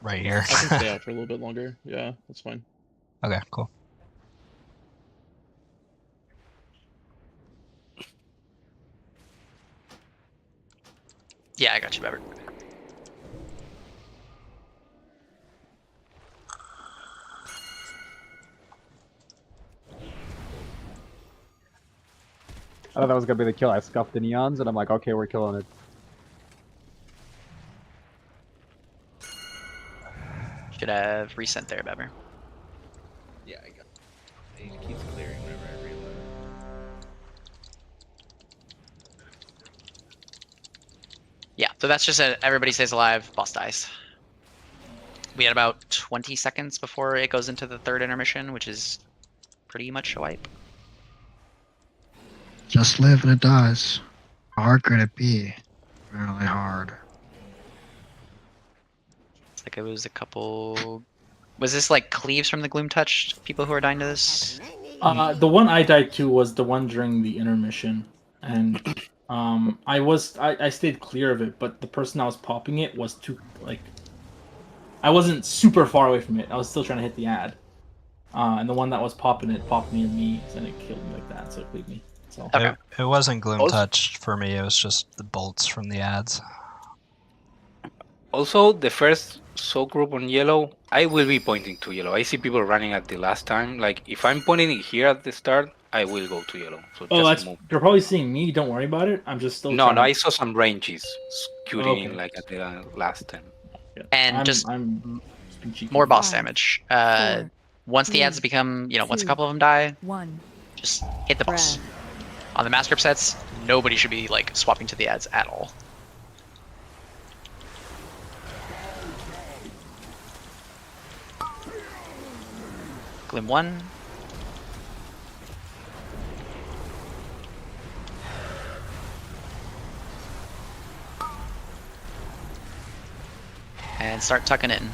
S21: right here.
S11: I can stay out for a little bit longer. Yeah, that's fine.
S21: Okay, cool.
S2: Yeah, I got you, Bever.
S4: I thought that was gonna be the kill. I scuffed the neons, and I'm like, okay, we're killing it.
S2: Should have resent there, Bever.
S11: Yeah, I got it. It keeps clearing whenever I reload.
S2: Yeah, so that's just everybody stays alive, boss dies. We had about 20 seconds before it goes into the third intermission, which is pretty much a wipe.
S10: Just live and it dies. How hard could it be? Really hard.
S2: It's like it was a couple... Was this like cleaves from the Gloom Touch? People who are dying to this?
S7: The one I died to was the one during the intermission, and I stayed clear of it, but the person I was popping it was too like I wasn't super far away from it. I was still trying to hit the ad, and the one that was popping it popped me and me, and it killed me like that, so it cleaved me. So
S21: It wasn't gloom touched for me, it was just the bolts from the ads.
S14: Also, the first soak group on yellow, I will be pointing to yellow. I see people running at the last time. Like, if I'm pointing it here at the start, I will go to yellow. So just move.
S7: You're probably seeing me. Don't worry about it. I'm just still.
S14: No,
S7: trying
S14: no,
S7: to-
S14: I saw some ranges scooting
S7: Okay.
S14: in like at the last 10.
S2: And
S7: I'm
S2: more boss damage.
S13: four,
S2: Once the
S13: three,
S2: ads become, once a
S13: two,
S2: couple of them die,
S13: One.
S2: just hit the boss. On the mass grip sets, nobody should be like swapping to the ads at all. Gloom 1. and start tucking in.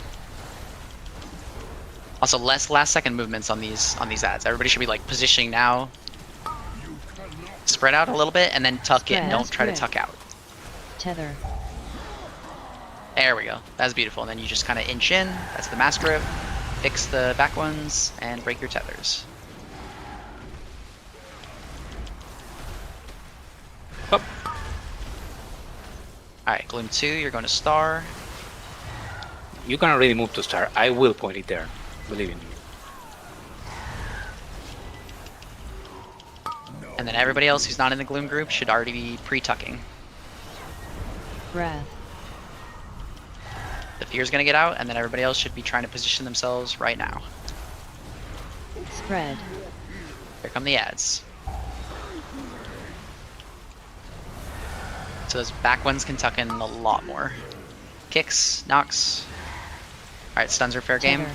S2: Also, less last-second movements on these ads. Everybody should be like positioning now. Spread out a little bit and then tuck in. Don't try to tuck out.
S13: Tether.
S2: There we go. That's beautiful. And then you just kind of inch in. That's the mass grip. Fix the back ones and break your tethers. Up. Alright, Gloom 2, you're going to Star.
S14: You can already move to Star. I will point it there. Believe in me.
S2: And then everybody else who's not in the Gloom group should already be pre-tucking.
S13: Breath.
S2: The Fear's gonna get out, and then everybody else should be trying to position themselves right now.
S13: Spread.
S2: Here come the ads. So those back ones can tuck in a lot more. Kicks, knocks. Alright, stuns are fair game.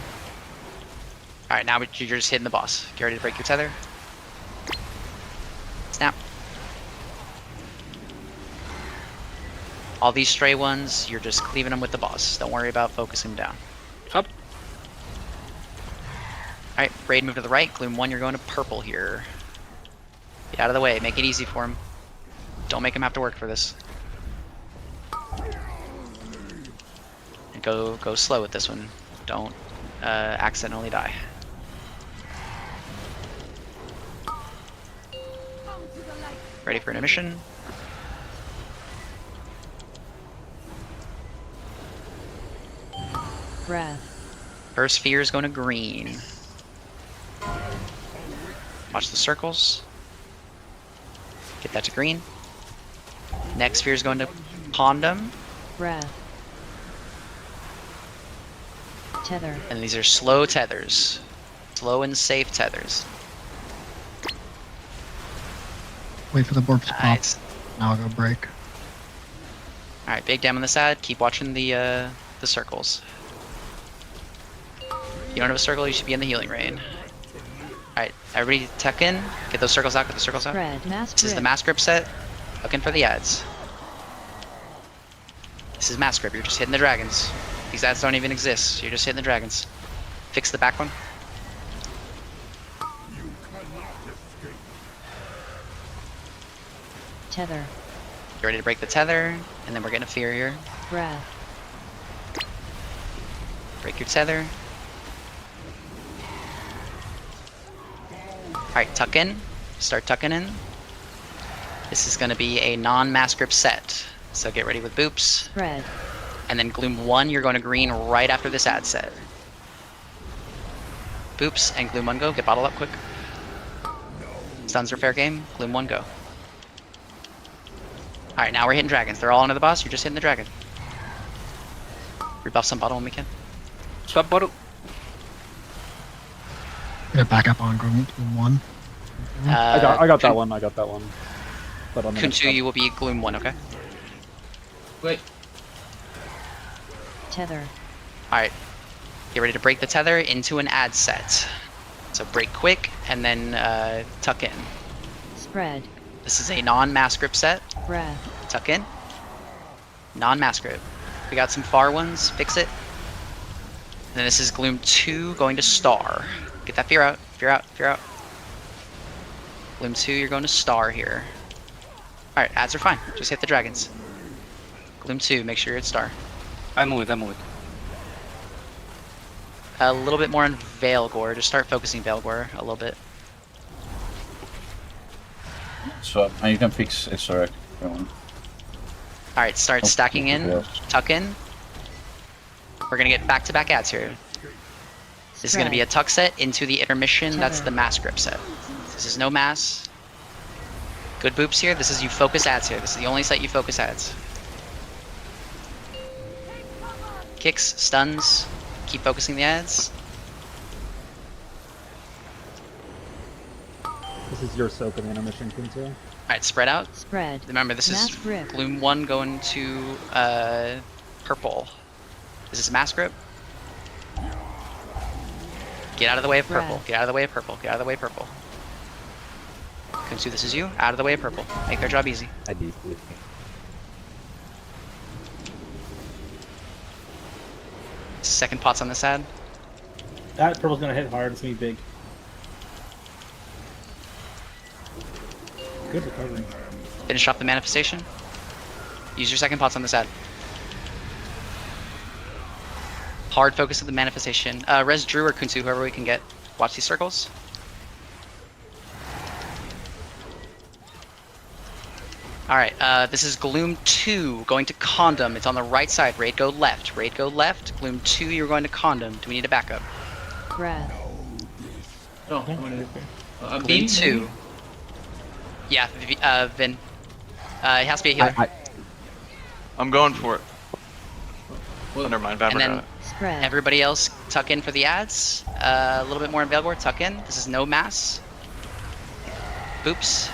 S2: Alright, now you're just hitting the boss. Get ready to break your tether. Snap. All these stray ones, you're just cleaving them with the boss. Don't worry about focusing them down.
S14: Up.
S2: Alright, Raid move to the right. Gloom 1, you're going to purple here. Get out of the way. Make it easy for him. Don't make him have to work for this. And go slow with this one. Don't accidentally die. Ready for intermission.
S13: Breath.
S2: First Fear is going to green. Watch the circles. Get that to green. Next Fear is going to Condom.
S13: Breath. Tether.
S2: And these are slow tethers. Slow and safe tethers.
S10: Wait for the bork to pop.
S2: Nice.
S10: Now I'll go break.
S2: Alright, big dam on the side. Keep watching the circles. If you don't have a circle, you should be in the healing rain. Alright, everybody tuck in. Get those circles out, get the circles out. This is the mass grip set. Looking for the ads. This is mass grip, you're just hitting the dragons. These ads don't even exist, you're just hitting the dragons. Fix the back one.
S13: Tether.
S2: Get ready to break the tether, and then we're getting a Fear here.
S13: Breath.
S2: Break your tether. Alright, tuck in. Start tucking in. This is going to be a non-mass grip set. So get ready with boops.
S13: Spread.
S2: And then Gloom 1, you're going to green right after this ad set. Boops and Gloom 1 go. Get bottled up quick. Stuns are fair game. Gloom 1 go. Alright, now we're hitting dragons. They're all under the boss. You're just hitting the dragon. Rebuff some bottle when we can.
S14: Swap bottle.
S10: Get back up on Gloom 1.
S4: I got that one. I got that one. But on the next
S2: Kuntu,
S4: step.
S2: you will be Gloom 1, okay?
S1: Wait.
S13: Tether.
S2: Alright. Get ready to break the tether into an ad set. So break quick and then tuck in.
S13: Spread.
S2: This is a non-mass grip set.
S13: Breath.
S2: Tuck in. Non-mass grip. We got some far ones. Fix it. And then this is Gloom 2 going to Star. Get that Fear out. Fear out. Fear out. Gloom 2, you're going to Star here. Alright, ads are fine. Just hit the dragons. Gloom 2, make sure you're at Star.
S14: I'm with.
S2: A little bit more on Veilgore. Just start focusing Veilgore a little bit.
S15: So and you can fix Exorek if you want.
S2: Alright, start stacking in. Tuck in. We're going to get back-to-back ads here. This is going to be a tuck set into the intermission. That's the mass grip set. This is no mass. Good boops here. This is you focus ads here. This is the only set you focus ads. Kicks, stuns. Keep focusing the ads.
S4: This is your soak in the intermission, Kuntu.
S2: Alright, spread out.
S13: Spread.
S2: Remember, this
S13: Mass
S2: is
S13: grip.
S2: Gloom 1 going to purple. This is mass grip. Get out of the way of purple. Get out of the way of purple. Get out of the way of purple. Kuntu, this is you. Out of the way of purple. Make their job easy.
S6: I do.
S2: second pot's on this ad.
S7: That purple's gonna hit hard. It's gonna be big. Good recovery.
S2: Finish off the manifestation. Use your second pots on this ad. Hard focus of the manifestation. Res Drew or Kunsu, whoever we can get. Watch these circles. Alright, this is Gloom 2 going to Condom. It's on the right side. Raid go left. Raid go left. Gloom 2, you're going to Condom. Do we need a backup?
S13: Breath.
S1: No,
S2: Gloom
S1: Vin,
S2: 2. Yeah, Vin. It has to be a healer.
S17: I'm going for it. Oh, never mind,
S2: And
S17: Vabra
S2: then
S17: got it.
S13: Spread.
S2: everybody else tuck in for the ads. A little bit more in Veilgore, tuck in. This is no mass. Boops.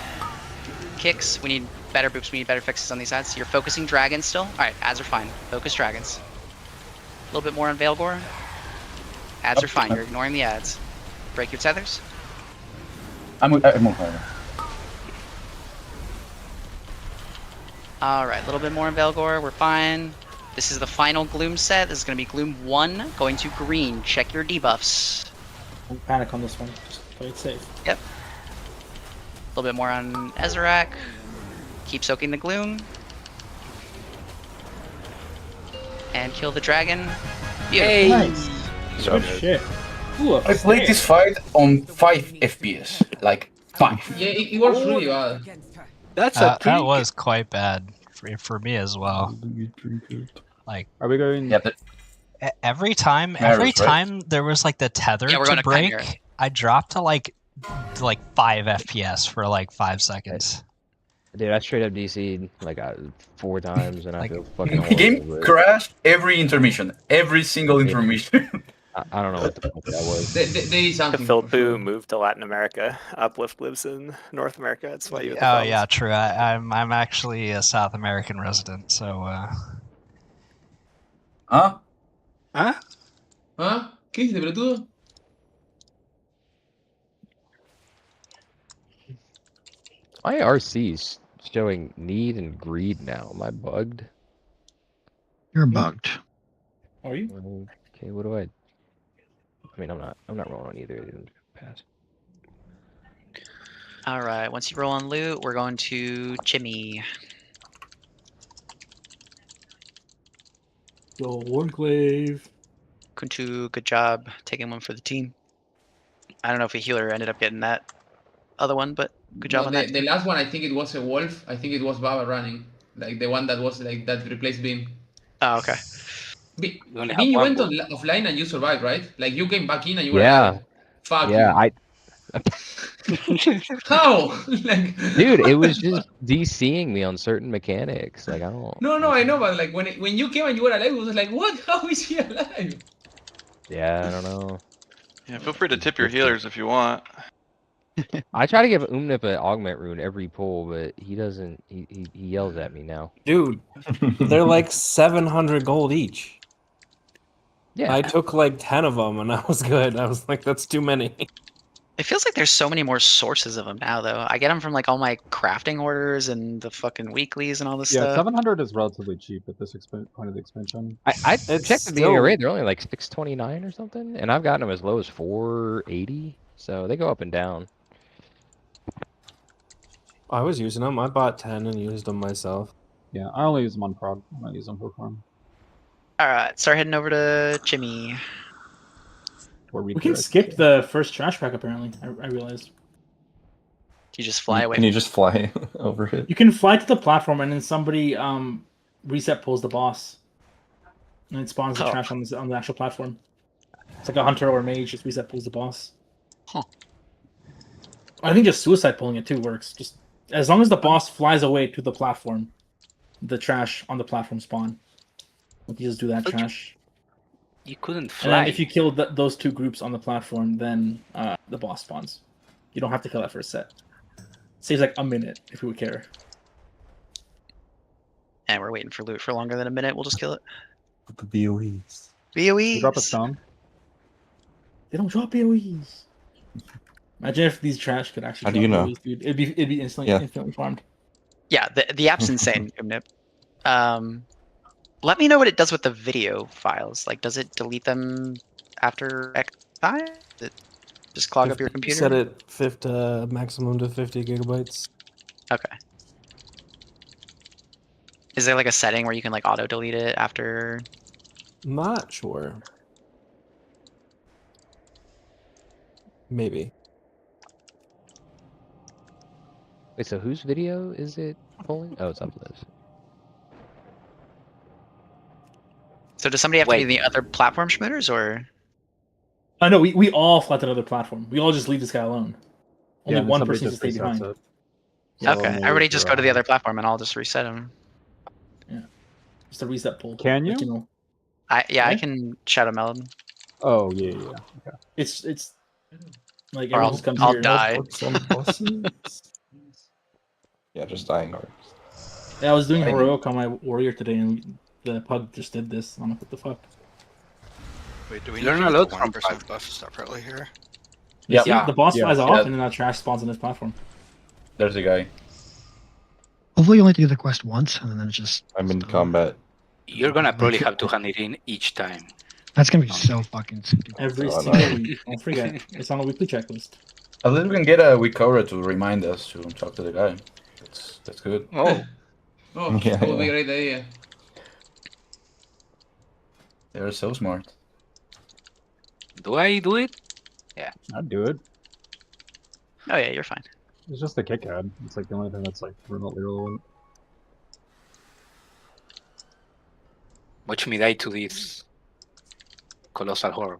S2: Kicks. We need better boops. We need better fixes on these ads. You're focusing dragons still. Alright, ads are fine. Focus dragons. A little bit more on Veilgore. Ads are fine. You're ignoring the ads. Break your tethers.
S15: I'm okay.
S2: Alright, a little bit more in Veilgore. We're fine. This is the final Gloom set. This is going to be Gloom 1 going to green. Check your debuffs.
S7: Don't panic on this one. Just play it safe.
S2: Yep. A little bit more on Ezrak. Keep soaking the Gloom. And kill the dragon. Beautiful.
S7: Nice.
S15: So
S7: Good shit. Ooh,
S15: I played this fight on 5 FPS. Like 5.
S1: Yeah, it works really well.
S14: That's
S21: that was quite bad for me as well. Like,
S4: are we going?
S15: Yeah,
S21: every time
S15: right?
S21: there was like the tether
S2: Yeah, we're
S21: to
S2: going to
S21: break,
S2: Chimera.
S21: I dropped to like 5 FPS for like 5 seconds.
S6: Dude, I straight up DC'd like 4 times, and I feel fucking
S15: The
S6: horrible.
S15: game
S6: but
S15: crashed every intermission. Every single intermission.
S6: I don't know what the fuck that was.
S1: There is something.
S9: Philpu moved to Latin America. Uplift lives in North America. That's why you have the
S21: Oh
S9: problems.
S21: yeah, true. I'm actually a South American resident, so
S15: ¿Ah?
S1: ¿Ah? ¿Qué hiciste, pelotudo?
S6: My RC's showing need and greed now. Am I bugged?
S10: You're bugged.
S7: Are you?
S6: Okay, what do I mean, I'm not rolling on either of them. Pass.
S2: Alright, once you roll on loot, we're going to Jimmy.
S7: Go Warnclave.
S2: Kuntu, good job taking one for the team. I don't know if a healer ended up getting that other one, but good job
S1: No,
S2: on that.
S1: the last one, I think it was a wolf. I think it was Baba running. Like the one that was like that replaced Beam.
S2: Oh, okay.
S14: We only
S1: Beam,
S14: have
S1: you
S14: one
S1: went
S14: bull.
S1: offline and you survived, right? Like you came back in and you were
S6: Yeah.
S1: like, fuck
S6: Yeah,
S1: you. How? Like...
S6: Dude, it was just DCing me on certain mechanics. Like I don't.
S1: No, I know, but like when you came and you were alive, it was like, what? How is he alive?
S6: Yeah, I don't know.
S17: Yeah, feel free to tip your healers if you want.
S6: I try to give Umnip an augment rune every pull, but he doesn't. He yells at me now.
S12: Dude, they're like 700 gold each.
S6: Yeah.
S12: I took like 10 of them and I was good. I was like, that's too many.
S2: It feels like there's so many more sources of them now, though. I get them from like all my crafting orders and the fucking weeklies and all this
S4: Yeah,
S2: stuff.
S4: 700 is relatively cheap at this point of the expansion.
S6: I
S12: It's
S6: checked the
S12: still-
S6: beginning of raid. They're only like 629 or something, and I've gotten them as low as 480. So they go up and down.
S12: I was using them. I bought 10 and used them myself.
S4: Yeah, I only use them on prog. I don't use them for farm.
S2: Alright, start heading over to Jimmy.
S7: We can skip the first trash pack, apparently. I realized.
S2: You just fly away.
S18: Can you just fly over it?
S7: You can fly to the platform, and then somebody reset pulls the boss. And it spawns the trash on the actual platform. It's like a hunter or a mage, just reset pulls the boss.
S2: Huh.
S7: I think just suicide pulling it too works. Just as long as the boss flies away to the platform, the trash on the platform spawn. You just do that trash.
S14: You couldn't
S7: And
S14: fly.
S7: then if you kill those two groups on the platform, then the boss spawns. You don't have to kill that first set. Saves like a minute if you would care.
S2: And we're waiting for loot for longer than a minute. We'll just kill it.
S18: The BOEs.
S2: BOEs.
S4: Drop a stone.
S7: They don't drop AoEs. Imagine if these trash could actually
S18: How
S7: drop
S18: do you know?
S7: AoEs, dude. It'd be instantly
S18: Yeah.
S7: infinitely farmed.
S2: Yeah, the app's insane, Gimnip. Let me know what it does with the video files. Like, does it delete them after X time? Does it just clog up your computer?
S12: Set it maximum to 50 gigabytes.
S2: Okay. Is there like a setting where you can like auto delete it after?
S12: Not sure. Maybe.
S6: Wait, so whose video is it pulling? Oh, it's Uplift's.
S2: So does somebody have to be in the other platform schmitters or?
S7: I know we all fly to another platform. We all just leave this guy alone. Only
S4: and
S7: one
S4: somebody
S7: person needs to
S4: just
S7: stay
S4: resets
S7: behind.
S4: it.
S2: Okay, everybody just go to the other platform and I'll just reset them.
S7: Yeah, just a reset pull.
S4: Can you?
S7: Let know.
S2: I can shadow meld.
S4: Oh yeah. Okay.
S7: It's like
S2: Or
S7: everyone
S2: I'll,
S7: just comes
S2: I'll
S7: here.
S2: die.
S18: Yeah, just dying hard.
S7: Yeah, I was doing heroic on my warrior today, and the pug just did this. I'm like, what the fuck?
S5: Wait, do we
S14: Learn
S5: need
S14: a
S5: to
S14: lot
S5: get the
S14: from
S5: 1% buff separately here?
S7: Yeah.
S15: Yeah.
S7: The boss flies off,
S15: Yeah.
S7: and then that trash spawns on this platform.
S15: There's a guy.
S10: Hopefully, you only have to do the quest once, and then it's just.
S18: I'm in combat.
S14: You're gonna probably have to hand it in each time.
S10: That's gonna be so fucking stupid.
S7: Every
S18: Oh,
S7: single
S18: no.
S7: week. Don't forget, it's on a weekly checklist.
S15: At least we can get a Wikora to remind us to talk to the guy. That's good.
S14: Oh,
S1: Oh,
S18: Yeah,
S1: that would be a
S18: yeah.
S1: great idea.
S15: They're so smart.
S14: do I do it? Yeah.
S4: I'd do it.
S2: Oh yeah, you're fine.
S4: It's just the kickhead. It's like the only thing that's like remotely relevant.
S14: Watch me die to this colossal horror.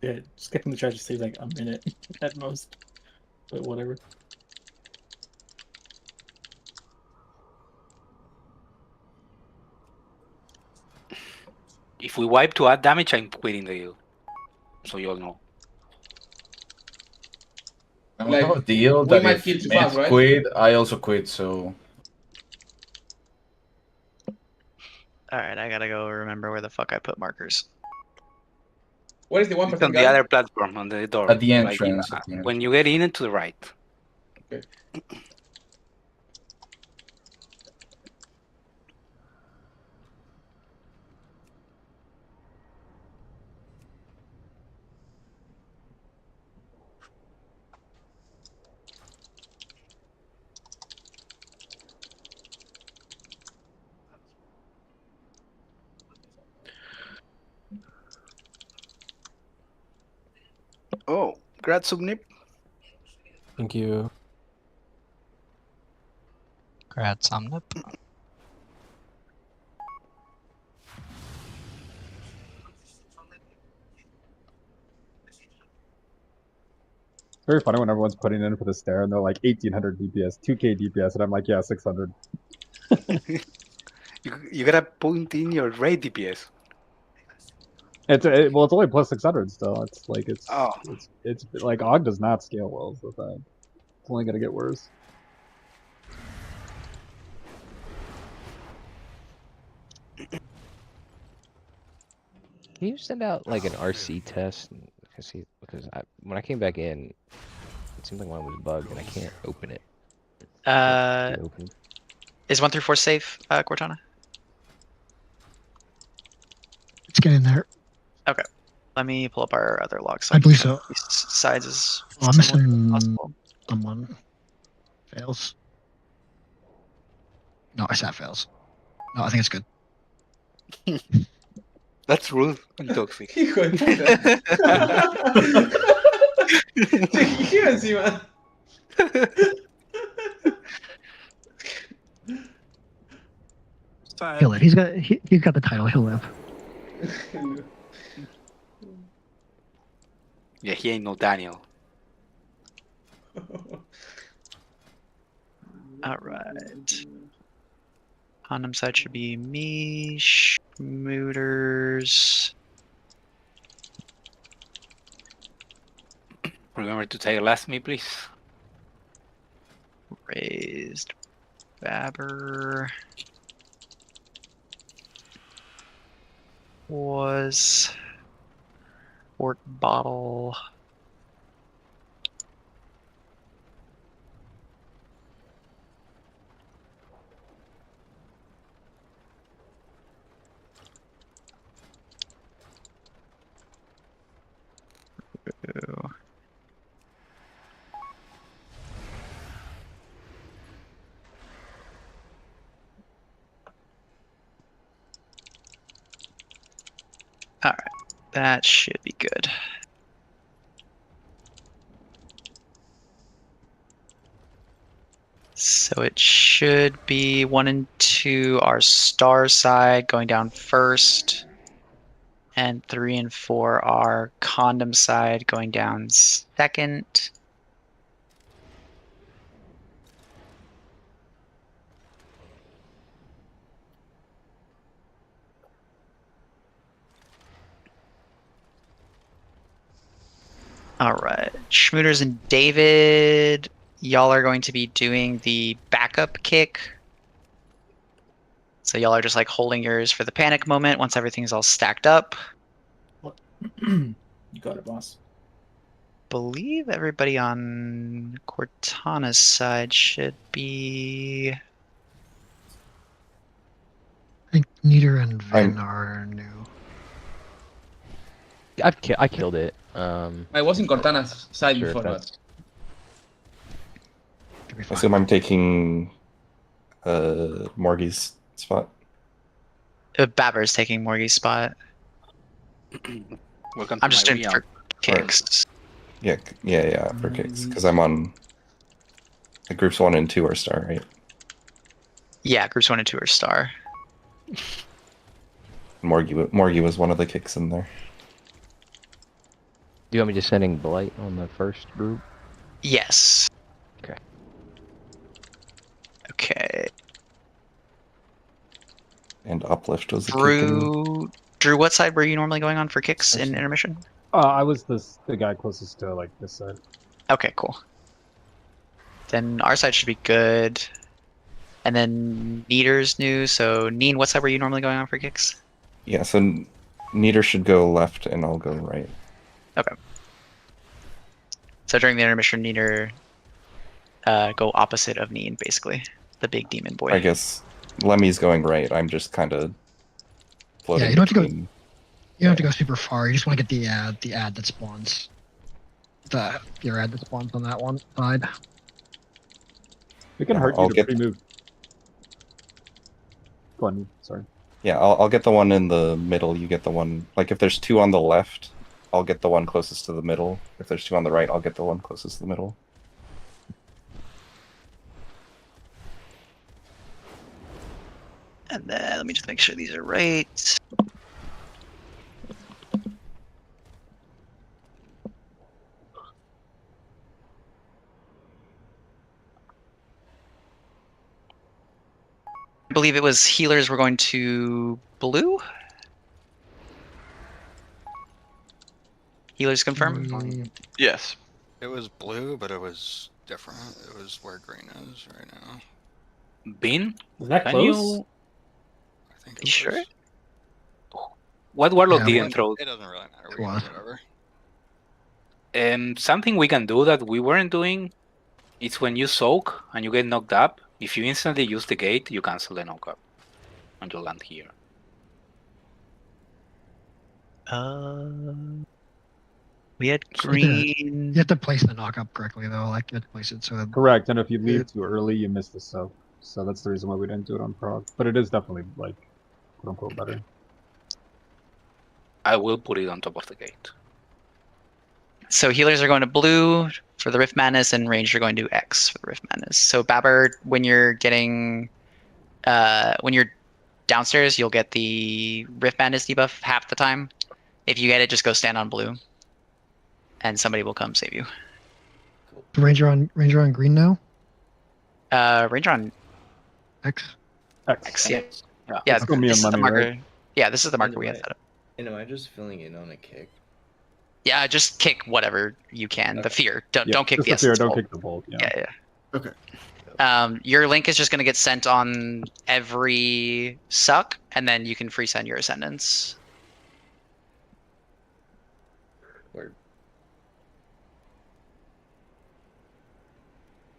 S7: Yeah, just getting the trash to save like a minute at most. But whatever.
S14: If we wipe to add damage, I'm quitting the deal. So you all know.
S15: And we
S1: Like,
S15: have a deal
S1: we
S15: that
S1: might
S15: if
S1: kill too
S15: Mates
S1: fast, right?
S15: quit, I also quit, so...
S2: Alright, I gotta go remember where the fuck I put markers.
S1: What is the 1%
S14: It's on
S1: guy?
S14: the other platform, on the door.
S15: At the
S14: Like,
S15: entrance. At the
S14: when you get in and to the right.
S1: Okay.
S14: Oh, grad subnip.
S12: Thank you.
S21: Grad Somnip.
S4: It's very funny when everyone's putting in for the stair and they're like 1800 DPS, 2k DPS, and I'm like, yeah, 600.
S14: You gotta point in your raid DPS.
S4: Well, it's only plus 600 still. It's like
S14: Oh.
S4: it's like Og does not scale well. Is the thing. It's only gonna get worse.
S6: Can you send out like an RC test? Because when I came back in, it seemed like mine was bugged and I can't open it.
S2: Is 1 through 4 safe, Cortana?
S10: Let's get in there.
S2: Okay. Let me pull up our other logs.
S10: I believe so.
S2: Sides is
S10: Oh, I'm
S2: similar as
S10: missing
S2: possible.
S10: someone. Fails. No, I said fails. No, I think it's good.
S14: That's rude and toxic.
S1: Hijo de puta. Che, ¿qué encima?
S10: He'll live. He's got the title. He'll live.
S14: Yeah, he ain't no Daniel.
S2: All right. Condom side should be me, Schmooters.
S14: Remember to take last me, please.
S2: Raised Babber was Fort Bottle. All right, that should be good. So it should be 1 and 2 our star side going down first, and 3 and 4 our condom side going down second. All right, Schmooters and David, y'all are going to be doing the backup kick. So y'all are just like holding yours for the panic moment once everything's all stacked up.
S7: You got it, boss.
S2: Believe everybody on Cortana's side should be.
S10: I think Niter and Vin are new.
S6: I killed it.
S1: I was in Cortana's side
S6: Sure,
S1: before
S6: that's-
S1: that.
S18: I assume I'm taking Morgie's spot.
S2: Babber's taking Morgie's spot.
S14: Welcome
S2: I'm
S14: to
S2: just
S14: my
S2: doing
S14: realm.
S2: for kicks.
S18: Yeah, for kicks. Because I'm on the groups 1 and 2 are star, right?
S2: Yeah, groups 1 and 2 are star.
S18: Morgie was one of the kicks in there.
S6: Do you want me just sending Blight on the first group?
S2: Yes.
S6: Okay.
S2: Okay.
S18: And Uplift was a kick in.
S2: Drew, what side were you normally going on for kicks in intermission?
S4: I was the guy closest to like this side.
S2: Okay, cool. Then our side should be good. And then Niter's new, so Neen, what side were you normally going on for kicks?
S18: Yeah, so Niter should go left and I'll go right.
S2: Okay. So during the intermission, Niter go opposite of Neen, basically. The big demon boy.
S18: I guess Lemmy's going right. I'm just kind of floating
S10: Yeah, you don't have to go.
S18: between.
S10: You don't have to go super far. You just want to get the ad that spawns. Your ad that spawns on that one side.
S4: We can
S18: Yeah,
S4: hurt
S18: I'll
S4: you to
S18: get-
S4: pre-move. Go on, sorry.
S18: Yeah, I'll get the one in the middle. You get the one. Like if there's 2 on the left, I'll get the one closest to the middle. If there's 2 on the right, I'll get the one closest to the middle.
S2: And then let me just make sure these are right. I believe it was healers were going to blue. Healers confirm?
S17: Yes.
S5: It was blue, but it was different. It was where green is right now.
S14: Bean?
S7: Is that
S14: Can
S7: close?
S14: you...
S5: I think
S2: You sure?
S14: What Warlock
S10: Yeah,
S14: didn't throw?
S5: It doesn't really matter.
S10: It
S5: We can
S10: was.
S5: do whatever.
S14: Something we can do that we weren't doing, it's when you soak and you get knocked up, if you instantly use the gate, you cancel the knock up and you land here.
S2: We had
S10: You
S2: green.
S10: have to place the knock up correctly though. Like you have to place it so.
S4: Correct, and if you leave too early, you miss the soak. So that's the reason why we didn't do it on prog. But it is definitely like quote unquote better.
S14: I will put it on top of the gate.
S2: So healers are going to blue for the Rift Madness, and ranged are going to X for the Rift Madness. So Babber, when you're downstairs, you'll get the Rift Madness debuff half the time. If you get it, just go stand on blue, and somebody will come save you.
S10: Ranger on green now.
S2: Ranger on
S10: X.
S4: X.
S2: yeah.
S11: Yeah.
S2: Yeah,
S4: It's gonna be
S2: this
S4: on
S2: is the
S4: money,
S2: marker.
S4: right?
S2: Yeah, this is the marker
S11: And
S2: we
S11: am
S2: have
S11: I-
S2: set up.
S11: And am I just filling in on a kick?
S2: Yeah, just kick whatever you can. The fear. Don't
S4: Yeah,
S2: kick
S4: just
S2: the
S4: the fear.
S2: essence
S4: Don't
S2: bolt.
S4: kick the bolt. Yeah.
S2: Yeah, yeah.
S11: Okay.
S2: Your link is just going to get sent on every suck, and then you can free send your ascendants.
S11: Word.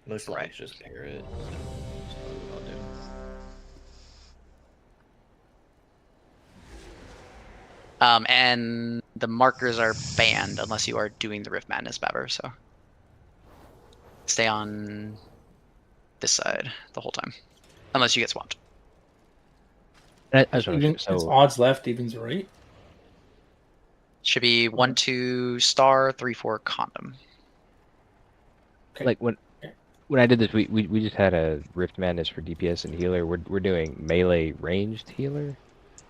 S11: Most
S2: Right.
S11: lines just pair it. So that's probably what I'll do.
S2: And the markers are banned unless you are doing the Rift Madness Babber, so stay on this side the whole time. Unless you get swamped.
S7: It's odds left, evens right.
S2: Should be 1-2 star, 3-4 condom.
S6: Like when I did this, we just had a Rift Madness for DPS and healer. We're doing melee ranged healer,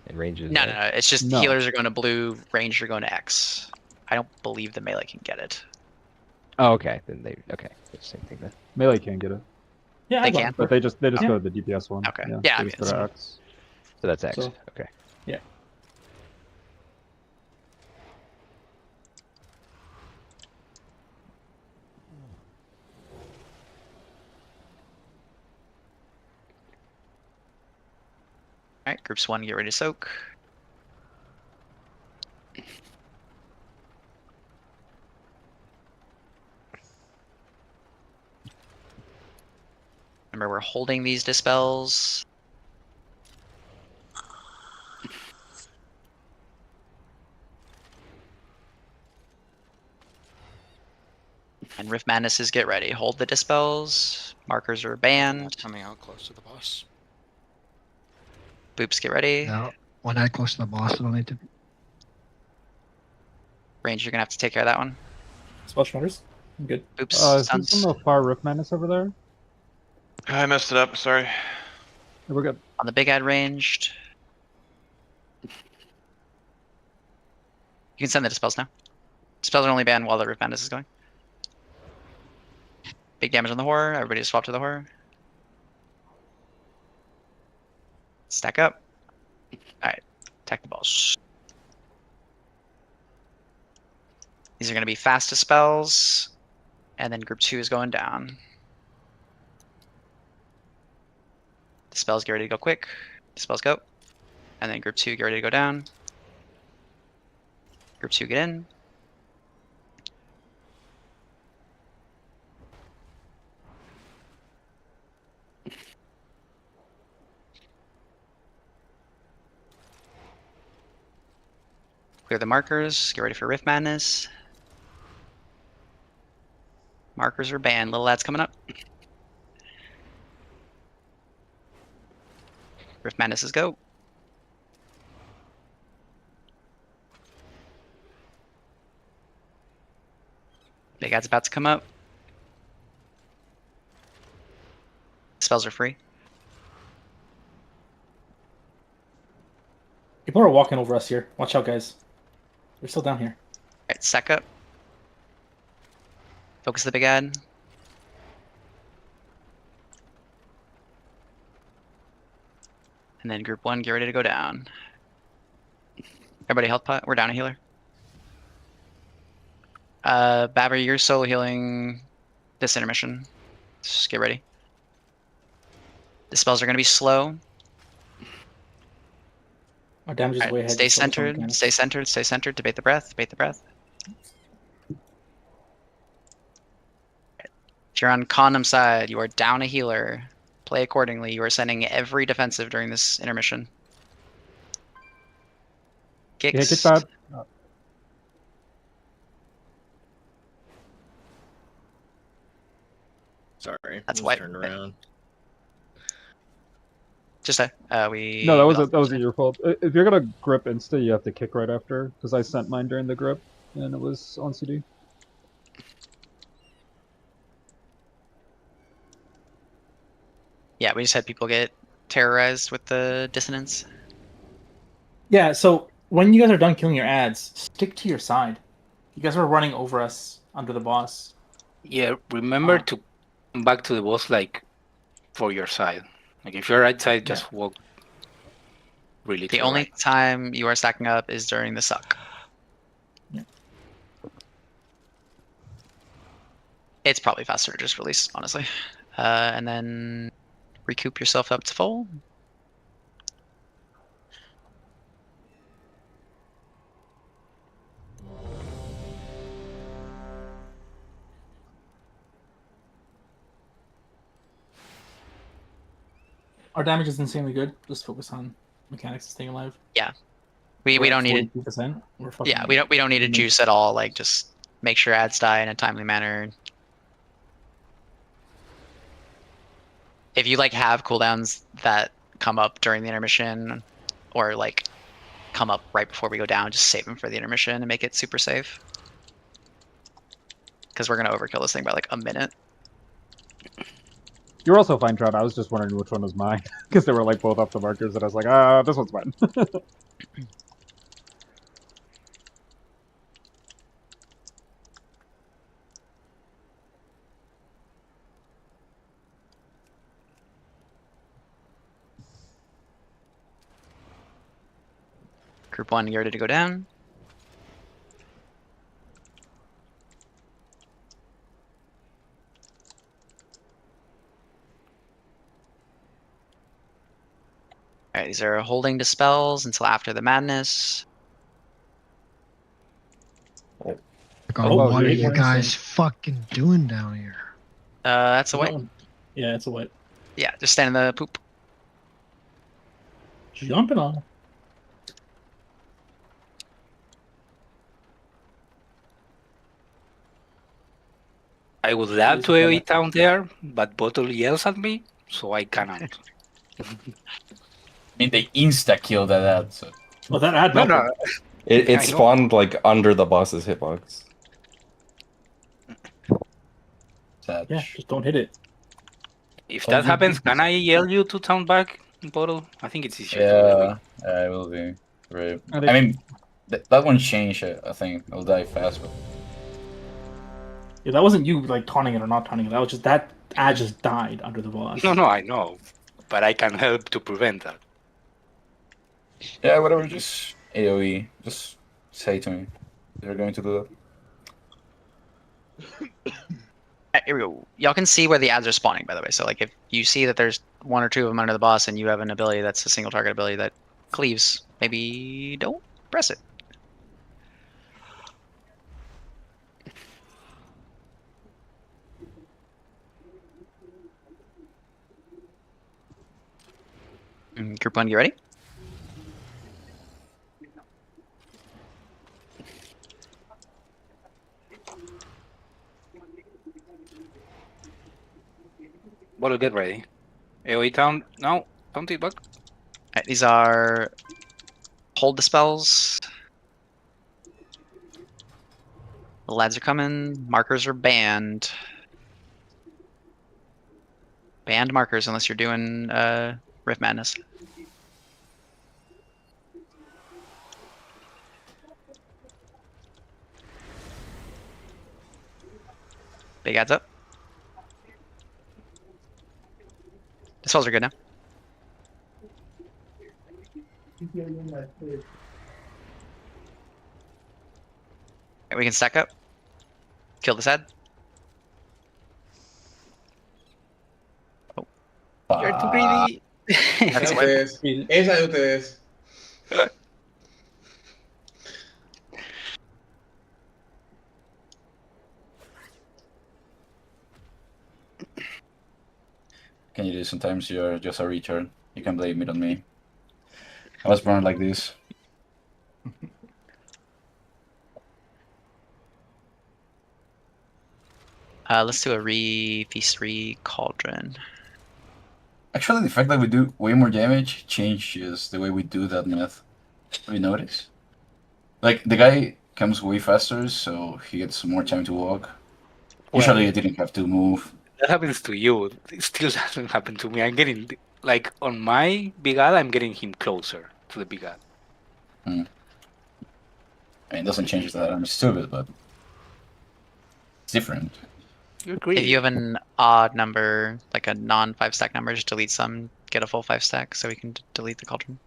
S6: and ranges.
S2: No, no, no. It's just
S6: No.
S2: healers are going to blue, ranged are going to X. I don't believe the melee can get it.
S6: Oh, okay. Then okay. It's the same thing then.
S4: Melee can get it.
S7: Yeah,
S2: They can.
S4: But they just
S2: Oh.
S4: go to the DPS one.
S2: Okay.
S4: Yeah,
S2: Yeah,
S4: they
S2: I
S4: just
S2: mean,
S4: go to
S2: it's-
S4: X.
S6: So that's X.
S4: So-
S6: Okay.
S7: Yeah.
S2: Alright, groups 1, get ready to soak. Remember, we're holding these dispels. And Rift Madnesses, get ready. Hold the dispels. Markers are banned.
S5: Coming out close to the boss.
S2: Boops, get ready.
S10: Yeah. When I close to the boss, I don't need to.
S2: Range, you're gonna have to take care of that one.
S7: Splash matters. I'm good.
S2: Oops.
S4: Is
S2: stuns.
S4: this on the far Rift Madness over there?
S17: I messed it up. Sorry.
S4: We're good.
S2: On the big ad ranged. You can send the dispels now. Dispels are only banned while the Rift Madness is going. Big damage on the horror. Everybody just swap to the horror. Stack up. Alright. Attack the balls. These are going to be fast dispels. And then group 2 is going down. Dispels, get ready to go quick. Dispels, go. And then group 2, get ready to go down. Group 2, get in. Clear the markers. Get ready for Rift Madness. Markers are banned. Little lad's coming up. Rift Madnesses, go. Big ad's about to come up. Spells are free.
S7: People are walking over us here. Watch out, guys. We're still down here.
S2: Alright, stack up. Focus the big ad. And then group 1, get ready to go down. Everybody health pot. We're down a healer. Babber, you're solo healing this intermission. Just get ready. The spells are going to be slow.
S7: Our damage is
S2: Alright,
S7: way ahead.
S2: stay
S7: just focus on
S2: centered,
S7: mechanics.
S2: stay centered, stay centered. Debate the breath, debate the breath. If you're on condom side, you are down a healer. Play accordingly. You are sending every defensive during this intermission.
S4: Yeah,
S2: Kicks.
S4: get that.
S11: Sorry.
S2: That's
S11: just
S2: white.
S11: Turned around.
S2: Just we.
S4: No, that
S2: we
S4: wasn't your fault. If you're gonna grip insta, you have to kick right after, because I sent mine during the grip, and it was on CD.
S2: Yeah, we just had people get terrorized with the dissonance.
S7: Yeah, so when you guys are done killing your ads, stick to your side. You guys were running over us under the boss.
S14: Yeah, remember to come back to the boss like for your side. Like if you're right side, just walk really to
S2: The
S14: the
S2: only
S14: right.
S2: time you are stacking up is during the suck. It's probably faster to just release, honestly. And then recoup yourself up to full.
S7: Our damage is insanely good. Just focus on mechanics and staying alive.
S2: Yeah. We
S7: We're
S2: don't
S7: at
S2: need it.
S7: 42%. We're fucking,
S2: Yeah, we don't need to juice at all. Like just make sure ads die in a timely manner. If you like have cooldowns that come up during the intermission or like come up right before we go down, just save them for the intermission and make it super safe. Because we're gonna overkill this thing by like a minute.
S4: You're also fine, Trout. I was just wondering which one was mine because they were like both off the markers, and I was like, this one's mine.
S2: Group 1, you're ready to go down. Alright, these are holding dispels until after the madness.
S10: God, what are you guys fucking doing down here?
S2: That's a white.
S7: Yeah, it's a white.
S2: Yeah, just stand in the poop.
S7: Jumping on.
S14: I would love to AoE down there, but Bottle yells at me, so I cannot.
S15: I mean, they insta-killed that ad, so...
S7: Well, that ad
S14: No,
S7: nothing.
S18: It spawned like under the boss's hitbox.
S15: Sad.
S7: Yeah, just don't hit it.
S14: If that happens, can I yell you to town back, Bottle? I think it's easier to
S15: Yeah, I will be. Right. I mean, that one changed, I think. It'll die fast, but...
S7: Yeah, that wasn't you like taunting it or not taunting it. That was just that ad just died under the boss.
S14: No, I know, but I can help to prevent that.
S15: Yeah, whatever, just AoE. Just say to me. You're going to do that.
S2: Here we go. Y'all can see where the ads are spawning, by the way. So like if you see that there's one or two of them under the boss and you have an ability that's a single target ability that cleaves, maybe don't press it. Group 1, you ready?
S14: Bottle, get ready. AoE town. No, don't debug.
S2: Alright, these are hold the spells. The lads are coming. Markers are banned. Banned markers unless you're doing Rift Madness. Big ads up. The spells are good now. We can stack up. Kill this ad.
S14: You're too greedy.
S1: Esa de ustedes. Esa de ustedes.
S15: Can you do sometimes you're just a retard. You can blame it on me. I was born like this.
S2: Let's do a feast cauldron.
S15: Actually, the fact that we do way more damage changes the way we do that math. Have you noticed? Like, the guy comes way faster, so he gets more time to walk. Usually I didn't have to move.
S14: That happens to you. It still doesn't happen to me. I'm getting, like, on my big ad, I'm getting him closer to the big ad.
S15: I mean, it doesn't change that I'm stupid, but it's different.
S14: You're greedy.
S2: If you have an odd number, like a non 5-stack number, just delete some, get a full 5-stack, so we can delete the cauldron.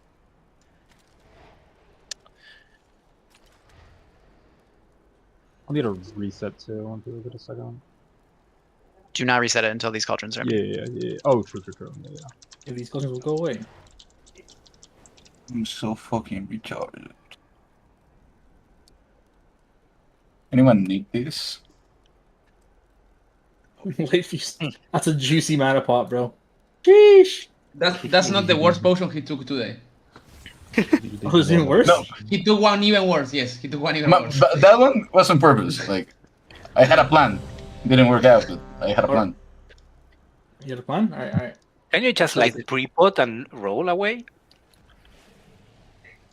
S4: I'll need a reset too. I'll do it a second.
S2: Do not reset it until these cauldrons are empty.
S4: Yeah. Oh, true. Yeah.
S7: If these cauldrons will go away.
S15: I'm so fucking retarded. Anyone need this?
S7: Late feast. That's a juicy mana pot, bro. Sheesh.
S1: That's not the worst potion he took today.
S7: Oh, it's even worse?
S15: No,
S1: He took one even worse. Yes, he took one even worse.
S15: that one was on purpose. Like, I had a plan. Didn't work out, but I had a plan.
S7: You had a plan? Alright.
S14: Can you just like pre-pot and roll away?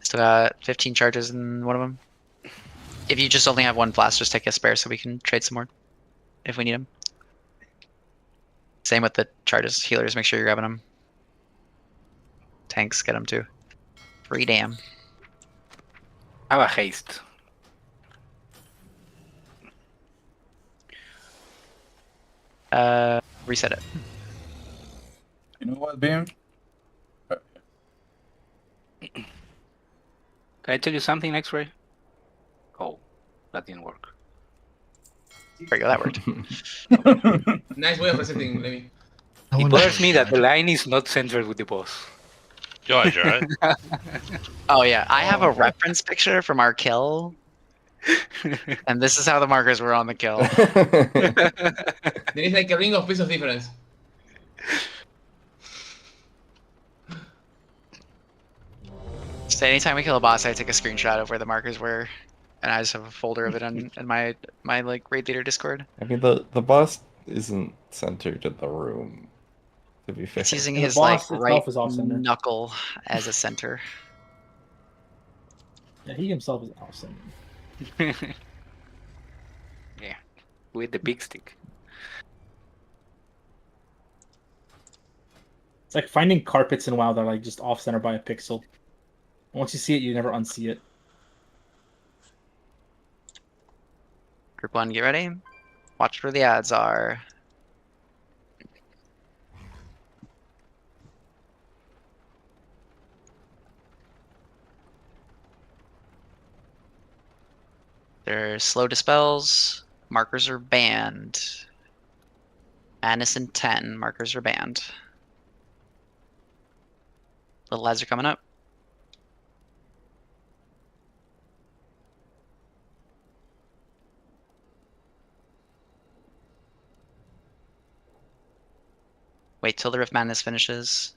S2: Still got 15 charges in one of them. If you just only have one blast, just take a spare so we can trade some more if we need them. Same with the charges. Healers, make sure you're grabbing them. Tanks, get them too. Free damn.
S14: Have a haste.
S2: Reset it.
S15: You know what, Beam?
S14: Can I tell you something, X-Ray? Oh, that didn't work.
S2: There you go, that worked.
S1: Nice way of resetting, Lemmy.
S14: It bothers me that the line is not centered with the boss.
S16: George, right?
S2: Oh yeah, I have a reference picture from our kill. And this is how the markers were on the kill.
S1: There is like a ring of pieces difference.
S2: So anytime we kill a boss, I take a screenshot of where the markers were, and I just have a folder of it in my like raid leader Discord.
S18: I mean, the boss isn't centered in the room. To be fair,
S2: It's using
S7: And the
S2: his
S7: boss
S2: like
S7: itself
S2: right
S7: is off-center.
S2: knuckle as a center.
S7: Yeah, he himself is off-center.
S14: Yeah, with the big stick.
S7: It's like finding carpets in WoW that are like just off-center by a pixel. Once you see it, you never unsee it.
S2: Group 1, get ready. Watch where the ads are. There's slow dispels. Markers are banned. Madness and 10. Markers are banned. Little ads are coming up. Wait till the Rift Madness finishes.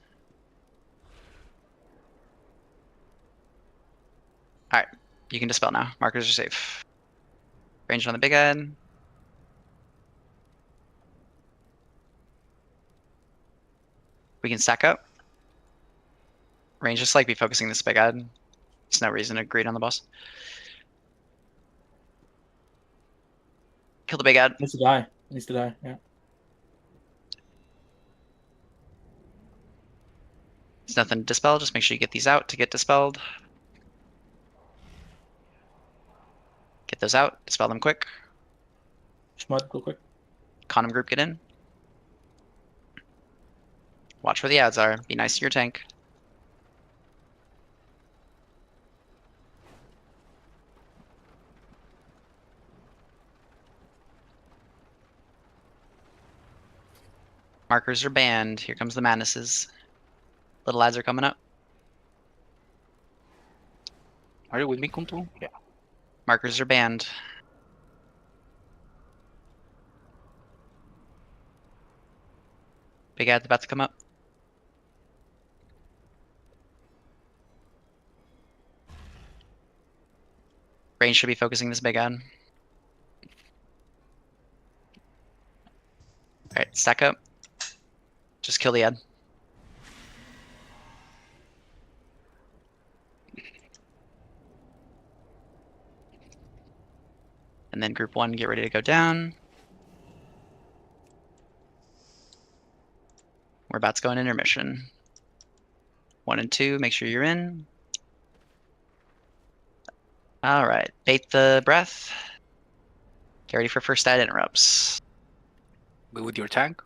S2: Alright, you can dispel now. Markers are safe. Range on the big ad. We can stack up. Range just like be focusing this big ad. There's no reason to greed on the boss. Kill the big ad.
S7: Needs to die. Needs to die, yeah.
S2: There's nothing to dispel, just make sure you get these out to get dispelled. Get those out, dispel them quick.
S7: Shmud, real quick.
S2: Condom group, get in. Watch where the ads are, be nice to your tank. Markers are banned, here comes the madnesses. Little ads are coming up.
S14: Are you with me, Kuntu? Yeah.
S2: Markers are banned. Big ad's about to come up. Range should be focusing this big ad. Alright, stack up. Just kill the ad. And then group 1, get ready to go down. We're about to go in intermission. 1 and 2, make sure you're in. Alright, bait the breath. Get ready for first ad interrupts.
S14: Be with your tank.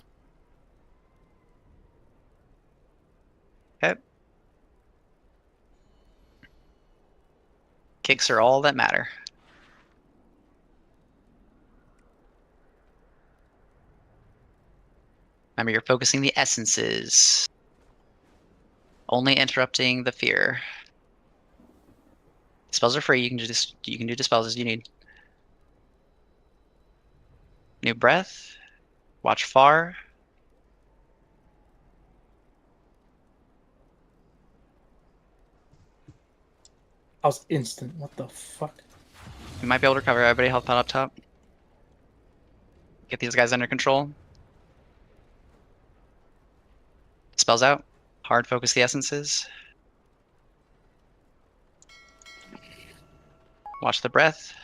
S2: Okay. Kicks are all that matter. Remember, you're focusing the essences. Only interrupting the fear. Spells are free. You can do dispels as you need. New breath. Watch far.
S7: I was instant. What the fuck?
S2: You might be able to recover. Everybody health pot up top. Get these guys under control. Spells out. Hard focus the essences. Watch the breath.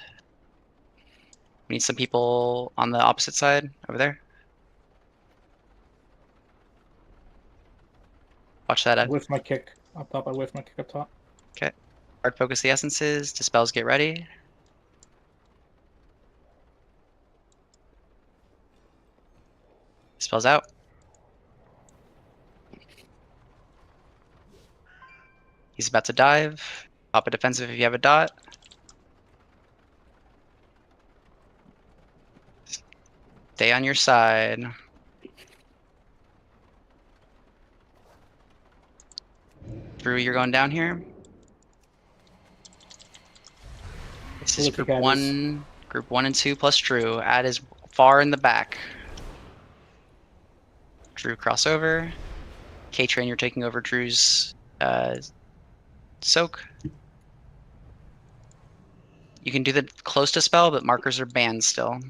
S2: We need some people on the opposite side over there. Watch that.
S7: I whiffed my kick up top. I whiffed my kick up top.
S2: Okay. Hard focus the essences. Dispels, get ready. Spells out. He's about to dive. Pop a defensive if you have a dot. Stay on your side. Drew, you're going down here. This is group one and two plus Drew. Ad is far in the back. Drew crossover. K-Train, you're taking over Drew's soak. You can do the close to spell, but markers are banned still.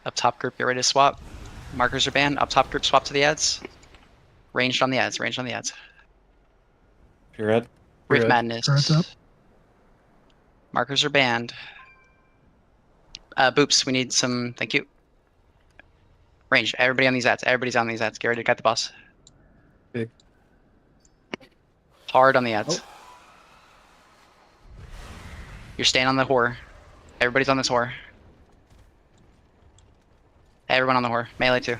S2: Up top group, get ready to swap. Markers are banned. Up top group, swap to the ads. Ranged on the ads. Ranged on the ads.
S18: You're red.
S2: Rift Madness.
S10: Turret's up.
S2: Markers are banned. Boops, we need some. Thank you. Range. Everybody on these ads. Everybody's on these ads. Get ready to cut the boss.
S8: Big.
S2: Hard on the ads. Oh. You're staying on the whore. Everybody's on this whore. Everyone on the whore. Melee too.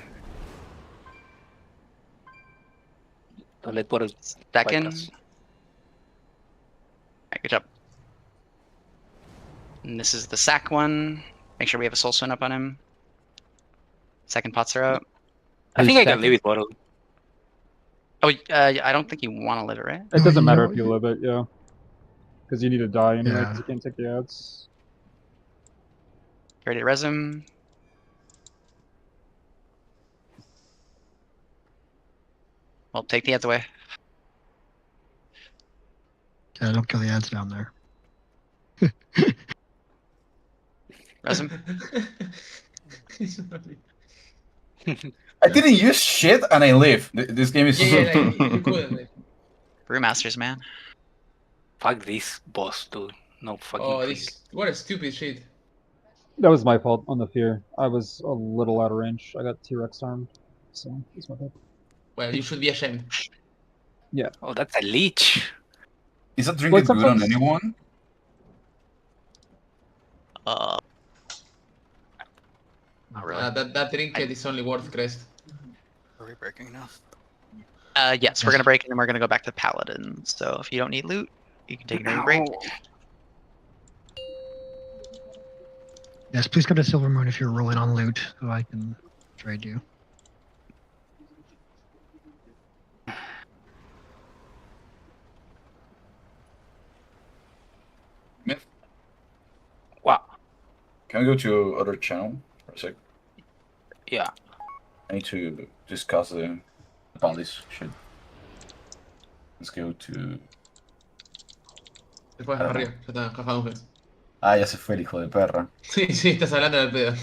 S2: Second. Alright, good job. And this is the sack one. Make sure we have a soul swing up on him. Second pots are out.
S14: I think I can leave it bottle.
S2: Oh, I don't think you want to live it, right?
S4: It doesn't matter if you live it, yeah. Because you need to die anyway, because
S10: Yeah.
S4: you can't take the ads.
S2: Ready to res him. Well, take the ads away.
S10: Yeah, don't kill the ads down there.
S2: Res him.
S15: I didn't use shit and I live. This game is.
S2: Brewmasters, man.
S14: Fuck this boss, dude. No fucking.
S1: Oh, what a stupid shit.
S4: That was my fault on the fear. I was a little out of range. I got T-Rex armed, so it's my bad.
S1: Well, you should be ashamed.
S4: Yeah.
S14: Oh, that's a leech.
S15: Is that drinking good on anyone?
S2: Not really.
S1: That trinket is only worth crest.
S5: Are we breaking now?
S2: Yes, we're gonna break and then we're gonna go back to paladins. So if you don't need loot, you can take a break.
S10: Yes, please come to Silver Moon if you're rolling on loot, so I can trade you.
S15: Myth.
S14: Wow.
S15: Can we go to other channel for a sec?
S14: Yeah.
S15: I need to discuss about this shit. Let's go to.
S1: Después arriba, ya está, caja de mujeres.
S15: Ah, ya se fue el hijo de perra.
S1: Sí, sí, estás hablando del pedo.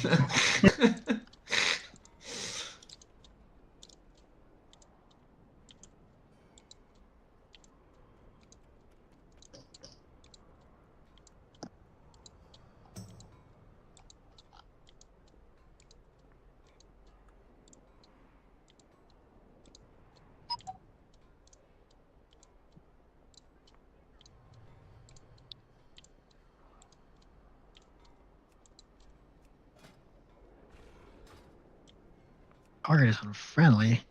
S10: Target is unfriendly.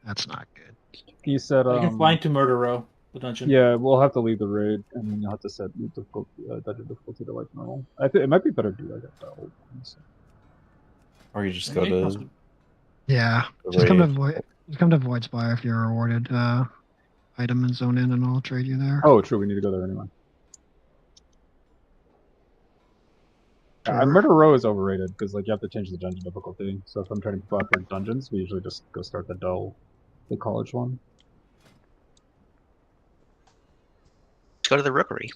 S10: That's not good.
S4: He said,
S7: I can fly into Murder Row, the dungeon.
S4: Yeah, we'll have to leave the raid, and then you'll have to set the dungeon difficulty to like normal. I think it might be better to do like a double.
S18: Or you just
S7: I
S18: go
S7: think
S18: to
S7: possibly-
S10: Yeah,
S18: the
S10: just come to
S18: raid.
S10: Voidspire if you're awarded item and zone in, and I'll trade you there.
S4: Oh, true. We need to go there anyway. Murder Row is overrated because like you have to change the dungeon difficulty. So if I'm trying to go out for dungeons, we usually just go start the college one.
S2: Let's go to the Rookery.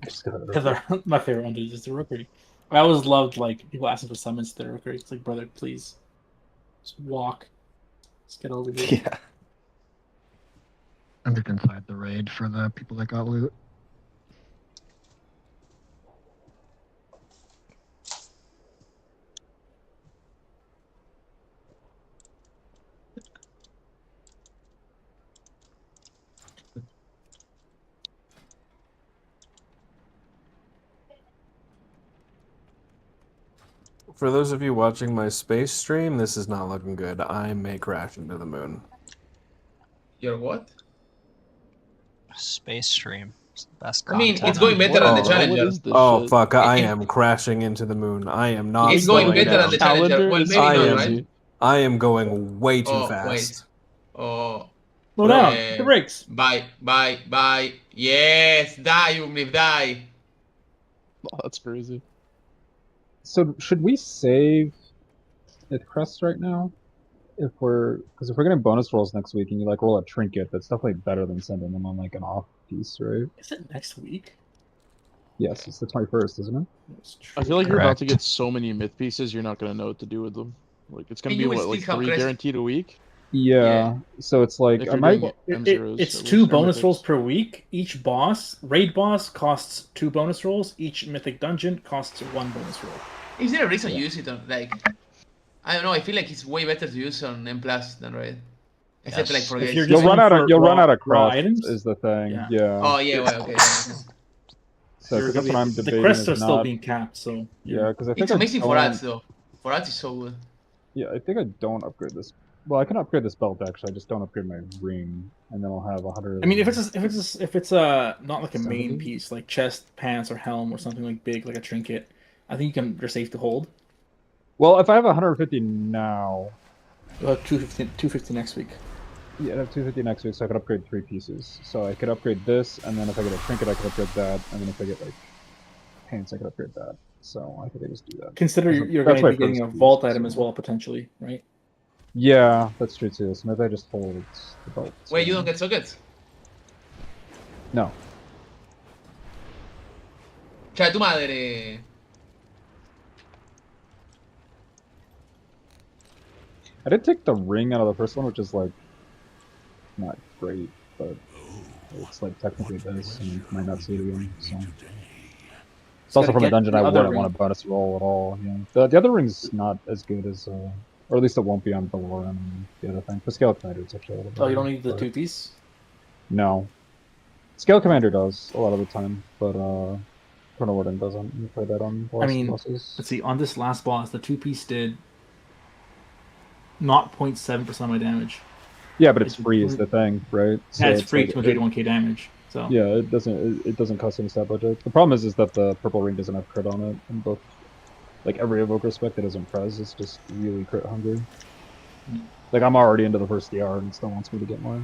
S4: Just go to the
S7: Because my favorite one is the Rookery. I always loved like people asking for summons to the Rookery. It's like, brother, please, just walk. Let's get over here.
S18: Yeah.
S10: I'm just inside the raid for the people that got loot.
S12: For those of you watching my space stream, this is not looking good. I may crash into the moon.
S1: Your what?
S21: Space stream. It's the best
S1: I mean, it's
S21: content.
S1: going better than the Challenger.
S12: Oh fuck! I am crashing into the moon. I am not.
S1: It's going
S12: slowing
S1: better than
S12: down.
S1: the Challenger. Well, maybe not, right?
S12: I am going way too
S1: Oh,
S12: fast.
S1: wait. Oh.
S7: Slow down. Hit the brakes.
S1: Bye. Yes, die, Umniv, die.
S16: Oh, that's crazy.
S4: So should we save it crests right now? If we're getting bonus rolls next week and you like roll a trinket, that's definitely better than sending them on like an off piece, right?
S7: Is it next week?
S4: Yes, it's the 21st, isn't it?
S16: I feel like you're about to get so many myth pieces, you're not gonna know what to do with them. Like it's gonna
S1: And
S16: be
S1: you will
S16: what, like
S1: still have
S16: 3
S1: crest-
S16: guaranteed a week.
S4: Yeah. So it's like
S16: If
S4: I
S16: you're
S4: might.
S16: doing M0s,
S7: It's
S16: at
S7: 2
S16: least, or
S7: bonus
S16: mythics.
S7: rolls per week. Each raid boss costs 2 bonus rolls. Each mythic dungeon costs 1 bonus roll.
S1: Is there a reason you use it on, like... I don't know, I feel like it's way better to use on M+ than Raid. Except
S21: Yes.
S1: like for
S7: If
S1: games.
S7: you're
S4: You'll
S7: just
S4: run out of
S7: raw
S4: crests
S7: items?
S4: is the thing.
S7: Yeah.
S4: Yeah.
S1: Oh, yeah, well, okay.
S4: So 'cause that's what I'm
S7: the
S4: debating.
S7: crests
S4: is
S7: are still
S4: not-
S7: being capped, so
S4: Yeah, because I think
S1: It's
S4: I
S1: amazing for
S4: don't-
S1: ads, though. For ads, it's so good.
S4: Yeah, I think I don't upgrade this. Well, I can upgrade this belt actually. I just don't upgrade my ring, and then I'll have 100.
S7: I mean, if it's not like a main
S4: 70?
S7: piece, like chest, pants, or helm, or something like big, like a trinket, I think you're safe to hold.
S4: Well, if I have 150 now,
S7: 250 next week.
S4: yeah, I have 250 next week, so I could upgrade 3 pieces. So I could upgrade this, and then if I get a trinket, I could upgrade that, and then if I get like pants, I could upgrade that. So I think I just do that.
S7: Consider you're going to be getting a vault item as well potentially, right?
S4: Yeah, that's true too. So maybe I just hold the belt.
S1: Wait, you don't get sockets?
S4: No.
S1: Cioè, tu madre...
S4: I did take the ring out of the first one, which is like not great, but it's like technically this, and you might not see it again. So it's also from a dungeon I wouldn't want a bonus roll at all. Yeah, the other ring's not as good as, or at least it won't be on Valor and the other thing. For Scale Commander, it's actually a little better.
S7: Oh, you don't need the 2-piece?
S4: No, Scale Commander does a lot of the time, but Chrono Warden doesn't. You play that on boss bosses.
S7: Let's see. On this last boss, the 2-piece did 0.7% of my damage.
S4: Yeah, but it's free is the thing, right?
S7: Yeah, it's free
S4: like,
S7: to 21k damage. So
S4: yeah, it doesn't cost any stat budget. The problem is that the purple ring doesn't have crit on it in both. Like every evoker spec that isn't Prez is just really crit hungry. Like I'm already into the first DR and it still wants me to get more.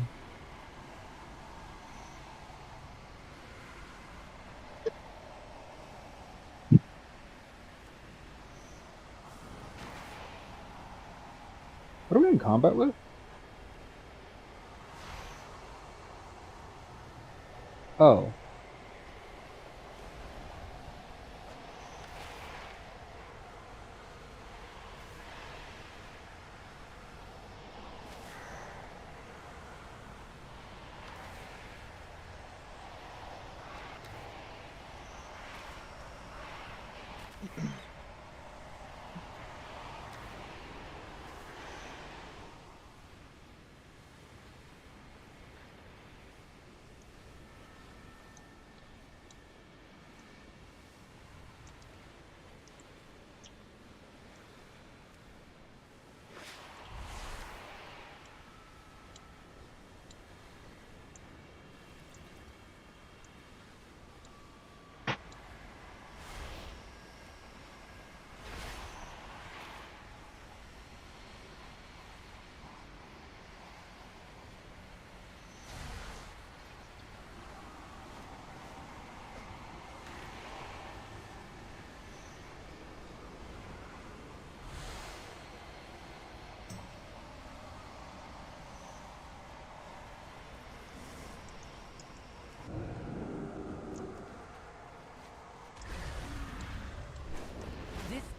S4: What are we in combat with? Oh.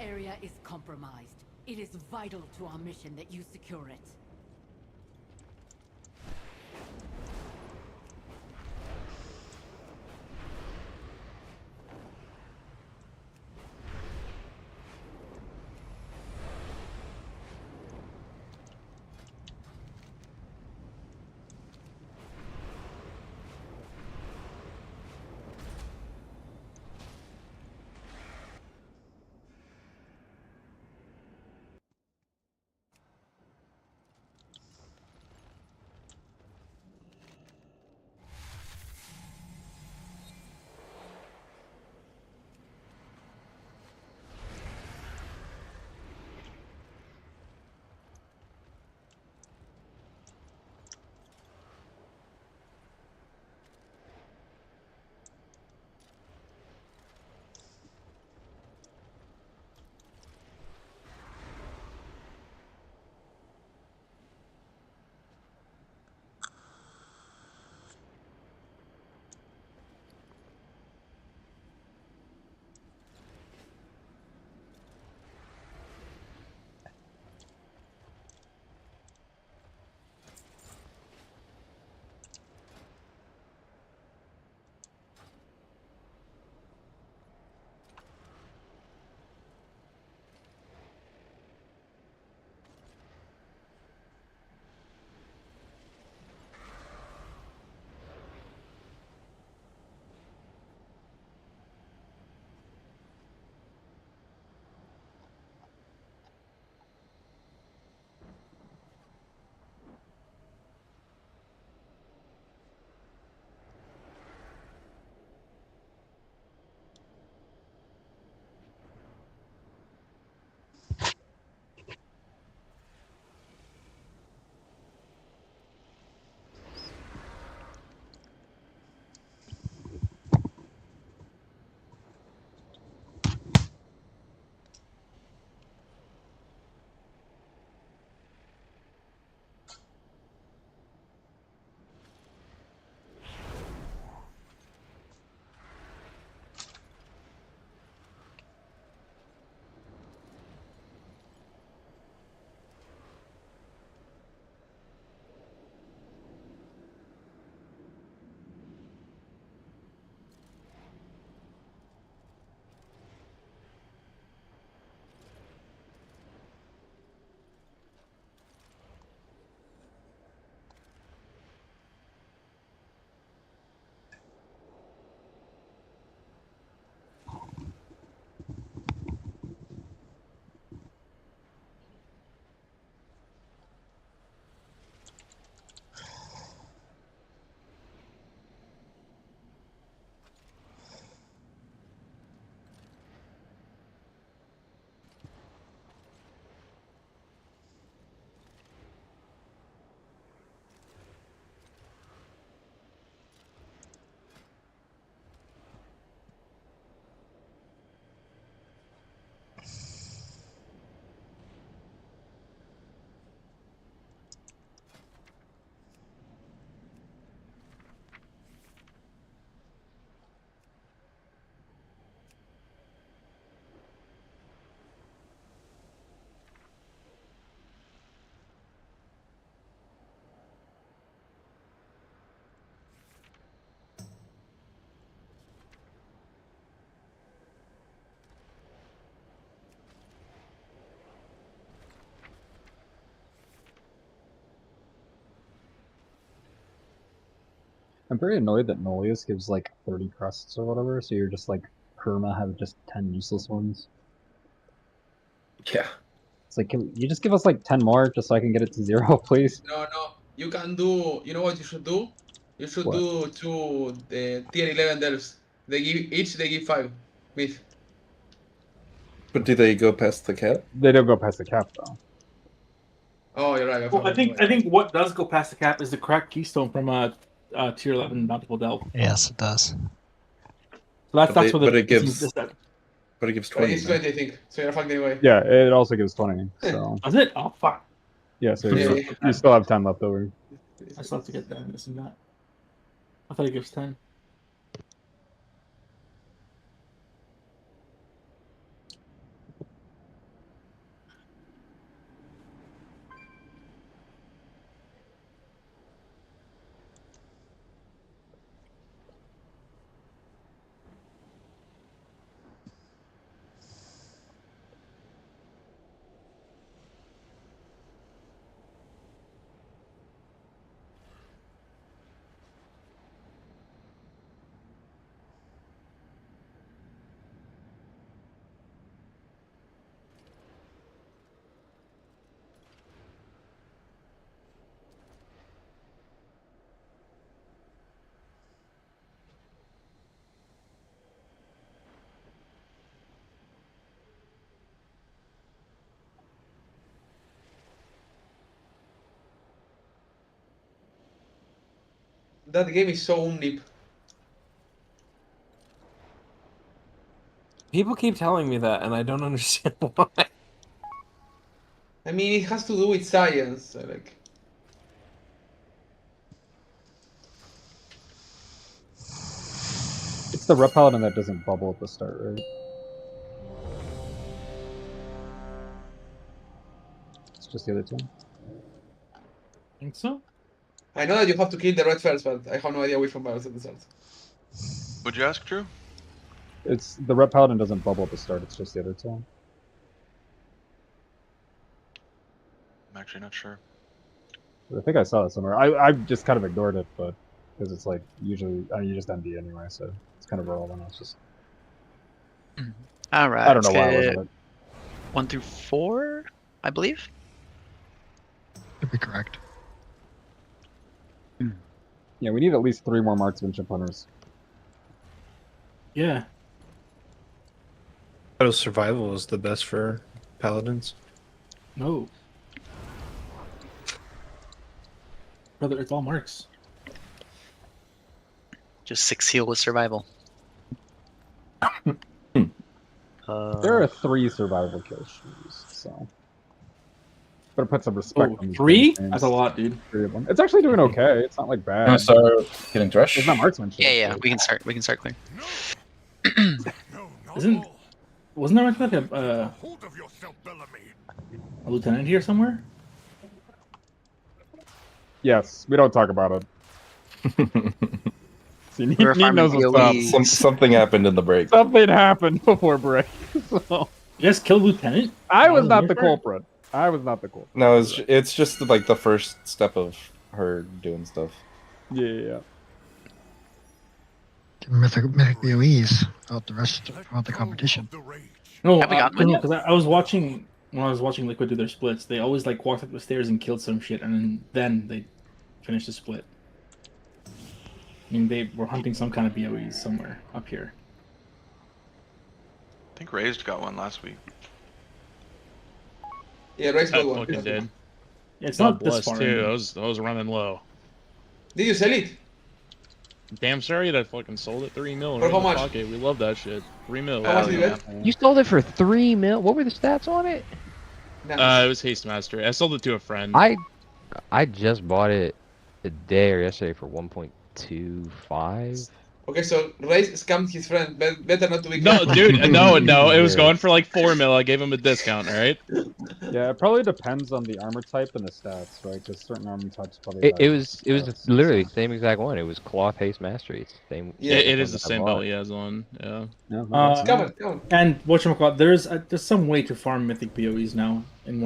S19: area is compromised. It is vital to our mission that you secure it.
S4: I'm very annoyed that Nolius gives like 30 crusts or whatever, so you're just like perma have just 10 useless ones.
S8: Yeah.
S4: It's like, can you just give us like 10 more just so I can get it to 0, please?
S1: No, you can do. You know what you should do? You should
S4: What?
S1: do two tier 11 delves. They give 5 myth.
S18: But do they go past the cap?
S4: They don't go past the cap though.
S1: Oh, you're right.
S7: Well, I think what does go past the cap is the cracked keystone from tier 11 bountiful delve.
S21: Yes, it does.
S7: So that's what
S18: it gives. But it gives
S1: Oh, it
S18: 20.
S1: gives 20, I think. So you're fucked anyway.
S4: Yeah, it also gives 20. So
S7: Does it? Oh fuck!
S4: yeah, so
S1: Yeah,
S4: you,
S1: yeah.
S4: you still have 10 left over.
S7: I still have to get that and this and that. I thought it gives 10.
S1: That game is so omnip.
S12: People keep telling me that, and I don't understand why.
S1: I mean, it has to do with science. So like,
S4: It's the Rep Paladin that doesn't bubble at the start, right? It's just the other two.
S7: Think so?
S1: I know that you have to kill the red first, but I have no idea which one matters at the start.
S17: Would you ask, Drew?
S4: It's the Rep Paladin doesn't bubble at the start. It's just the other two.
S17: I'm actually not sure.
S4: I think I saw it somewhere. I just kind of ignored it, but because it's like usually you just MD anyway, so it's kind of irrelevant. It's just
S2: All right.
S4: I don't know why I wasn't. It.
S2: 1 through 4, I believe.
S10: To be correct.
S4: Yeah, we need at least 3 more marksmanship hunters.
S7: Yeah.
S8: Auto survival is the best for paladins.
S7: No. Brother, it's all marks.
S2: Just 6 heal with survival.
S4: There are 3 survival kill shoes, so better put some respect on these
S7: 3?
S4: games.
S7: That's a lot, dude.
S4: 3 of them. It's actually doing okay. It's not like bad.
S15: Can I start getting trash?
S4: It's not marksmanship.
S2: Yeah, we can start. We can start clear.
S7: Wasn't there like a lieutenant here somewhere?
S4: Yes, we don't talk about it. See, Neat knows what's up.
S18: Something happened in the break.
S4: Something happened before break. So.
S7: You guys killed lieutenant?
S4: I was not the culprit. I was not the culprit.
S18: No, it's just like the first step of her doing stuff.
S4: Yeah.
S10: Mythic BOEs out the rest of the competition.
S7: No,
S2: Have we got one yet?
S7: because I was watching when I was watching Liquid do their splits. They always like walked up the stairs and killed some shit, and then they finished the split. I mean, they were hunting some kind of BOEs somewhere up here.
S17: I think Raised got one last week.
S1: Yeah, Race
S16: I
S1: got one.
S16: fucking did.
S7: Yeah, it's
S16: God
S7: not this
S16: bless,
S7: far.
S16: too.
S7: in.
S16: I was running low.
S1: Did you sell it?
S16: Damn sorry that I fucking sold it 3 mil.
S1: For
S16: Right
S1: how
S16: in the
S1: much?
S16: pocket. We love that shit. 3 mil.
S1: How much did you get?
S6: You sold it for 3 mil. What were the stats on it?
S16: It was Haste Master. I sold it to a friend.
S6: I just bought it today or yesterday for 1.25.
S1: Okay, so Race scammed his friend. Better not to be.
S16: No,
S1: careful.
S16: dude, no. It was
S6: Yeah.
S16: going for like 4 mil. I gave him a discount. All right.
S4: Yeah, it probably depends on the armor type and the stats, right? Because certain armor types probably.
S6: It was
S4: stats,
S6: literally the same exact one. It was Cloth Haste Mastery. It's the same.
S1: Yeah,
S16: it is the
S6: one that I
S16: same
S6: bought.
S16: belt he has on. Yeah.
S1: Come on.
S7: And whatchamacallit, there's some way to farm mythic BOEs now in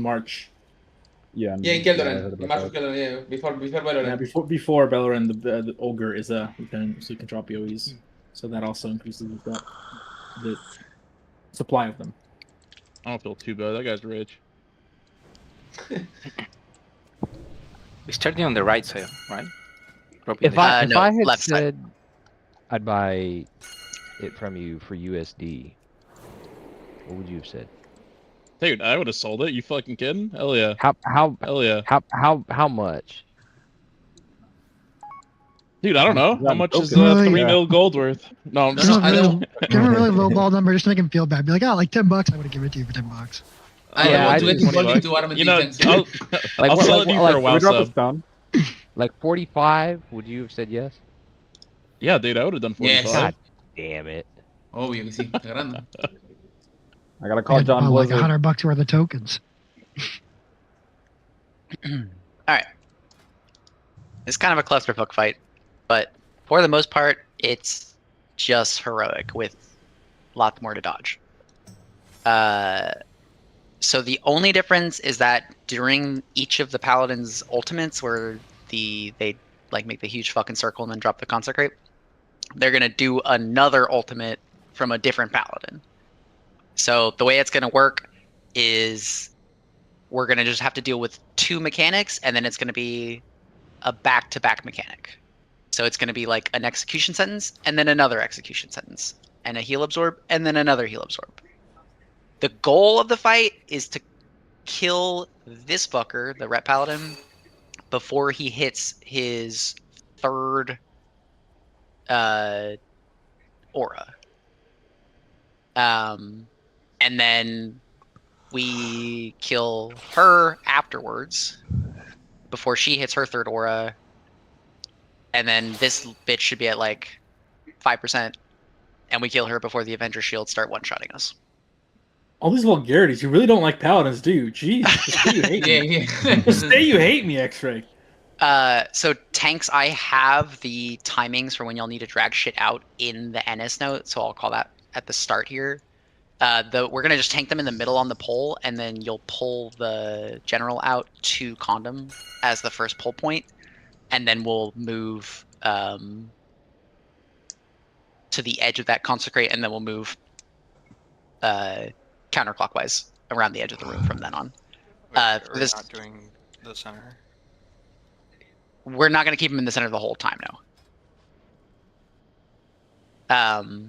S7: March.
S4: Yeah.
S1: Yeah, in Keldoran. In March of Keldoran, yeah. Before Valorant.
S7: Yeah, before Valorant, the ogre is lieutenant, so you can drop BOEs. So that also increases the supply of them.
S16: I don't feel too bad. That guy's rich.
S14: We're starting on the right side, right?
S6: If I
S2: no,
S6: had
S2: left side.
S6: said I'd buy it from you for USD, what would you have said?
S16: Dude, I would have sold it. You fucking kidding? Hell yeah.
S6: Hell
S16: yeah.
S6: How much?
S16: Dude, I don't know. How much is
S10: Really?
S16: 3 mil gold worth? No, I'm
S10: Give him
S16: just,
S10: give him a really low ball number just to make him feel bad. Be like, oh, like $10. I would have given it to you for $10.
S6: Yeah, I
S1: do it
S6: just-
S1: gold into Armament
S16: you know,
S1: defense.
S16: I'll sell it to you for a while
S4: Drop
S16: sub.
S4: down.
S6: Like 45? Would you have said yes?
S16: Yeah, dude, I would have done 45.
S1: Yes.
S6: God damn it.
S1: Obvio que sí. Agarrando.
S4: I gotta call John
S10: like
S4: Blizzard.
S10: $100 worth of tokens.
S2: Alright. It's kind of a clusterfuck fight, but for the most part, it's just heroic with lots more to dodge. So the only difference is that during each of the paladins' ultimates, where they like make the huge fucking circle and then drop the consecrate, they're gonna do another ultimate from a different paladin. So the way it's gonna work is we're gonna just have to deal with 2 mechanics, and then it's gonna be a back-to-back mechanic. So it's gonna be like an execution sentence, and then another execution sentence, and a heal absorb, and then another heal absorb. The goal of the fight is to kill this fucker, the Ret Paladin, before he hits his third aura. And then we kill her afterwards before she hits her third aura. And then this bitch should be at like 5%. And we kill her before the Avenger Shields start one-shotting us.
S7: All these vulgarities. You really don't like paladins, do you? Jeez, just say you hate me. Just say you hate me, X-Ray.
S2: So tanks, I have the timings for when y'all need to drag shit out in the NS note, so I'll call that at the start here. We're gonna just tank them in the middle on the pole, and then you'll pull the general out to condom as the first pull point, and then we'll move to the edge of that consecrate, and then we'll move counterclockwise around the edge of the room from then on.
S5: We're not doing the center.
S2: We're not going to keep him in the center the whole time, no.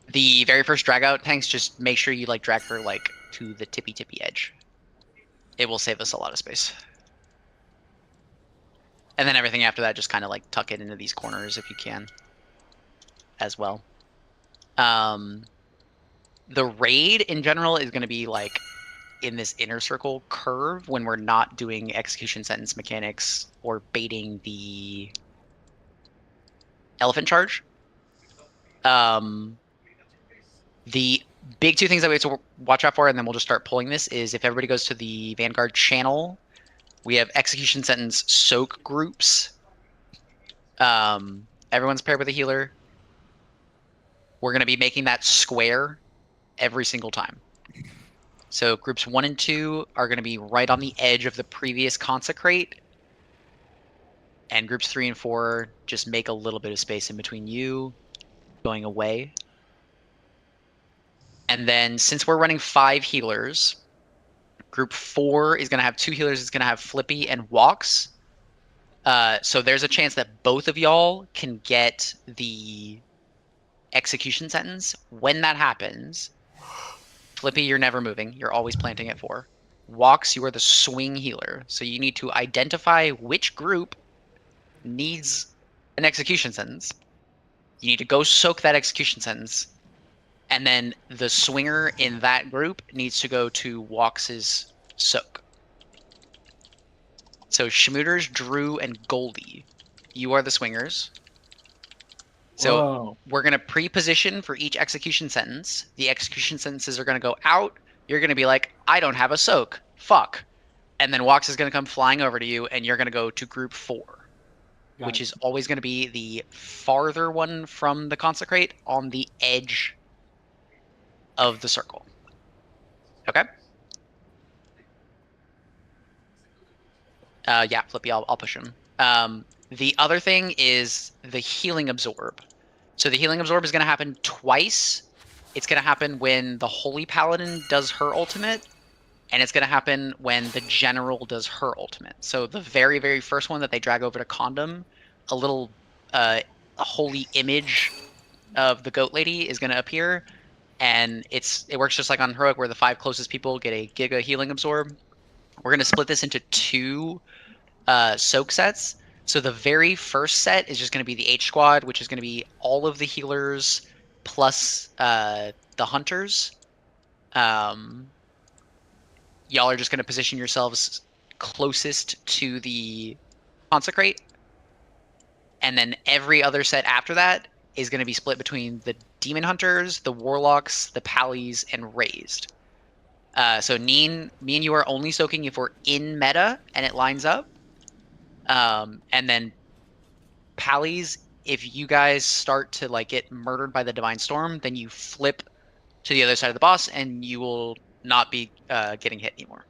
S2: The very first drag out tanks, just make sure you like drag her like to the tippy edge. It will save us a lot of space. And then everything after that, just kind of like tuck it into these corners if you can as well. The raid in general is going to be like in this inner circle curve when we're not doing execution sentence mechanics or baiting the elephant charge. The big two things that we have to watch out for, and then we'll just start pulling this, is if everybody goes to the Vanguard channel, we have execution sentence soak groups. Everyone's paired with a healer. We're going to be making that square every single time. So groups 1 and 2 are going to be right on the edge of the previous consecrate. And groups 3 and 4 just make a little bit of space in between you going away. And then since we're running 5 healers, group 4 is going to have 2 healers. It's going to have Flippy and Walks. So there's a chance that both of y'all can get the execution sentence. When that happens, Flippy, you're never moving. You're always planting at 4. Walks, you are the swing healer. So you need to identify which group needs an execution sentence. You need to go soak that execution sentence. And then the swinger in that group needs to go to Walks' soak. So Schmooters, Drew, and Goldie, you are the swingers. So we're going to pre-position for each execution sentence. The execution sentences are going to go out. You're going to be like, I don't have a soak. Fuck. And then Walks is going to come flying over to you, and you're going to go to group 4, which is always going to be the farther one from the consecrate on the edge of the circle. Okay? Yeah, Flippy, I'll push him. The other thing is the healing absorb. So the healing absorb is going to happen twice. It's going to happen when the Holy Paladin does her ultimate, and it's going to happen when the General does her ultimate. So the very, very first one that they drag over to Condom, a little holy image of the Goat Lady is going to appear, and it works just like on Heroic, where the 5 closest people get a Giga healing absorb. We're going to split this into 2 soak sets. So the very first set is just going to be the H squad, which is going to be all of the healers plus the hunters. Y'all are just going to position yourselves closest to the consecrate. And then every other set after that is going to be split between the demon hunters, the warlocks, the pallies, and raised. So Neen, me and you are only soaking if we're in meta and it lines up. And then Pallies, if you guys start to like get murdered by the Divine Storm, then you flip to the other side of the boss and you will not be getting hit anymore.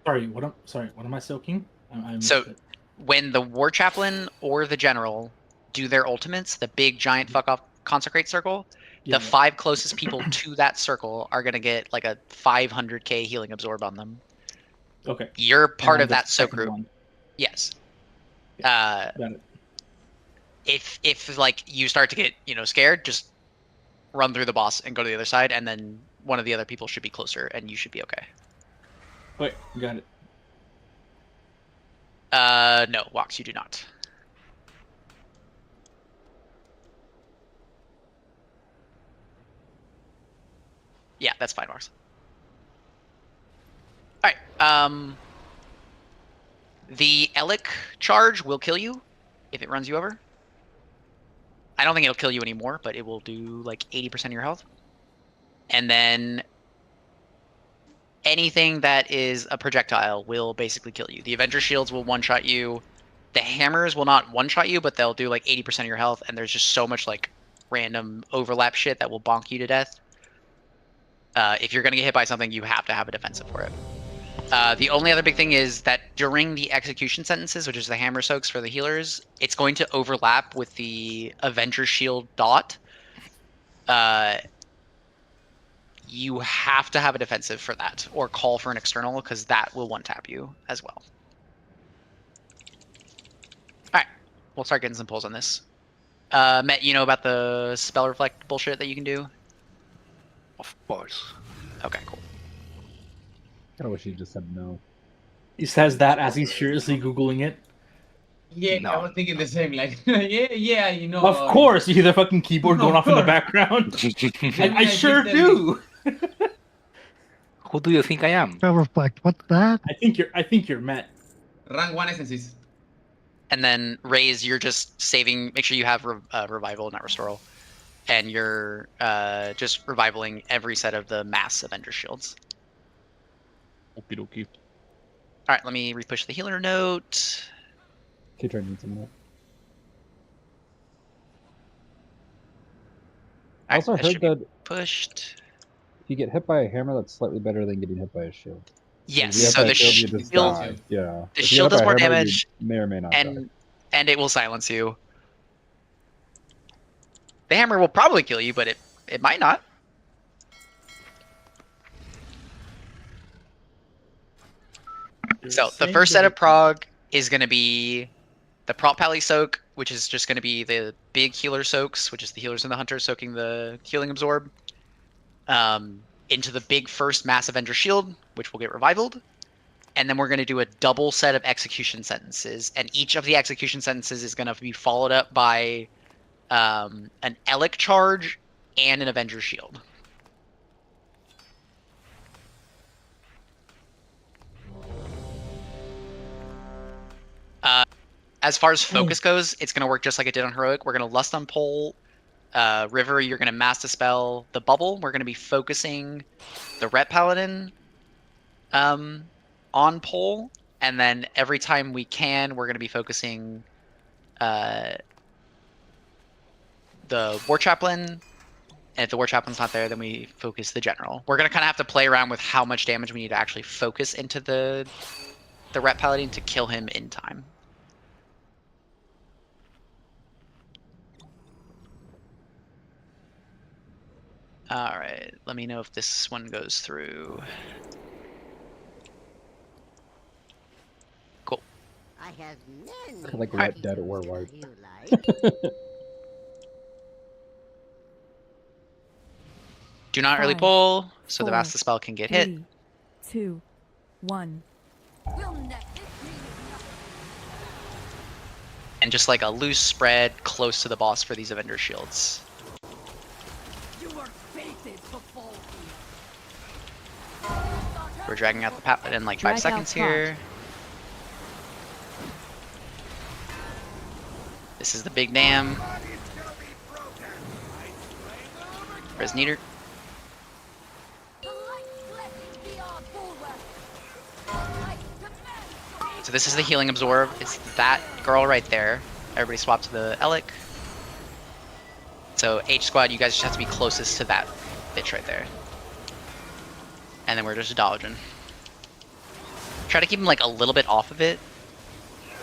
S7: Sorry, what am I soaking? I missed
S2: So
S7: it.
S2: when the War Chaplain or the General do their ultimates, the big giant fuck off consecrate circle, the 5 closest people to that circle are going to get like a 500k healing absorb on them.
S7: Okay.
S2: You're part
S7: And
S2: of
S7: the
S2: that soak
S7: second
S2: group.
S7: one.
S2: Yes.
S7: Got it.
S2: If like you start to get scared, just run through the boss and go to the other side, and then one of the other people should be closer, and you should be okay.
S7: Wait, got it.
S2: No, Walks, you do not. Yeah, that's fine, Walks. All right. The Elic charge will kill you if it runs you over. I don't think it'll kill you anymore, but it will do like 80% of your health. And then anything that is a projectile will basically kill you. The Avenger Shields will one-shot you. The hammers will not one-shot you, but they'll do like 80% of your health, and there's just so much like random overlap shit that will bonk you to death. If you're going to get hit by something, you have to have a defensive for it. The only other big thing is that during the execution sentences, which is the hammer soaks for the healers, it's going to overlap with the Avenger Shield dot. You have to have a defensive for that, or call for an external, because that will one-tap you as well. Alright, we'll start getting some pulls on this. Met, you know about the spell reflect bullshit that you can do?
S14: Of course.
S2: Okay, cool.
S4: I wish he just said no.
S7: He says that as he's seriously Googling it.
S1: Yeah,
S14: No.
S1: I was thinking the same. Like, yeah, you know.
S7: Of course, you hear the fucking keyboard going off in the background. I sure do.
S14: Who do you think I am?
S10: Spell reflect. What's that?
S7: I think you're Met.
S1: Rank 1 essences.
S2: And then Raise, you're just saving. Make sure you have revival, not restoral, and you're just revivaling every set of the mass Avenger shields.
S8: Okie dokie.
S2: All right, let me repush the healer note.
S4: K-Train needs some more. I also heard that
S2: pushed.
S4: If you get hit by a hammer, that's slightly better than getting hit by a shield.
S2: Yes,
S4: If you hit
S2: so
S4: by a
S2: the
S4: shield, you just
S2: shield,
S4: die. Yeah.
S2: the
S4: If you
S2: shield
S4: hit
S2: does
S4: by a
S2: more
S4: hammer, you
S2: damage,
S4: may or may not die.
S2: and it will silence you. The hammer will probably kill you, but it might not. So the first set of prog is going to be the Prop Pally Soak, which is just going to be the big healer soaks, which is the healers and the hunters soaking the healing absorb, into the big first Mass Avenger Shield, which will get revivaled. And then we're going to do a double set of execution sentences, and each of the execution sentences is going to be followed up by an Elic charge and an Avenger Shield. As far as focus goes, it's going to work just like it did on Heroic. We're going to Lust on Pole. River, you're going to Mass Dispel the Bubble. We're going to be focusing the Ret Paladin on Pole. And then every time we can, we're going to be focusing the War Chaplain. And if the War Chaplain's not there, then we focus the General. We're going to kind of have to play around with how much damage we need to actually focus into the Ret Paladin to kill him in time. Alright, let me know if this one goes through. Cool.
S10: I have many.
S4: Like Red Dead or White.
S2: Do not early pull, so the Master Spell can get hit.
S20: 3, 2, 1.
S2: And just like a loose spread close to the boss for these Avenger Shields. We're dragging out the Paladin in like 5 seconds here. This is the big dam. Res Neater. So this is the healing absorb. It's that girl right there. Everybody swap to the Elic. So H squad, you guys just have to be closest to that bitch right there. And then we're just dodging. Try to keep him like a little bit off of it.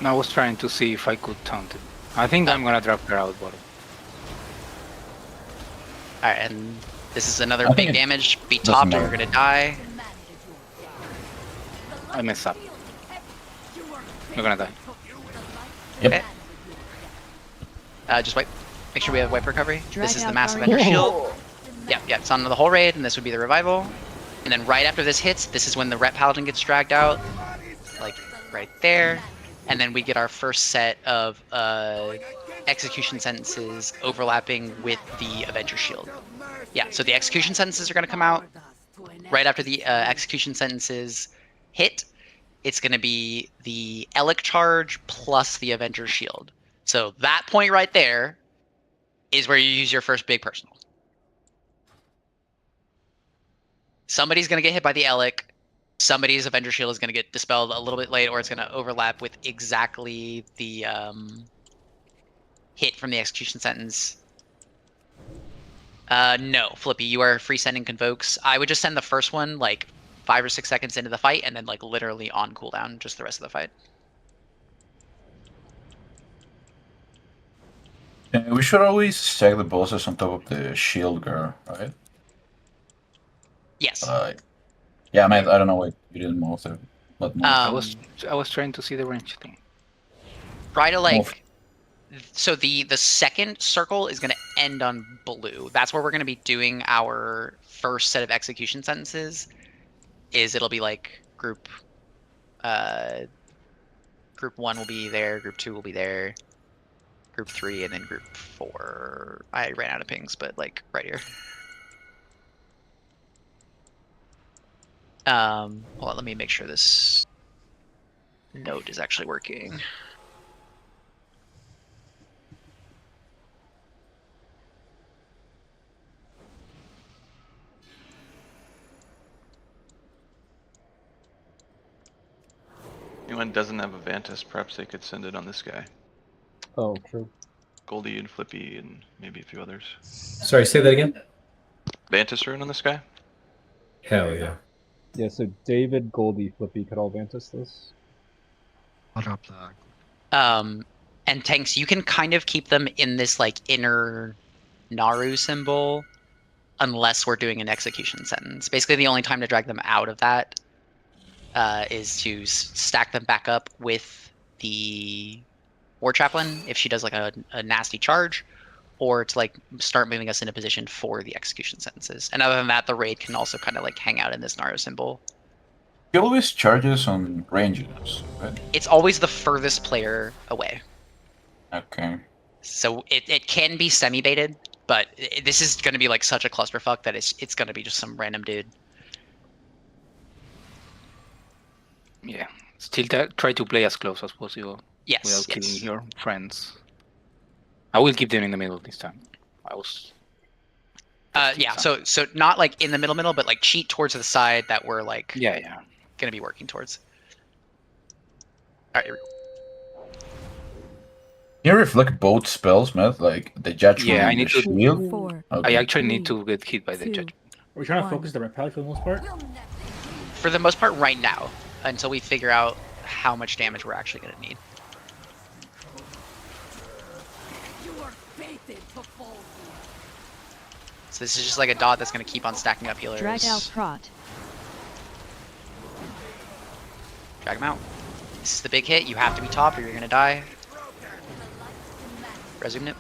S14: I was trying to see if I could taunt it. I think I'm gonna drop her out bottom.
S2: Alright, and this is another
S15: I
S2: big
S15: think it
S2: damage. Be
S15: doesn't
S2: topped or
S15: matter.
S2: you're gonna die.
S14: I mess up. You're gonna die.
S2: Okay. Just wipe. Make sure we have wipe recovery.
S20: Drag
S2: This is the
S20: out
S2: Mass
S20: Guardian.
S2: Avenger Shield. Yep, it's on the whole raid, and this would be the revival. And then right after this hits, this is when the Ret Paladin gets dragged out. Like, right there. and then we get our first set of execution sentences overlapping with the Avenger Shield. Yeah, so the execution sentences are going to come out right after the execution sentences hit. It's going to be the Elic charge plus the Avenger Shield. So that point right there is where you use your first big personal. Somebody's going to get hit by the Elic. Somebody's Avenger Shield is going to get dispelled a little bit late, or it's going to overlap with exactly the hit from the execution sentence. No, Flippy, you are free sending convokes. I would just send the first one like 5 or 6 seconds into the fight, and then like literally on cooldown just the rest of the fight.
S15: We should always stack the bosses on top of the shield girl, right?
S2: Yes.
S15: Yeah, I mean, I don't know why you didn't move there, but move.
S14: I was trying to see the range thing.
S2: Try to like. So the second circle is going to end on blue. That's where we're going to be doing our first set of execution sentences. It'll be like group 1 will be there, group 2 will be there, group 3, and then group 4. I ran out of pings, but like right here. Hold on, let me make sure this note is actually working.
S17: Anyone doesn't have a Vantis, perhaps they could send it on this guy.
S4: Oh, true.
S17: Goldie and Flippy and maybe a few others.
S3: Sorry, say that again?
S17: Vantis rune on this guy?
S3: Hell yeah.
S4: Yeah, so David, Goldie, Flippy could all Vantis this.
S10: I'll drop that.
S2: And tanks, you can kind of keep them in this like inner Naru symbol unless we're doing an execution sentence. Basically, the only time to drag them out of that is to stack them back up with the War Chaplain if she does like a nasty charge, or to like start moving us in a position for the execution sentences. And other than that, the raid can also kind of like hang out in this Naru symbol.
S15: He always charges on ranges, right?
S2: It's always the furthest player away.
S15: Okay.
S2: So it can be semi-baited, but this is going to be like such a clusterfuck that it's going to be just some random dude.
S14: Yeah, still try to play as close as possible.
S2: Yes,
S14: without
S2: yes.
S14: killing your friends. I will keep them in the middle this time. I was.
S2: Yeah, so not like in the middle, but like cheat towards the side that we're like.
S14: Yeah.
S2: Gonna be working towards. All right. Here we go.
S15: Can you reflect both spells, Matt? Like the judgment
S14: Yeah, I
S15: and
S14: need
S15: the
S14: to.
S15: shield?
S14: I actually need to get hit by the judgment.
S7: We're trying to focus the red pally for the most part.
S2: For the most part, right now, until we figure out how much damage we're actually gonna need. So this is just like a dot that's gonna keep on stacking up healers.
S13: Drag out Prot.
S2: Drag him out. This is the big hit. You have to be top or you're gonna die. Resume it.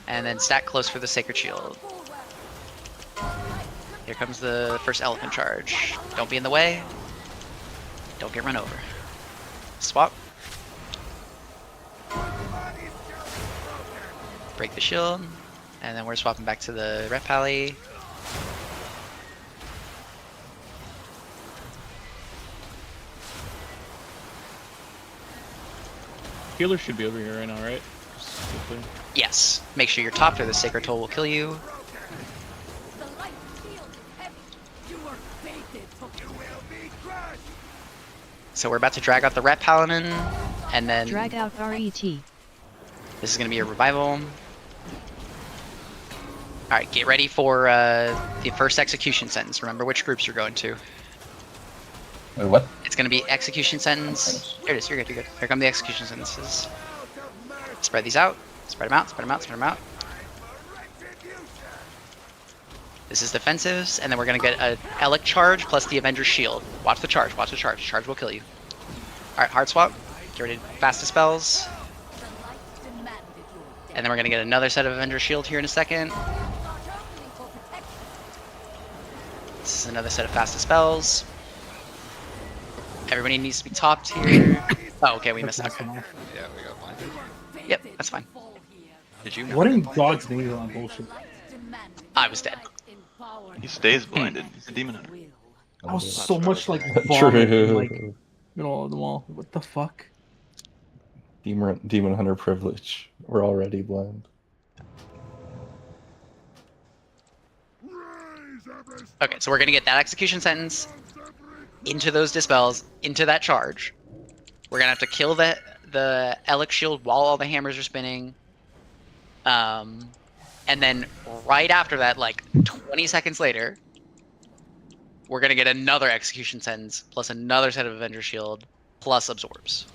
S2: And then stack close for the Sacred Shield. Here comes the first elephant charge. Don't be in the way. Don't get run over. Swap. Break the shield. And then we're swapping back to the Ret Pally.
S16: Healer should be over here right now, right?
S2: Yes. Make sure you're topped or the Sacred Toll will kill you. So we're about to drag out the Ret Paladin, and then...
S13: Drag out RET.
S2: This is going to be a revival. Alright, get ready for the first execution sentence. Remember which groups you're going to.
S15: Wait, what?
S2: It's going to be execution sentence. Here it is, you're good, you're good. Here come the execution sentences. Spread these out. Spread them out, spread them out, spread them out. This is defensives, and then we're going to get an Elic charge plus the Avenger's Shield. Watch the charge, watch the charge. Charge will kill you. Alright, hard swap. Get ready to fast dispels. And then we're going to get another set of Avenger's Shield here in a second. This is another set of fast dispels. Everybody needs to be topped here. Oh, okay, we missed it.
S7: Last
S2: Okay.
S7: one off.
S5: Yeah, we got blinded.
S2: Yep, that's fine.
S5: Did you not
S7: What
S5: get
S7: in
S5: blinded?
S7: God's name is on bullshit?
S2: I was dead.
S17: He stays blinded. He's a demon hunter.
S7: I was
S17: That's
S7: so
S17: what I
S7: much
S17: was
S7: like
S17: saying.
S7: vomit in
S18: True.
S7: like middle of the wall. What the fuck?
S18: Demon hunter privilege. We're already blind.
S2: Okay, so we're gonna get that execution sentence into those dispels, into that charge. We're gonna have to kill the Elec shield while all the hammers are spinning. And then right after that, like 20 seconds later, we're gonna get another execution sentence plus another set of Avenger shield plus absorbs.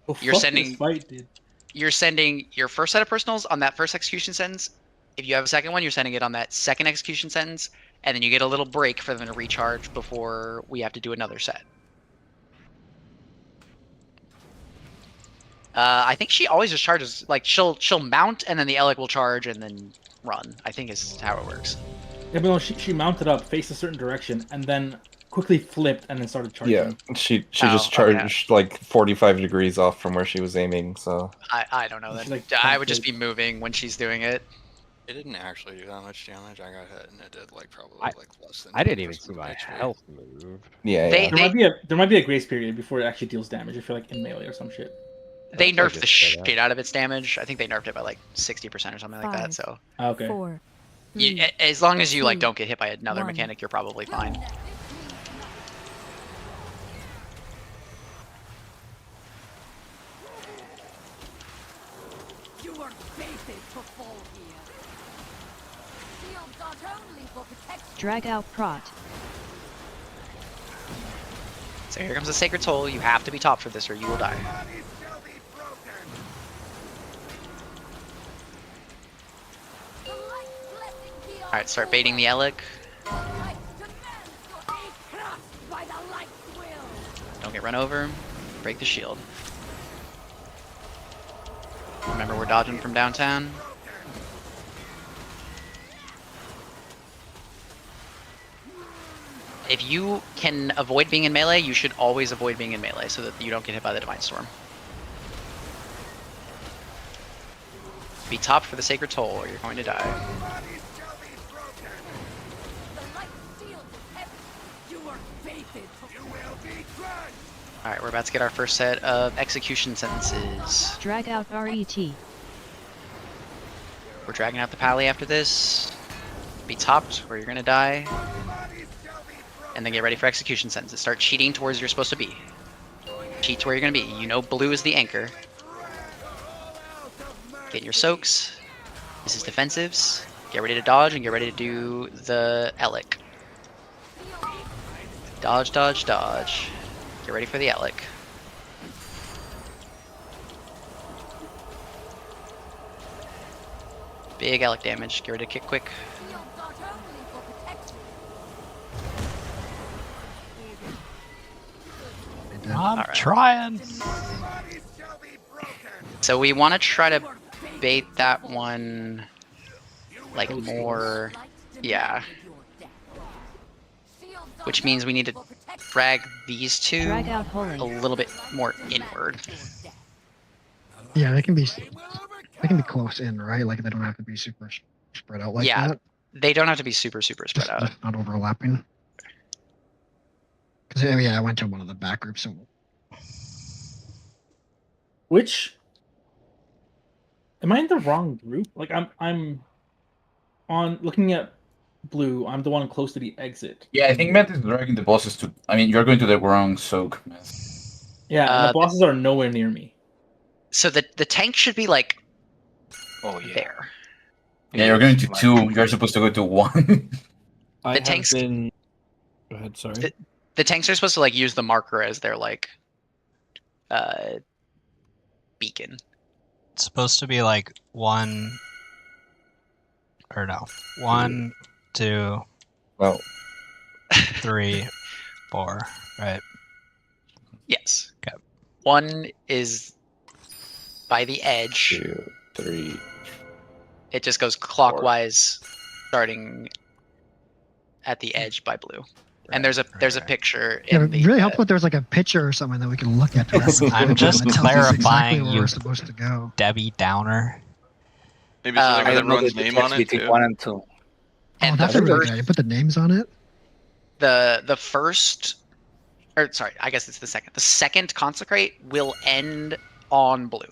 S7: Well,
S2: You're
S7: fuck
S2: sending
S7: this fight, dude.
S2: you're sending your first set of personals on that first execution sentence. If you have a second one, you're sending it on that second execution sentence, and then you get a little break for them to recharge before we have to do another set. I think she always just charges, like she'll mount and then the Elec will charge and then run. I think is how it works.
S7: Yeah, but no, she mounted up, faced a certain direction, and then quickly flipped and then started charging.
S18: Yeah, she
S2: Oh,
S18: just charged like 45 degrees off from where she was aiming. So
S2: I don't know that.
S7: She's like,
S2: I would just be moving when she's doing it.
S5: It didn't actually do that much damage. I got hit and it did like probably like less than.
S6: I didn't even
S5: 10%
S6: see
S5: of
S6: my
S5: HP.
S6: health move.
S18: yeah,
S2: They-
S7: There might be a grace period before it actually deals damage if you're like in melee or some shit.
S2: They
S6: That's like
S2: nerfed the
S6: just straight up.
S2: shit out of its damage. I think they nerfed it by like 60% or something like that.
S20: 5,
S2: So
S7: Okay.
S20: 4,
S2: as long as you like
S20: 2,
S2: don't get hit by another
S20: 1.
S2: mechanic, you're probably fine.
S19: You were fated to fall here. Shield not only for protection.
S13: Drag out prot.
S2: So here comes the Sacred Soul. You have to be top for this or you will die. Alright, start baiting the Elec. Don't get run over. Break the shield. Remember, we're dodging from downtown. If you can avoid being in melee, you should always avoid being in melee so that you don't get hit by the Divine Storm. Be top for the Sacred Toll or you're going to die. Alright, we're about to get our first set of execution sentences.
S13: Drag out RET.
S2: We're dragging out the Pally after this. Be topped or you're going to die. And then get ready for execution sentences. Start cheating towards where you're supposed to be. Cheat to where you're going to be. You know blue is the anchor. Get your soaks. This is defensives. Get ready to dodge and get ready to do the Elec. Dodge, dodge, dodge. Get ready for the Elec. Big Elec damage. Get ready to kick quick.
S13: I'm
S21: trying.
S2: So we want to try to bait that one like more, yeah. Which means we need to drag these two
S13: Drag out holy.
S2: a little bit more inward.
S10: Yeah, they can be close in, right? Like they don't have to be super spread out like
S2: Yeah,
S10: that.
S2: they don't have to be super spread
S10: Just
S2: out.
S10: not overlapping. Because yeah, I went to one of the back groups. So
S7: Which am I in the wrong group? Like I'm on looking at blue. I'm the one close to the exit.
S15: Yeah, I think Matt is dragging the bosses to. I mean, you're going to the wrong soak, Matt.
S7: Yeah, and the bosses are nowhere near me.
S2: So the tank should be like,
S14: oh yeah,
S2: there.
S15: Yeah, you're going to 2. You're supposed to go to 1.
S16: I
S2: tanks-
S16: have been. Go ahead. Sorry.
S2: The tanks are supposed to like use the marker as their like beacon.
S21: It's supposed to be like 1 or no. 1, 2,
S18: well,
S21: 3, 4, right?
S2: Yes.
S21: Okay.
S2: 1 is by the edge.
S18: 2, 3.
S2: It just goes clockwise, starting at the edge by blue. And there's a picture
S10: Yeah,
S2: in
S10: it'd
S2: the.
S10: really helpful if there was like a picture or something that we can look at to reference.
S21: I'm just
S10: that tells us exactly
S21: clarifying,
S10: where
S21: you
S10: we're supposed to go.
S21: Debbie Downer.
S17: Maybe something
S2: I
S17: with
S14: don't know the
S17: everyone's name
S14: difference
S17: on it
S14: between
S17: too.
S14: 1 and 2.
S2: And
S10: Oh, that's
S2: the
S10: a really
S2: first,
S10: good idea. Put the names on it.
S2: the first, or sorry, I guess it's the second. The second consecrate will end on blue.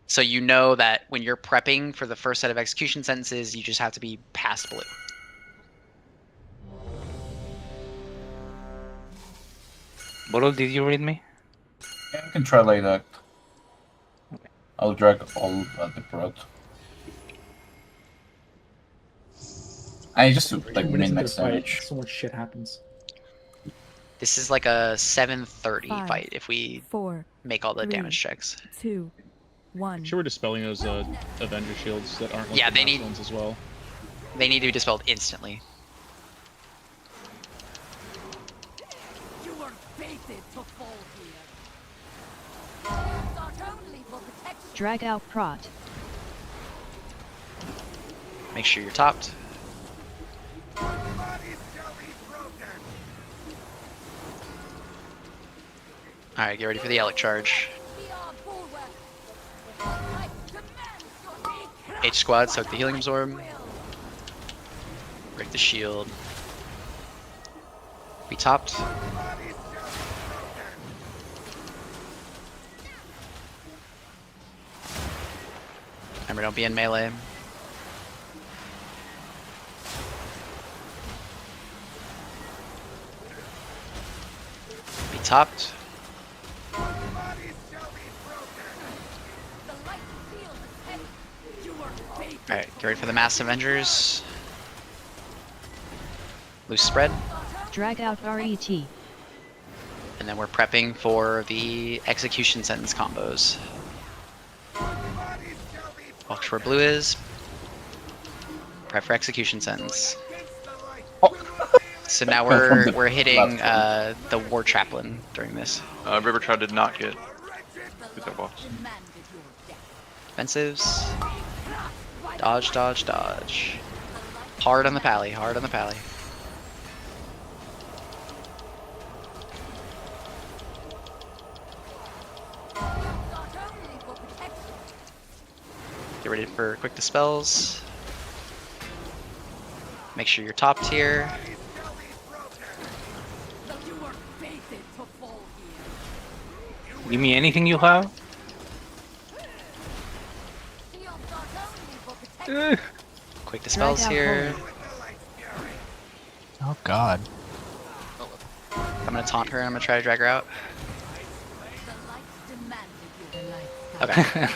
S2: So you know that when you're prepping for the first set of execution sentences, you just have to be past blue.
S14: Bottle, did you read me?
S15: Yeah, we can try like that. I'll drag all at the prot. I just do like
S7: When it's into the
S15: min-max
S7: fight,
S15: damage.
S7: so much shit happens.
S2: This is like a 7:30
S20: 5,
S2: fight if we
S20: 4,
S2: make all the
S20: 3,
S2: damage checks.
S20: 2, 1.
S4: Make sure we're dispelling those Avenger shields that aren't like
S2: Yeah,
S4: the
S2: they
S4: mass
S2: need-
S4: ones as well.
S2: They need to be dispelled instantly.
S19: You were fated to fall here. Not only for protection.
S13: Drag out Prot.
S2: Make sure you're topped. Alright, get ready for the Elec charge. H squad, soak the healing absorb. Break the shield. Be topped. Remember, don't be in melee. Be topped. Alright, get ready for the Mass Avengers. Loose spread.
S13: Drag out RET.
S2: And then we're prepping for the execution sentence combos. Watch where blue is. Prep for execution sentence. So now we're hitting the War Chaplain during this.
S17: River Trout did not get that box.
S2: Offensives. Dodge, dodge, dodge. Hard on the pally, hard on the pally. Get ready for quick dispels. Make sure you're topped here.
S14: Give me anything you have.
S2: Quick dispels here.
S21: Oh god.
S2: I'm gonna taunt her and I'm gonna try to drag her out. Okay.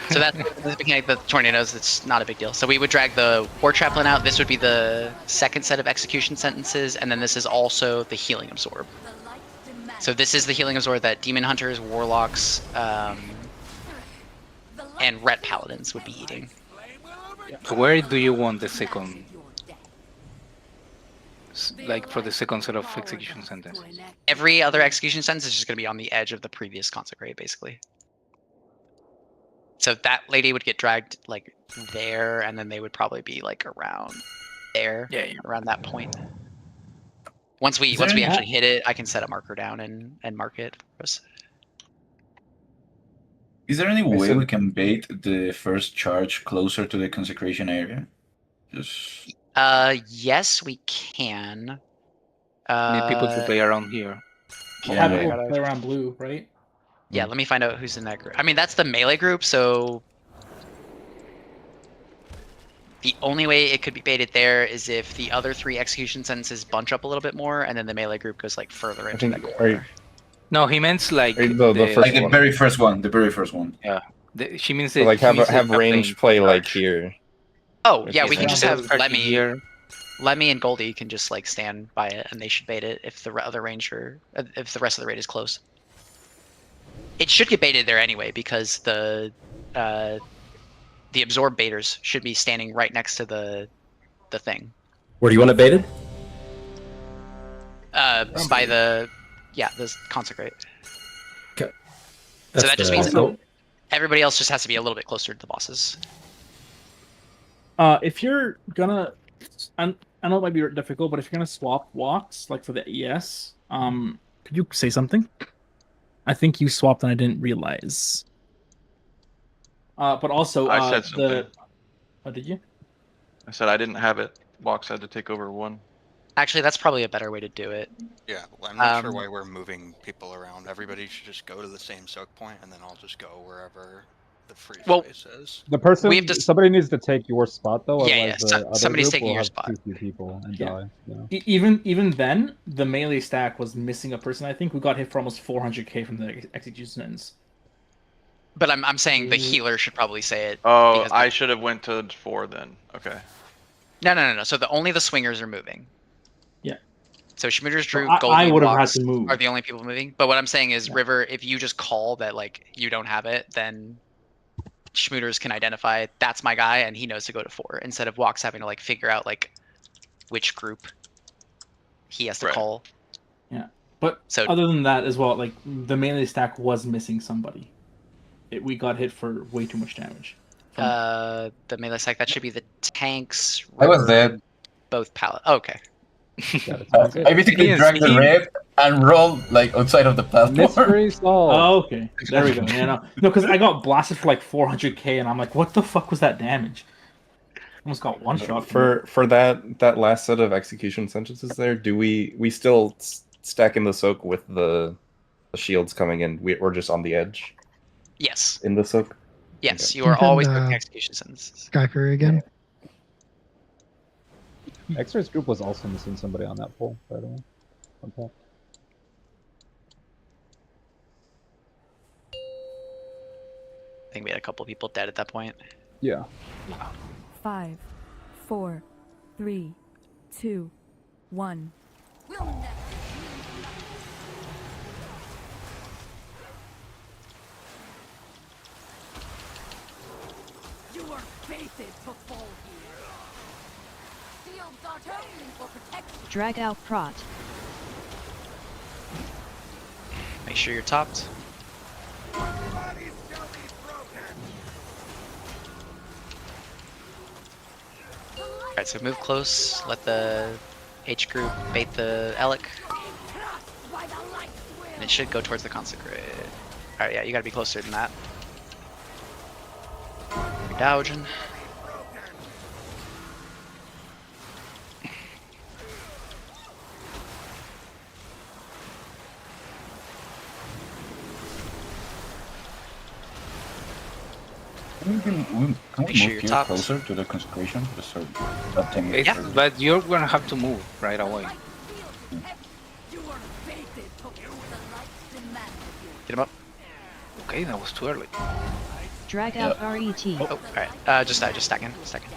S2: So that's the beginning of the tornadoes. It's not a big deal. So we would drag the War Chaplain out. This would be the second set of execution sentences, and then this is also the healing absorb. So this is the healing absorb that Demon Hunters, Warlocks, and Ret Paladins would be eating.
S14: Where do you want the second? Like for the second set of execution sentences?
S2: Every other execution sentence is just going to be on the edge of the previous consecrate, basically. So that lady would get dragged like there, and then they would probably be like around there, around that point. Once we actually hit it, I can set a marker down and mark it for us.
S15: Is there any way we can bait the first charge closer to the consecration area? Just
S2: Yes, we can.
S14: Need people to play around here.
S7: Have people play around blue, right?
S2: Yeah, let me find out who's in that group. I mean, that's the melee group, so the only way it could be baited there is if the other three execution sentences bunch up a little bit more, and then the melee group goes like further into that corner.
S14: No, he meant like
S18: the first
S15: like the
S18: one.
S15: very first one. The very first one.
S14: Yeah, she means
S18: So, like have range play like here.
S2: Oh
S14: If
S2: yeah,
S14: you
S2: we can
S14: set
S2: just
S14: the
S2: have
S14: charge
S2: Lemmy.
S14: here.
S2: Lemmy and Goldie can just like stand by it, and they should bait it if the other ranger, if the rest of the raid is close. It should get baited there anyway because the absorb baiters should be standing right next to the thing.
S3: Where do you want it baited?
S2: By the consecrate.
S3: Okay.
S2: So that just means
S3: cool.
S2: everybody else just has to be a little bit closer to the bosses.
S7: If you're gonna, I know it might be difficult, but if you're gonna swap walks, like for the ES, could you say something? I think you swapped and I didn't realize. But also,
S17: I said something.
S7: Oh, did you?
S17: I said I didn't have it. Walks had to take over one.
S2: Actually, that's probably a better way to do it.
S5: Yeah, I'm not sure why we're moving people around. Everybody should just go to the same soak point, and then I'll just go wherever the free space is.
S4: The person, somebody needs to take your spot though.
S2: Yeah,
S4: Otherwise, the other
S2: somebody's
S4: group
S2: taking
S4: will
S2: your
S4: have
S2: spot.
S4: too few people and
S7: Yeah.
S4: die. Yeah.
S7: Even then, the melee stack was missing a person. I think we got hit for almost 400k from the execution ends.
S2: But I'm saying the healer should probably say it.
S17: Oh,
S2: because
S17: I should have went to 4 then. Okay.
S2: No. So only the swingers are moving.
S7: Yeah.
S2: So Schmooter's, Drew,
S7: I
S2: Goldie,
S7: would have had
S2: Walks
S7: to move.
S2: are the only people moving. But what I'm saying is, River, if you just call that like you don't have it, then Schmooters can identify that's my guy, and he knows to go to 4 instead of Walks having to like figure out like which group he has to call.
S7: Yeah. But
S2: So
S7: other than that as well, like the melee stack was missing somebody. We got hit for way too much damage.
S2: the melee stack, that should be the tanks.
S15: I was
S2: River,
S15: dead.
S2: Both pallet. Oh, okay.
S15: I basically dragged the red and rolled like outside of the platform.
S4: Mystery solved.
S7: Oh, okay. There we go. Yeah, no, because I got blasted for like 400k, and I'm like, what the fuck was that damage? Almost got one shot.
S18: For that last set of execution sentences there, do we still stack in the soak with the shields coming in? We're just on the edge.
S2: Yes.
S18: In the soak.
S2: Yes,
S18: Okay.
S2: you are always putting execution sentences.
S10: Sky Fury again.
S4: X-Ray's group was also missing somebody on that pole, by the way. On top.
S2: I think we had a couple people dead at that point.
S4: Yeah.
S20: 5, 4, 3, 2, 1.
S19: You are fated to fall here. Shield not only for protection.
S13: Drag out Prot.
S2: Make sure you're topped. Alright, so move close, let the H group bait the Elec. And it should go towards the Consecrate. Alright, yeah, you gotta be closer than that. You're douging.
S15: Can we
S2: Make
S15: move
S2: sure
S15: here
S2: you're topped.
S15: closer to the consecration? Just so that thing
S14: It's, but you're gonna have to move right away.
S2: Get him up.
S14: Okay, that was too early.
S13: Drag out RET.
S2: Oh, alright. Just stack in. Stack in.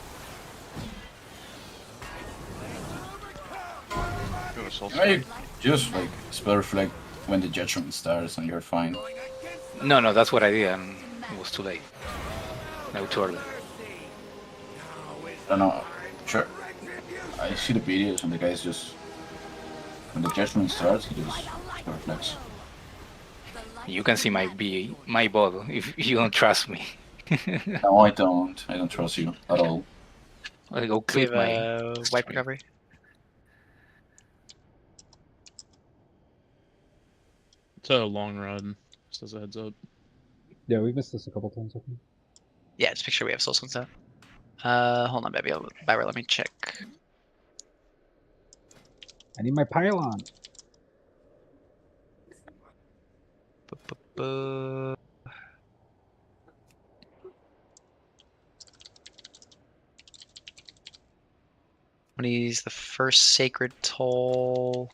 S15: I just like spell reflect when the judgment starts and you're fine.
S14: No, that's what I did, and it was too late. No, too early.
S15: I don't know. Sure. I see the videos and the guys just when the judgment starts, he just spell reflects.
S14: You can see my bot if you don't trust me.
S15: No, I don't. I don't trust you at all.
S14: I go
S2: We
S14: click
S2: have
S14: my.
S2: wipe recovery.
S16: It's a long run, just as a heads up.
S4: Yeah, we've missed this a couple times, I think.
S2: Yeah, just make sure we have soul and stuff. Hold on, baby. Byra, let me check.
S4: I need my pylon.
S2: When he's the first sacred toll.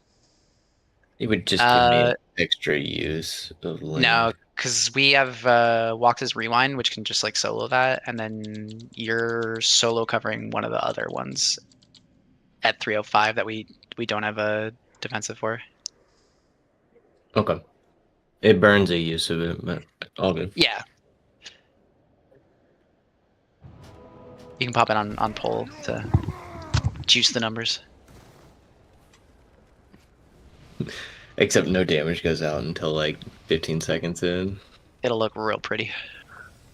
S9: It would just give me extra use of land.
S2: No, because we have Walk's Rewind, which can just like solo that, and then you're solo covering one of the other ones at 305 that we don't have a defensive for.
S9: Okay. It burns a use of it, but all good.
S2: Yeah. You can pop it on pole to juice the numbers.
S9: Except no damage goes out until like 15 seconds in.
S2: It'll look real pretty.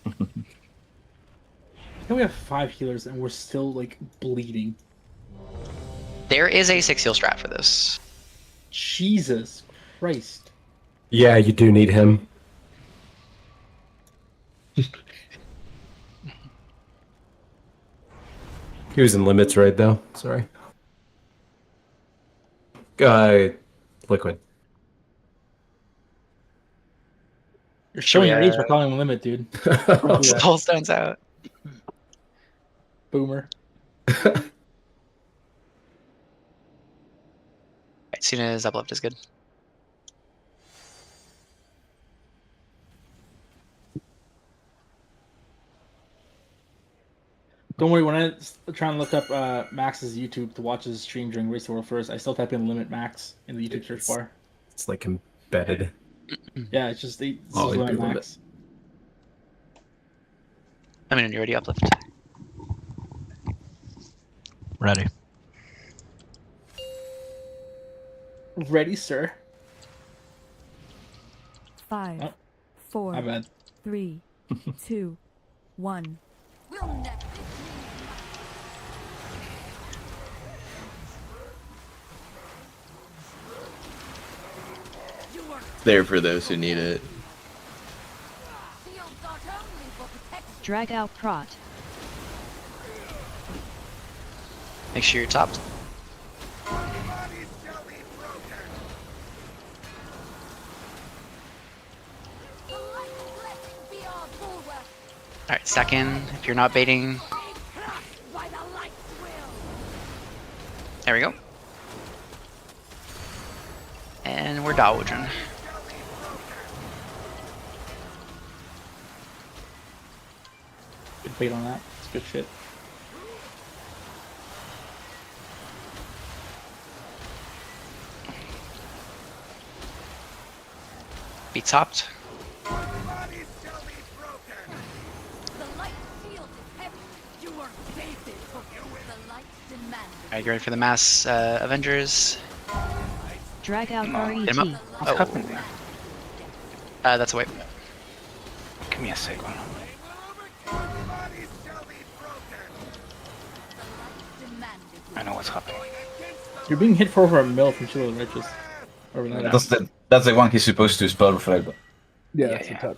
S7: I think we have 5 healers and we're still like bleeding.
S2: There is a 6 heal strat for this.
S7: Jesus Christ.
S3: Yeah, you do need him. He was in limits right though. Sorry. Liquid.
S7: You're showing your age by
S2: uh,
S7: calling him limit, dude. Don't do that.
S2: Soulstone's out.
S7: Boomer.
S2: As soon as uplift is good.
S7: Don't worry, when I try and look up Max's YouTube to watch his stream during Race to the World First, I still type in limit Max in the YouTube search bar.
S3: It's like embedded.
S7: Yeah, it's just
S3: Always
S7: limit
S3: be limit.
S7: Max.
S2: I mean, you're already uplift.
S21: Ready.
S7: Ready, sir.
S20: 5,
S7: Oh,
S20: 4,
S7: my bad.
S20: 3, 2, 1.
S9: There for those who need it.
S13: Drag out prot.
S2: Make sure you're topped. Alright, stack in if you're not baiting. There we go. And we're dodging.
S7: Good bait on that. It's good shit.
S2: Be topped. Alright, you ready for the mass Avengers?
S13: Drag out
S2: Get him
S13: RET.
S2: up.
S14: What's happening there?
S2: That's a wait.
S14: Give me a second. I know what's happening.
S7: You're being hit for over a mil from Chilo Righteous. Over that.
S15: That's the one he's supposed to spell reflect.
S7: Yeah, that's a tap.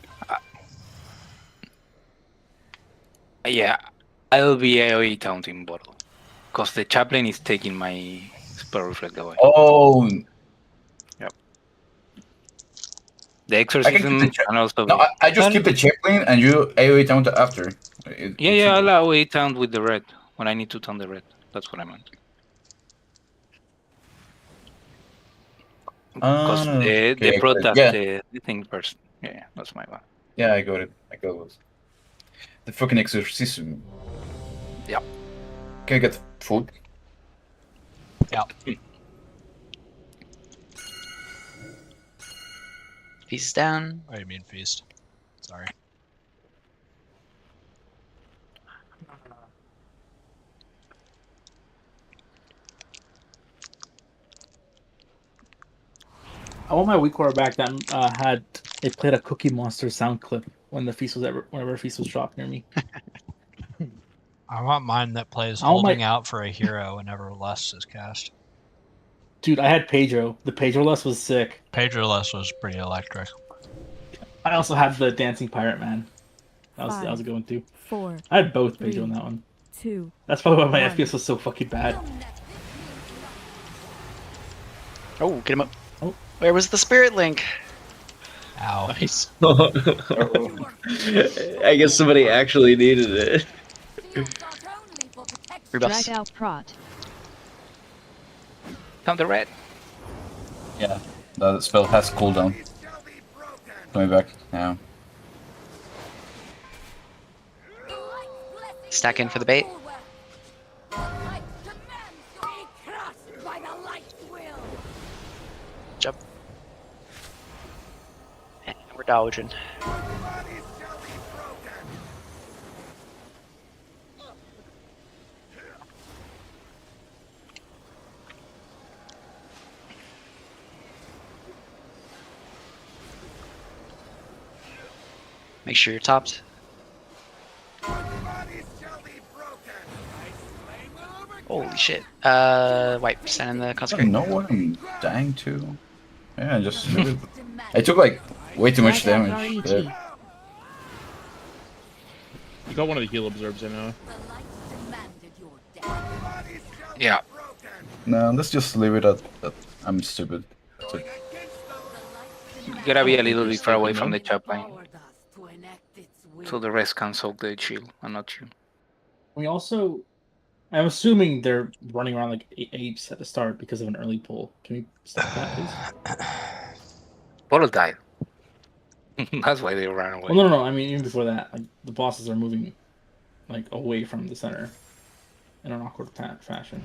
S14: Yeah, I'll be AoE taunting bottle. Because the chaplain is taking my spell reflect away.
S15: Oh.
S14: Yep. The exorcism
S15: keep the
S14: and also...
S15: No, I just keep the chaplain and you AoE taunt after.
S14: Yeah, I'll AoE taunt with the red. When I need to taunt the red. That's what I meant. Because they brought that the thing first. Yeah, that's my bad.
S15: Yeah, I got it. The fucking exorcism.
S14: Yeah.
S15: Can I get food?
S21: Yeah.
S2: Feast down.
S21: Oh, you mean feast. Sorry.
S7: I want my WeakCore back that had it played a Cookie Monster sound clip when the feast was whenever a feast was dropped near me.
S21: I want mine that plays
S7: I want
S21: holding
S7: my-
S21: out for a hero whenever Lust is cast.
S7: Dude, I had Pedro. The Pedro Lust was sick.
S21: Pedro Lust was pretty electric.
S7: I also had the Dancing Pirate Man. That was a good one too.
S20: 4.
S7: I had both Pedro
S20: 3,
S7: in that one.
S20: 2.
S7: That's probably why my
S20: 1.
S7: FPS was so fucking bad.
S2: Oh, get him up. Oh, where was the Spirit Link?
S21: Ow.
S9: Nice. I guess somebody actually needed it.
S13: Drag out prot.
S14: Taunt the red.
S15: Yeah, the spell has cooldown. Coming back now.
S2: Stack in for the bait. Jump. And we're dodging. Make sure you're topped. Holy shit. Wipe. Send in the
S15: I
S2: consecrate.
S15: don't know what I'm dying to. Yeah, just leave it. I took like way too much
S13: Drag out
S15: damage.
S13: RET.
S15: There.
S16: You got one of the heal absorbs in now.
S14: Yeah.
S15: No, let's just leave it at that. I'm stupid. That's it.
S14: You gotta be a little bit far away
S16: Stupid,
S14: from
S16: no?
S14: the chop line. So the rest can soak the shield, and not you.
S7: We also, I'm assuming they're running around like apes at the start because of an early pull. Can we stop that, please?
S14: Bottle died. That's why they ran away.
S7: Well, no. I mean, even before that, like the bosses are moving like away from the center in an awkward fashion.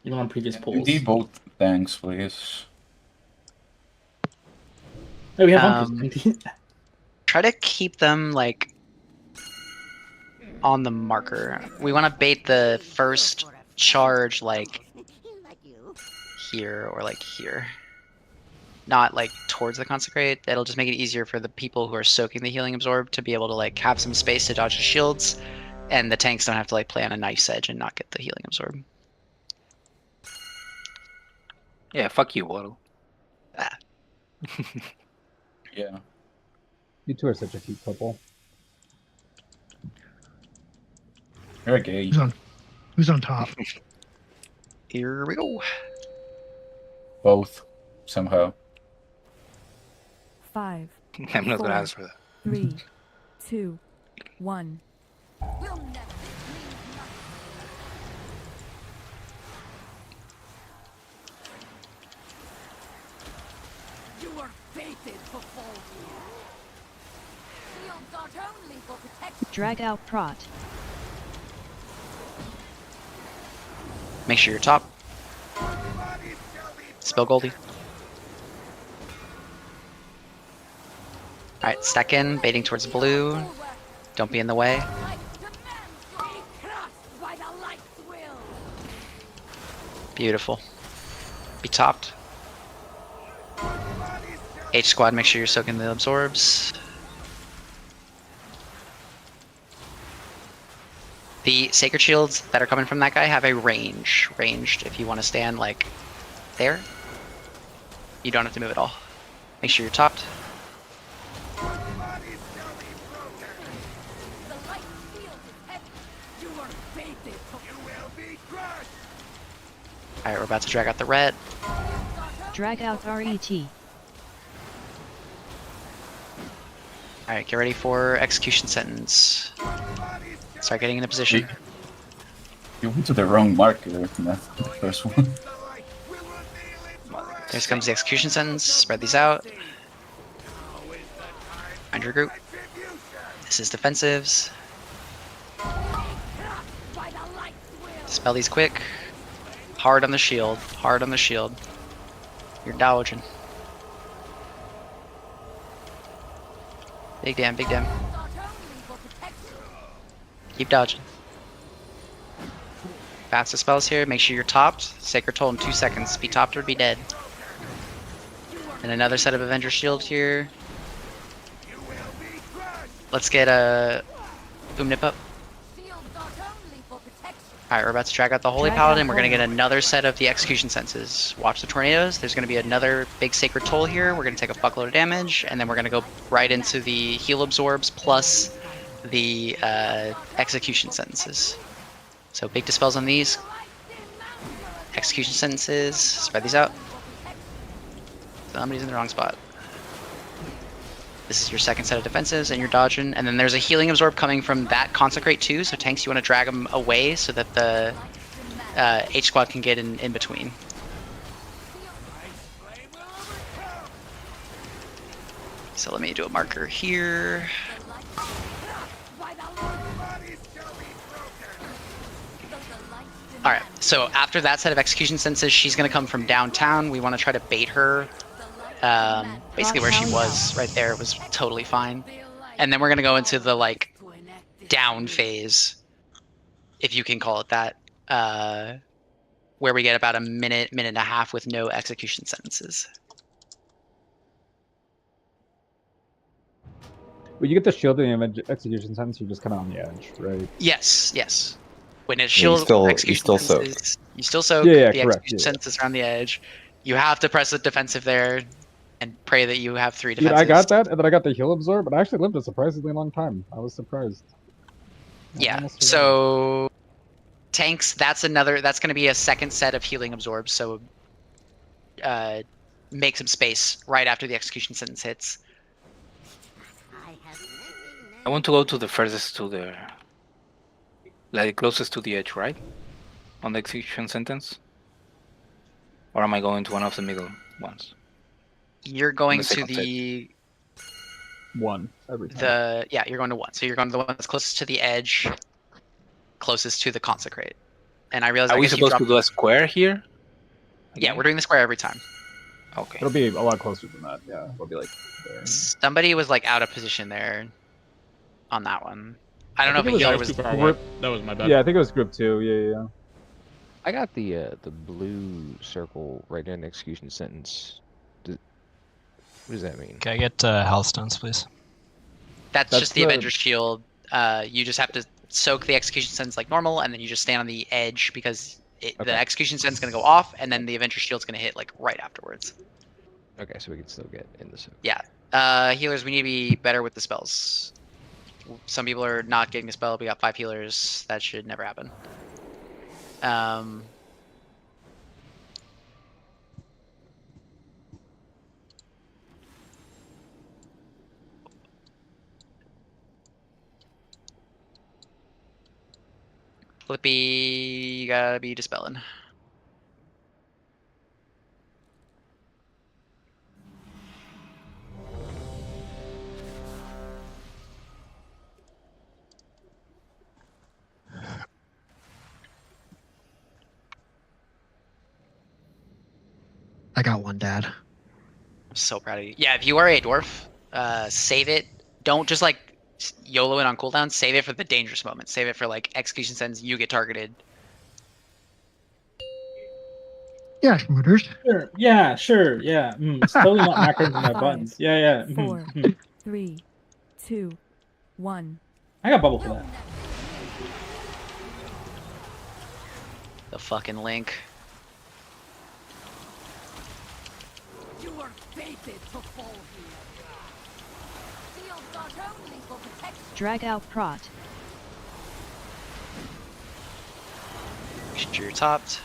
S7: Even on previous pulls.
S15: UD both tanks, please.
S7: Hey, we have hunters.
S2: Try to keep them like on the marker. We want to bait the first charge like here or like here. Not like towards the consecrate. That'll just make it easier for the people who are soaking the healing absorb to be able to like have some space to dodge the shields, and the tanks don't have to like play on a knife's edge and not get the healing absorb.
S14: Yeah, fuck you, Waddle.
S2: Ah.
S15: Yeah.
S4: You two are such a cute couple.
S15: You're gay.
S10: Who's on top?
S2: Here we go.
S15: Both, somehow.
S20: 5.
S14: I'm not gonna
S20: 4,
S14: answer that.
S20: 3, 2, 1.
S19: You are fated for fall here. Shield not only for protection.
S13: Drag out prot.
S2: Make sure you're top. Spell Goldie. Alright, stack in, baiting towards blue. Don't be in the way. Beautiful. Be topped. H squad, make sure you're soaking the absorbs. The sacred shields that are coming from that guy have a range. Ranged if you want to stand like there. You don't have to move at all. Make sure you're topped. Alright, we're about to drag out the red.
S13: Drag out RET.
S2: Alright, get ready for execution sentence. Start getting into position.
S15: You went to the wrong marker, the first one.
S2: Here comes the execution sentence. Spread these out. Find your group. This is defensives. Spell these quick. Hard on the shield. Hard on the shield. You're dodging. Big damn, big damn. Keep dodging. Fastest spells here. Make sure you're topped. Sacred Toll in 2 seconds. Be topped or be dead. And another set of Avenger Shield here. Let's get a Boom Nip up. Alright, we're about to drag out the Holy Paladin. We're going to get another set of the Execution Senses. Watch the tornadoes. There's going to be another big Sacred Toll here. We're going to take a fuckload of damage, and then we're going to go right into the Heal Absorbs plus the Execution Sentences. So big dispels on these. Execution Sentences. Spread these out. Somebody's in the wrong spot. This is your second set of defenses, and you're dodging. And then there's a healing absorb coming from that consecrate too. So tanks, you want to drag them away so that the H squad can get in between. So let me do a marker here. Alright, so after that set of execution senses, she's going to come from downtown. We want to try to bait her. Basically where she was right there was totally fine. And then we're going to go into the like down phase, if you can call it that, where we get about a minute and a half with no execution sentences.
S4: When you get the shield and the execution sentence, you're just kind of on the edge, right?
S2: Yes, yes. When it's
S18: Yeah, you
S2: shield
S18: still- you
S2: execution
S18: still soak.
S2: senses, you still soak.
S4: Yeah,
S2: the
S4: correct,
S2: execution
S4: yeah.
S2: senses around the edge. You have to press the defensive there, and pray that you have 3
S4: Dude,
S2: defenses.
S4: I got that, and then I got the heal absorb, but I actually lived a surprisingly long time. I was surprised. I
S2: Yeah.
S4: almost survived.
S2: So tanks. That's going to be a second set of healing absorbs. So make some space right after the execution sentence hits.
S14: I want to go to the furthest to the, like closest to the edge, right? On the execution sentence. Or am I going to one of the middle ones?
S2: You're going to
S14: second set.
S2: the
S4: One every time.
S2: you're going to 1. So you're going to the one that's closest to the edge, closest to the consecrate. And I realize
S14: Are
S2: I
S14: we
S2: guess you
S14: supposed to
S2: dropped-
S14: do a square here?
S2: Yeah, we're doing the square every time.
S14: Okay.
S4: It'll be a lot closer than that. Yeah, it'll be like there.
S2: Somebody was like out of position there on that one. I don't know if
S16: think
S2: a healer
S16: I
S2: was.
S16: too far away. That was my bad.
S4: Yeah, I think it was group 2. Yeah.
S6: I got the blue circle right there in the execution sentence. What does that mean?
S21: Can I get health stones, please?
S2: That's just the
S4: the-
S2: Avenger's Shield. You just have to soak the execution sentence like normal, and then you just stand on the edge because the execution sentence is going to go off, and then the Avenger's Shield's going to hit like right afterwards.
S6: Okay, so we can still get in the soak.
S2: Yeah. Healers, we need to be better with the spells. Some people are not getting a spell. We got 5 healers. That should never happen. Flippy, you gotta be dispelling.
S10: I got one, Dad.
S2: I'm so proud of you. Yeah, if you are a dwarf, save it. Don't just like YOLO it on cooldown. Save it for the dangerous moments. Save it for like execution sentence. You get targeted.
S10: Yeah, Schmooters.
S7: Sure. Yeah, sure. Yeah. It's totally not macroing to my buttons. Yeah.
S20: 4, 3, 2, 1.
S7: I got bubble for that.
S2: The fucking link.
S19: You are fated to fall here. Shield not only for protection.
S13: Drag out prot.
S2: Make sure you're topped.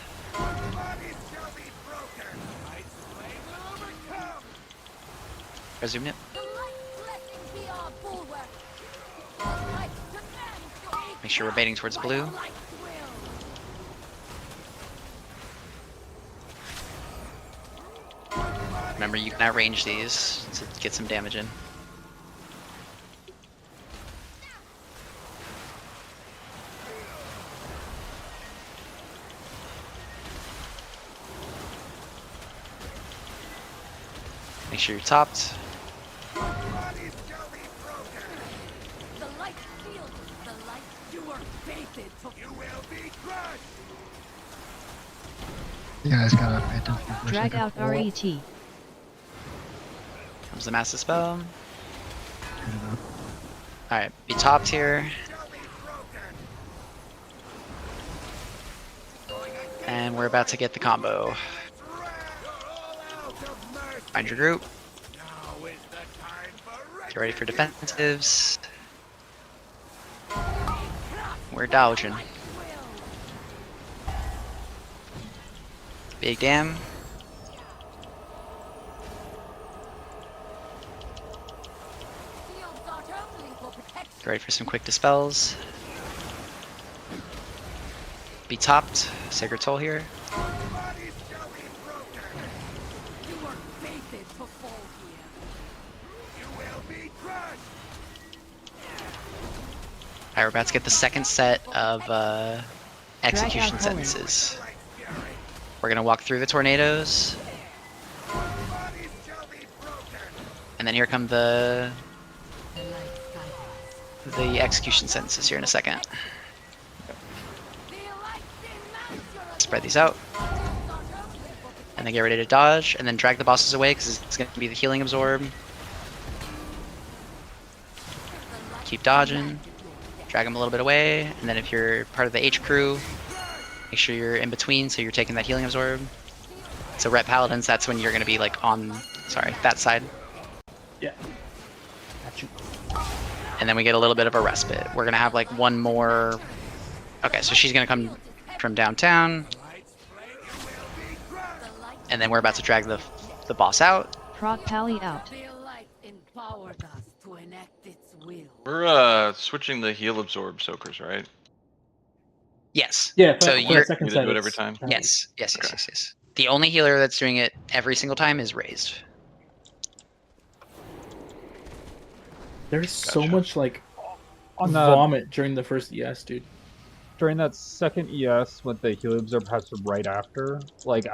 S2: Resume it.
S19: The light blessing be our bulwark. The light demands your
S2: Make sure we're baiting towards blue.
S19: light will.
S2: Remember, you can outrange these to get some damage in. Make sure you're topped.
S19: The light shield. The light. You are fated to. You will be crushed.
S10: You guys gotta pay attention for a
S13: Drag
S10: second.
S13: out RET.
S2: Comes the massive spell. Alright, be topped here. And we're about to get the combo. Find your group. Get ready for defensives. We're dodging. Big dam.
S19: Shield not only for protection.
S2: Get ready for some quick dispels. Be topped. Sacred Soul here.
S19: You are fated to fall here. You will be crushed.
S2: Alright, we're about to get the second set of execution
S13: Drag out
S2: sentences. We're gonna walk through the tornadoes. And then here come the execution sentences here in a second. Spread these out. And then get ready to dodge, and then drag the bosses away because it's gonna be the healing absorb. Keep dodging. drag them a little bit away, and then if you're part of the H crew, make sure you're in between so you're taking that healing absorb. So ret paladins, that's when you're going to be like on, sorry, that side.
S7: Yeah. Got you.
S2: And then we get a little bit of a respite. We're going to have like one more. Okay, so she's going to come from downtown. And then we're about to drag the boss out.
S13: Prot Pally out.
S17: We're switching the heal absorb soakers, right?
S2: Yes.
S7: Yeah,
S2: So
S17: You
S2: you're
S17: need to do it every time.
S2: Yes. The only healer that's doing it every single time is raised.
S7: There's so much like
S4: On the-
S7: vomit during the first ES, dude.
S4: During that second ES with the heal absorb has right after, like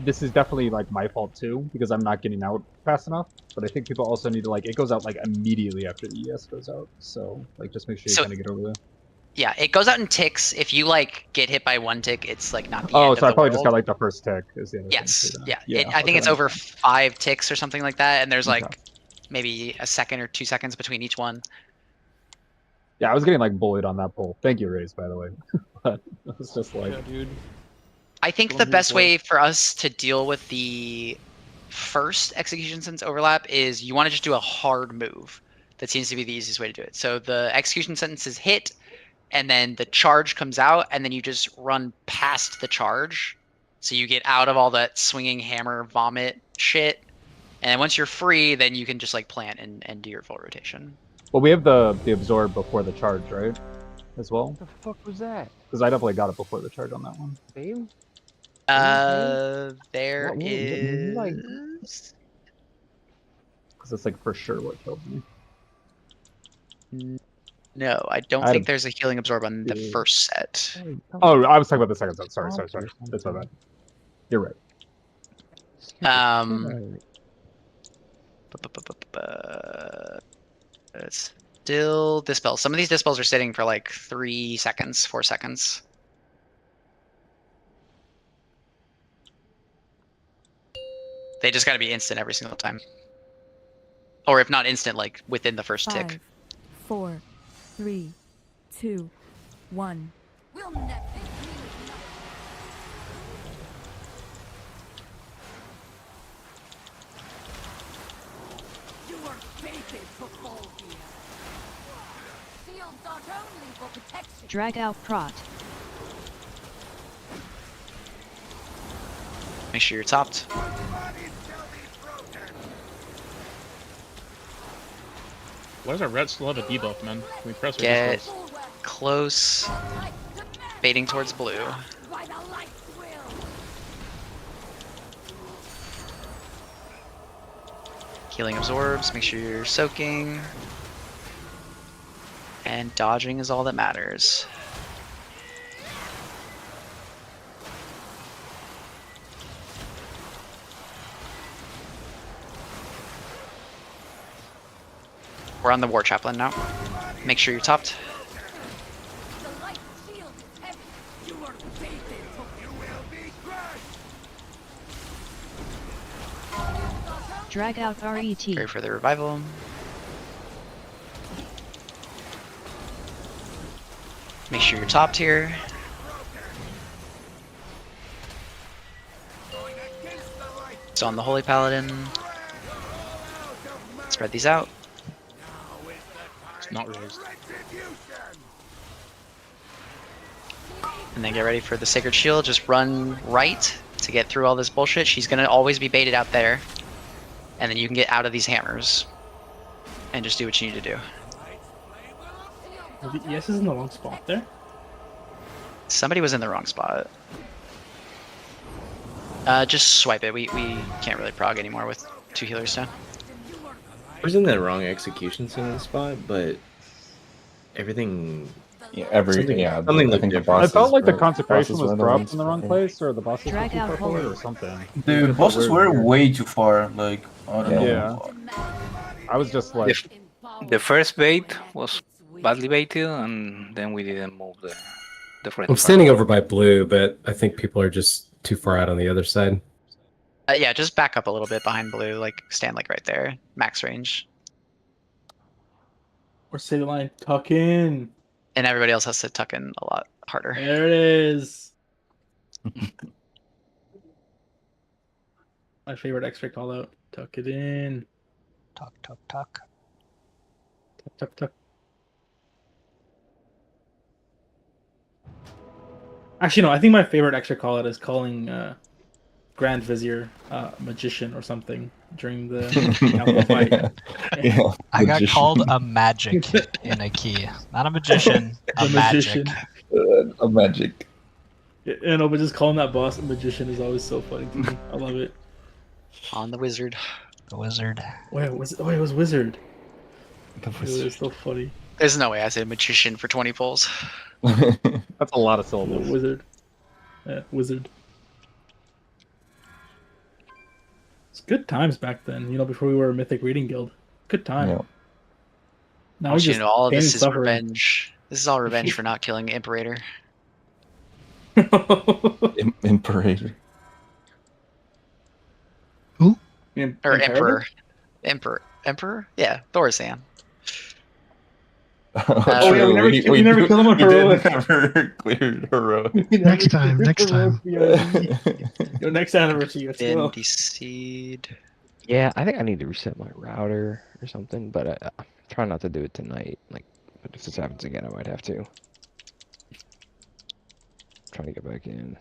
S4: this is definitely like my fault too because I'm not getting out fast enough. But I think people also need to like it goes out like immediately after the ES goes out. So like just make sure you kind of get over there.
S2: Yeah, it goes out in ticks. If you like get hit by one tick, it's like not the
S4: Oh,
S2: end
S4: so
S2: of
S4: I
S2: the
S4: probably just
S2: world.
S4: got like the first tick. Is the other
S2: Yes.
S4: thing.
S2: Yeah. I think it's over 5 ticks or something like that, and there's like maybe a second or 2 seconds between each one.
S4: Yeah, I was getting like bullied on that pull. Thank you, Raze, by the way. But it was just like,
S16: dude.
S2: I think the best way for us to deal with the first execution sentence overlap is you want to just do a hard move. That seems to be the easiest way to do it. So the execution sentence is hit, and then the charge comes out, and then you just run past the charge. So you get out of all that swinging hammer vomit shit. And then once you're free, then you can just like plant and do your full rotation.
S4: well, we have the absorb before the charge, right? As well.
S6: What the fuck was that?
S4: Because I definitely got it before the charge on that one.
S6: Babe?
S2: There
S6: What,
S2: is.
S6: like-
S4: Because it's like for sure what killed me.
S2: No, I don't
S4: I
S2: think
S4: don't-
S2: there's a healing absorb on the first set.
S4: Oh, I was talking about the second set. Sorry. That's my bad. You're right.
S2: Still dispel. Some of these dispels are sitting for like 3 seconds, 4 seconds. They just got to be instant every single time. Or if not instant, like within the first tick.
S20: 5, 4, 3, 2, 1.
S19: We'll never be You were fated for fall here. Shields not only for protection.
S13: Drag out Prot.
S2: Make sure you're topped.
S16: Why does our ret still have a debuff, man? Can we press our
S2: Get
S16: dispels?
S2: close. Baiting towards blue.
S19: By the light will.
S2: Healing absorbs. Make sure you're soaking. And dodging is all that matters. We're on the War Chaplain now. Make sure you're topped.
S19: The light shield is heavy. You were fated for you will be crushed.
S13: Drag out RET.
S2: Pray for the revival. Make sure you're topped here. It's on the Holy Paladin. Spread these out.
S16: It's not raised.
S2: And then get ready for the Sacred Shield. Just run right to get through all this bullshit. She's going to always be baited out there. And then you can get out of these hammers. And just do what you need to do.
S7: Are the ESs in the wrong spot there?
S2: Somebody was in the wrong spot. Just swipe it. We can't really prog anymore with 2 healers down.
S9: I was in the wrong execution sentence spot, but everything.
S18: Yeah,
S9: something
S18: I
S9: looked
S18: think the
S9: different.
S18: bosses
S4: I felt like the
S18: were-
S4: consecration
S18: bosses
S4: was
S18: were the
S4: dropped
S18: ones
S4: in the wrong
S18: for-
S4: place, or the bosses
S13: Drag
S4: were
S13: out
S4: too far forward, or
S13: RET.
S4: something.
S15: The bosses were way too far. Like, I don't know.
S4: Yeah. I was just like,
S14: The first bait was badly baited, and then we didn't move the friend.
S3: I'm standing over by blue, but I think people are just too far out on the other side.
S2: Yeah, just back up a little bit behind blue. Like, stand like right there. Max range.
S7: Or say the line, tuck in.
S2: And everybody else has to tuck in a lot harder.
S7: There it is. My favorite X-ray call out. Tuck it in.
S21: Tuck, tuck, tuck.
S7: Tuck, tuck, tuck. Actually, no. I think my favorite X-ray call out is calling Grand Vizier magician or something during the fight.
S18: Yeah.
S21: I got
S18: Magician.
S21: called a magic in a key. Not a magician, a magic.
S18: A magic.
S7: Yeah, no, but just calling that boss a magician is always so funny to me. I love it.
S2: On the wizard.
S21: The wizard.
S7: Wait, it was wizard.
S18: The
S7: It was so funny.
S2: There's no way I said magician for 20 pulls.
S4: That's a lot of syllables.
S7: Wizard. Yeah, wizard. It's good times back then, before we were a Mythic Reading Guild. Good time.
S18: Yeah.
S7: Now we just
S2: all of
S7: pain
S2: this
S7: and
S2: is
S7: suffering.
S2: revenge. This is all revenge for not killing Imperator.
S18: Imperator.
S10: Who?
S2: Or Emperor. Emperor? Yeah, Thorazan.
S7: Oh, yeah, we never killed him on heroic.
S18: Never cleared heroic.
S10: Next time.
S7: Yo, next anniversary, let's go.
S2: Seed.
S6: Yeah, I think I need to reset my router or something, but I'm trying not to do it tonight. But if this happens again, I might have to. Trying to get back in.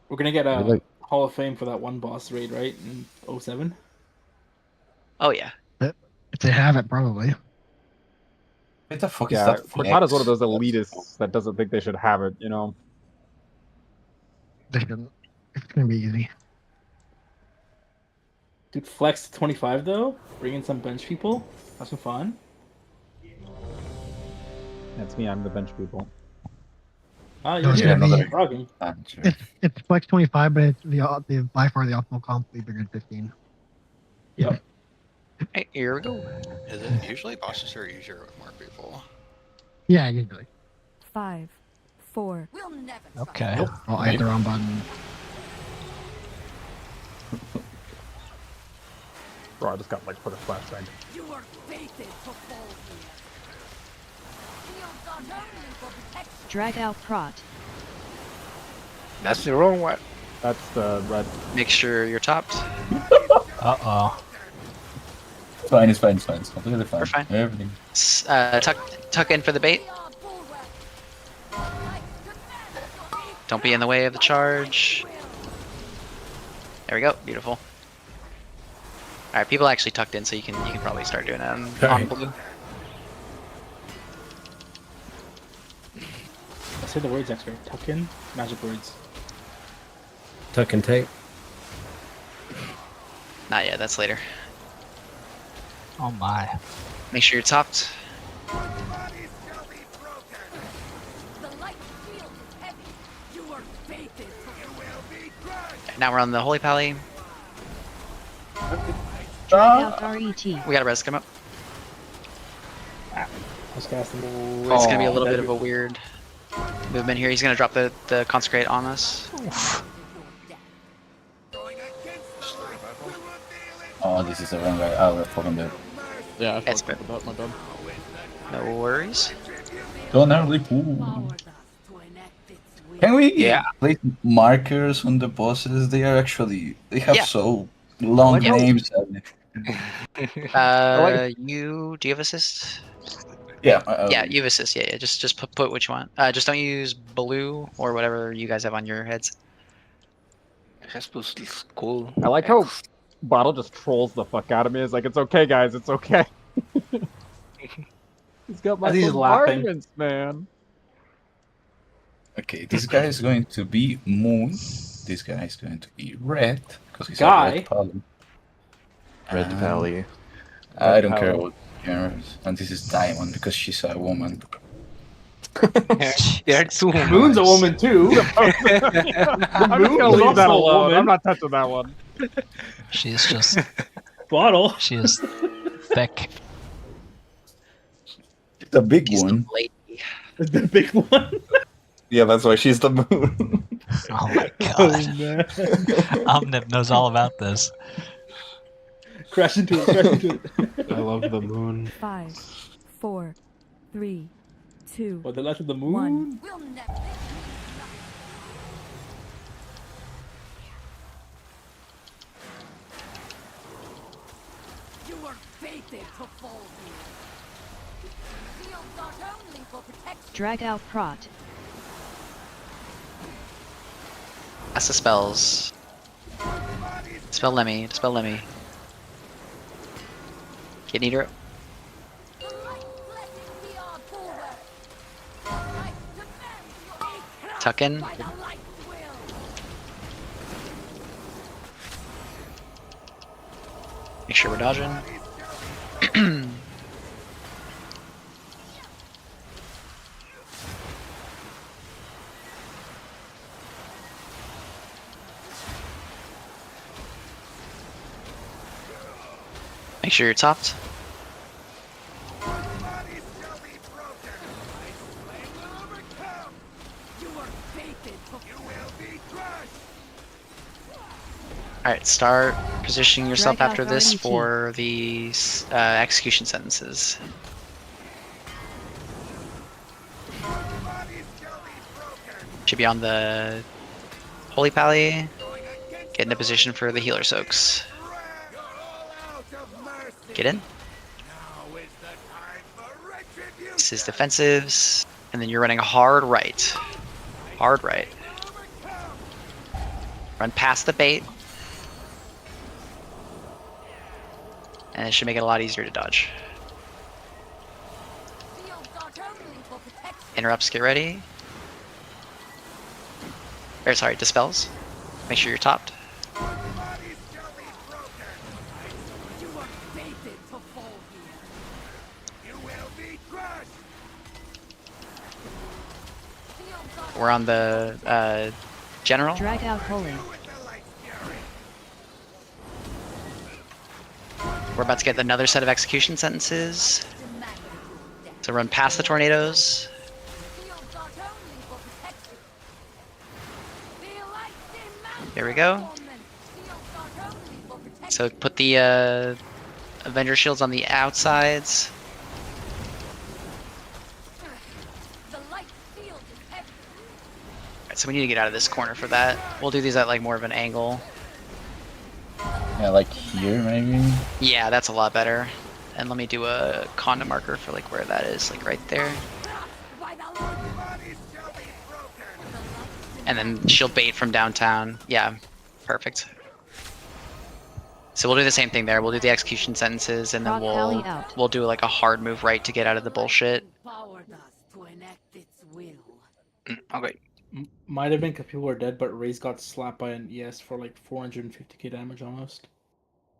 S7: We're gonna get a
S6: Really?
S7: Hall of Fame for that one boss raid, right? In 07?
S2: Oh, yeah.
S10: If they have it, probably.
S15: What the fuck is
S4: Yeah,
S15: that?
S4: Cortana's one of those elitists that doesn't think they should have it,
S10: They shouldn't. It's gonna be easy.
S7: Dude, flex to 25 though. Bring in some bench people. Have some fun.
S4: That's me. I'm the bench people.
S7: Ah,
S10: No,
S7: you're
S10: it's
S7: here.
S10: gonna be-
S7: Frogging.
S10: It's flex 25, but it's the by far the optimal comp will be bigger than 15.
S7: Yep.
S2: Hey, here we go.
S5: Is it usually bosses are easier with more people?
S10: Yeah, usually.
S20: 5, 4.
S19: We'll never
S21: Okay.
S10: Oh, I hit the wrong button.
S4: Bro, I just got put a flashbang.
S19: You are fated to fall here. Shields are only for protection.
S13: Drag out Prot.
S14: That's the wrong one.
S4: That's the red.
S2: Make sure you're topped.
S21: Uh-oh.
S15: It's fine. It's completely fine.
S2: We're fine.
S15: Everything.
S2: Tuck in for the bait. Don't be in the way of the charge. There we go. Beautiful. All right, people actually tucked in, so you can probably start doing it on blue.
S7: Say the words, X-ray. Tuck in. Magic words.
S3: Tuck and take.
S2: Not yet. That's later.
S21: Oh my.
S2: Make sure you're topped.
S19: The light shield is heavy. You are fated to
S2: Now we're on the Holy Pally.
S13: Drag out RET.
S2: We got a res come up.
S7: I was casting.
S2: Ooh, it's gonna be a little bit of a weird movement here. He's gonna drop the consecrate on us.
S15: Oh, this is the wrong guy. Oh, we're fucking dead.
S16: Yeah, I
S2: It's
S16: fucked up with that, my bad.
S2: No worries.
S15: Don't early pool. Can we place markers on the bosses? They have
S2: Yeah.
S15: so long
S2: Yeah.
S15: names.
S2: Do you have assist?
S15: Yeah.
S2: Yeah, you have assist. Yeah. Just put what you want. Just don't use blue or whatever you guys have on your heads.
S14: Hespus is cool.
S4: I like how Bottle just trolls the fuck out of me. It's like, it's okay, guys. It's okay. He's got my
S7: As he's laughing.
S4: bombardments, man.
S15: Okay, this guy is going to be moon. This guy is going to be red because he's
S7: Guy?
S15: a red pally.
S18: Red Pally.
S15: I don't care what genres. And this is diamond because she's a woman.
S14: There are two
S7: Moon's a woman too.
S4: I'm just gonna leave that alone. I'm not touching that one.
S21: She's just
S7: Bottle.
S21: she is thick.
S15: It's a big one.
S2: Lady.
S7: The big one.
S18: Yeah, that's why she's the moon.
S21: Oh my
S7: Oh,
S21: god.
S7: man.
S21: Omnip knows all about this.
S7: Crash into it, crash into it.
S12: I love the moon.
S20: 5, 4, 3, 2,
S7: Oh, the light of the
S20: 1.
S7: moon?
S19: We'll never. You were fated to fall here. Shields are only for protection.
S13: Drag out Prot.
S2: Cast the spells. Dispel Lemmy. Dispel Lemmy. Get Eater. Tuck in. Make sure we're dodging. Make sure you're topped. Alright, start positioning yourself
S13: Drag out
S2: after this
S13: RET.
S2: for the execution sentences. Should be on the Holy Pally. Get into position for the healer soaks. Get in. This is defensives, and then you're running hard right. Hard right. Run past the bait. And it should make it a lot easier to dodge. Interrupts, get ready. Or sorry, dispels. Make sure you're topped. We're on the general.
S13: Drag out Holy.
S2: We're about to get another set of execution sentences. So run past the tornadoes. There we go. So put the Avenger shields on the outsides. Alright, so we need to get out of this corner for that. We'll do these at like more of an angle.
S15: Yeah, like here maybe.
S2: Yeah, that's a lot better. And let me do a conda marker for like where that is, like right there. And then shield bait from downtown. Yeah, perfect. So we'll do the same thing there. We'll do the execution sentences, and then
S13: Rock Alley out.
S2: we'll do like a hard move right to get out of the bullshit. Okay.
S7: Might have been because people were dead, but Raze got slapped by an ES for like 450k damage almost.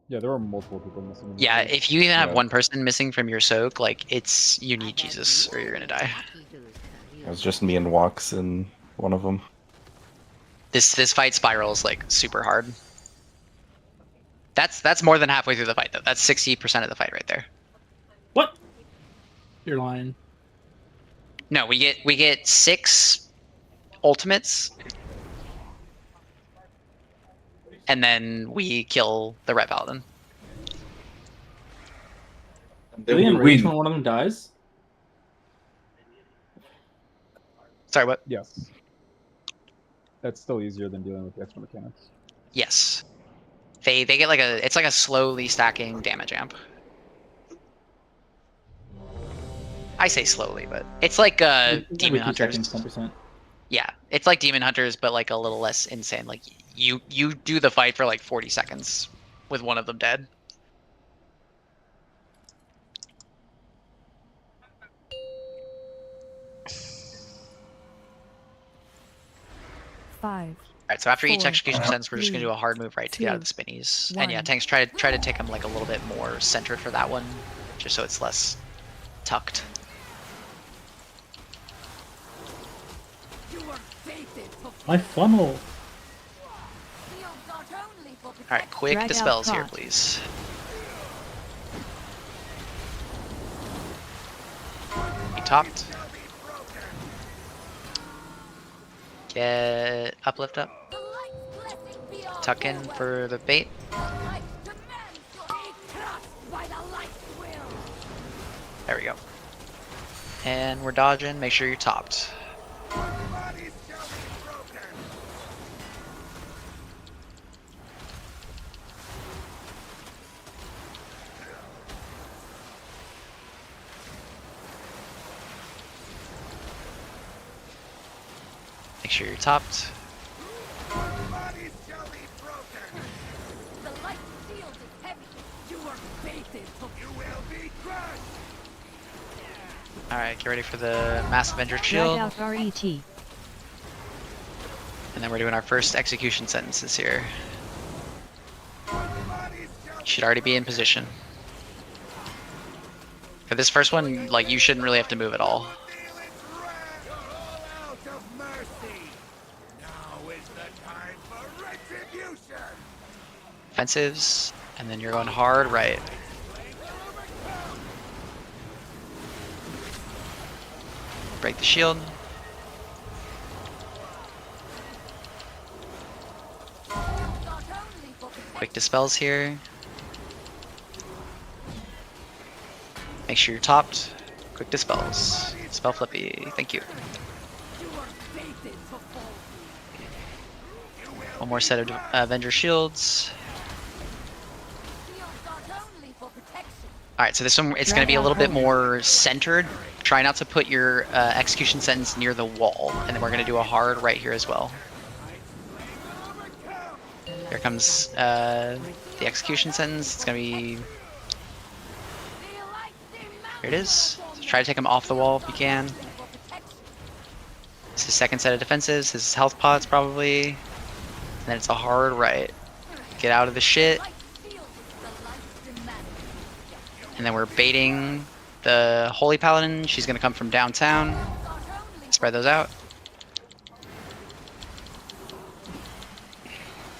S4: Yeah, there were multiple people missing.
S2: Yeah, if you even have one person missing from your soak, like you need Jesus or you're gonna die.
S18: It was just me and Walks in one of them.
S2: This fight spirals like super hard. That's more than halfway through the fight though. That's 60% of the fight right there.
S7: What? You're lying.
S2: No, we get 6 ultimates, and then we kill the Red Paladin.
S7: Really enraged when one of them dies?
S2: Sorry, what?
S4: Yes. That's still easier than dealing with the extra mechanics.
S2: Yes. They get like it's like a slowly stacking damage amp. I say slowly, but it's like Demon Hunters.
S7: 10%.
S2: Yeah, it's like Demon Hunters, but like a little less insane. Like you do the fight for like 40 seconds with one of them dead.
S20: Five.
S2: Alright, so after each
S20: 4,
S2: execution sentence, we're just gonna do a
S20: 3,
S2: hard move right to get out of the
S20: 2,
S2: spinnies. And yeah,
S20: 1.
S2: tanks try to take them like a little bit more centered for that one, just so it's less tucked.
S7: My funnel.
S2: Alright, quick
S13: Drag out
S2: dispels here,
S13: Prot.
S2: please. Be topped. Get uplift up. Tuck in for the bait. There we go. And we're dodging. Make sure you're topped. Make sure you're topped. Alright, get ready for the Mass Avenger Shield.
S13: Drag out RET.
S2: And then we're doing our first execution sentences here. Should already be in position. For this first one, like, you shouldn't really have to move at all. Offensives, and then you're going hard right. Break the shield. Quick dispels here. Make sure you're topped. Quick dispels. Spell flippy. Thank you. One more set of Avenger shields. Alright, so this one, it's going to be a little bit more centered. Try not to put your execution sentence near the wall. And then we're going to do a hard right here as well. Here comes the execution sentence. It's going to be... Here it is. So try to take him off the wall if you can. This is his second set of defensives. His health pots probably. And then it's a hard right. Get out of the shit. And then we're baiting the Holy Paladin. She's going to come from downtown. Spread those out.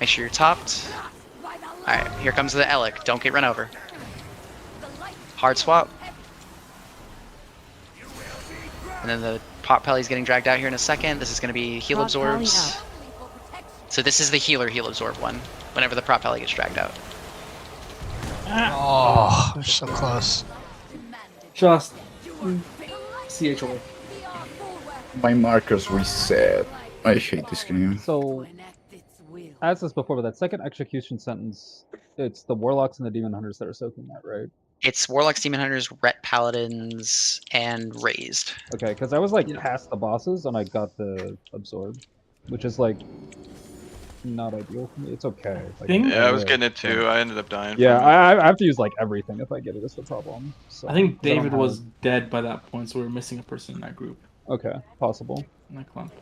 S2: Make sure you're topped. Alright, here comes the Elec. Don't get run over. Hard swap. And then the Pot Pelly's getting dragged out here in a second. This is going to be heal absorbs. So this is the heal absorb one, whenever the Prop Pelly gets dragged out.
S21: Oh, we're so close.
S7: Just CHO.
S15: My markers reset. I hate this game.
S4: So, as this before, but that second execution sentence, it's the Warlocks and the Demon Hunters that are soaking that, right?
S2: It's Warlocks, Demon Hunters, Ret Paladins, and Raised.
S4: Okay, because I was like past the bosses and I got the Absorb, which is like not ideal for me. It's okay. Like,
S17: Yeah, I was getting it too. I ended up dying.
S4: Yeah,
S17: from it.
S4: I have to use like everything if I get it. Is the problem. So,
S7: I think
S4: 'cause I don't
S7: David was
S4: have-
S7: dead by that point, so we were missing a person in that group.
S4: Okay, possible.
S7: In that clump.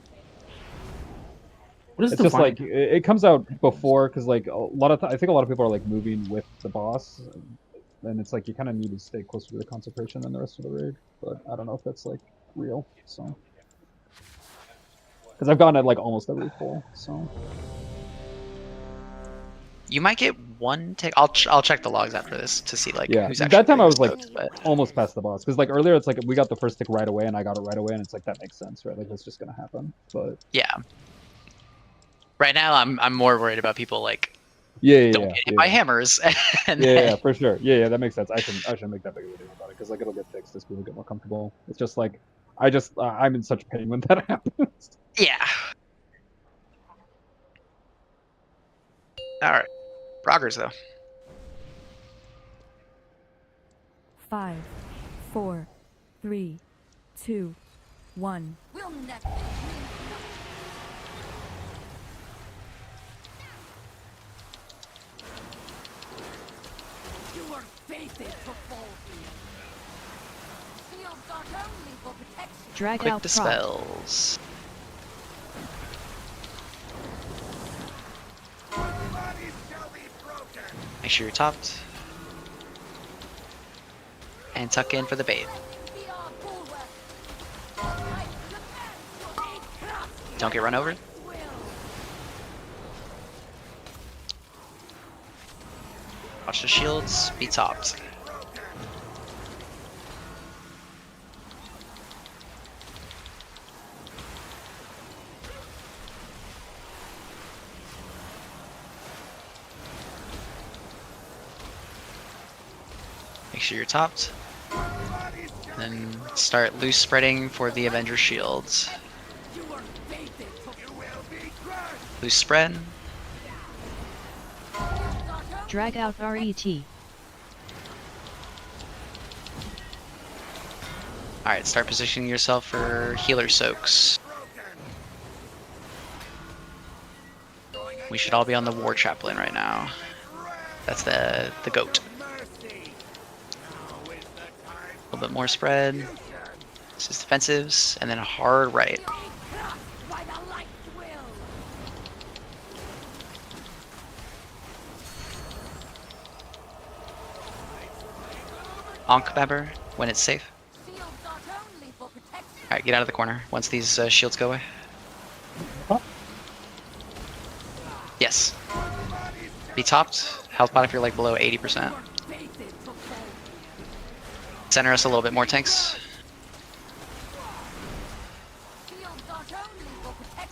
S7: What is
S4: It's just
S7: Divine?
S4: like it comes out before because like a lot of I think a lot of people are like moving with the boss, and it's like you kind of need to stay closer to the consecration than the rest of the raid. But I don't know if that's like real. So because I've gotten it like almost every full. So
S2: You might get one tick. I'll check the logs after this to see like
S4: yeah,
S2: who's actually
S4: that time I was
S2: doing
S4: like
S2: this, but
S4: almost past the boss because like earlier it's like we got the first tick right away and I got it right away and it's like that makes sense, right? Like that's just gonna happen. But
S2: yeah. Right now I'm more worried about people like
S4: yeah,
S2: don't get hit by hammers. And
S4: yeah, for sure. Yeah, that makes sense. I shouldn't make that big of a deal about it because like it'll get fixed as people get more comfortable. It's just like I'm in such pain when that happens.
S2: Yeah. All right. Roggers though.
S20: 5, 4, 3, 2, 1.
S19: We'll never. You were fated for fall here. Shields aren't only for protection.
S13: Drag
S2: Quick
S13: out prop.
S2: dispels. Make sure you're topped. And tuck in for the bait. Don't get run over. Watch the shields, be topped. Make sure you're topped. Then start loose spreading for the Avenger shields. Loose spread.
S13: Drag out RET.
S2: Alright, start positioning yourself for healer soaks. We should all be on the War Chaplain right now. That's the goat. A little bit more spread. This is defensives, and then a hard right. Onk Babber when it's safe. Alright, get out of the corner once these shields go away. Yes. Be topped. Health pot if you're like below 80%. Center us a little bit more, tanks.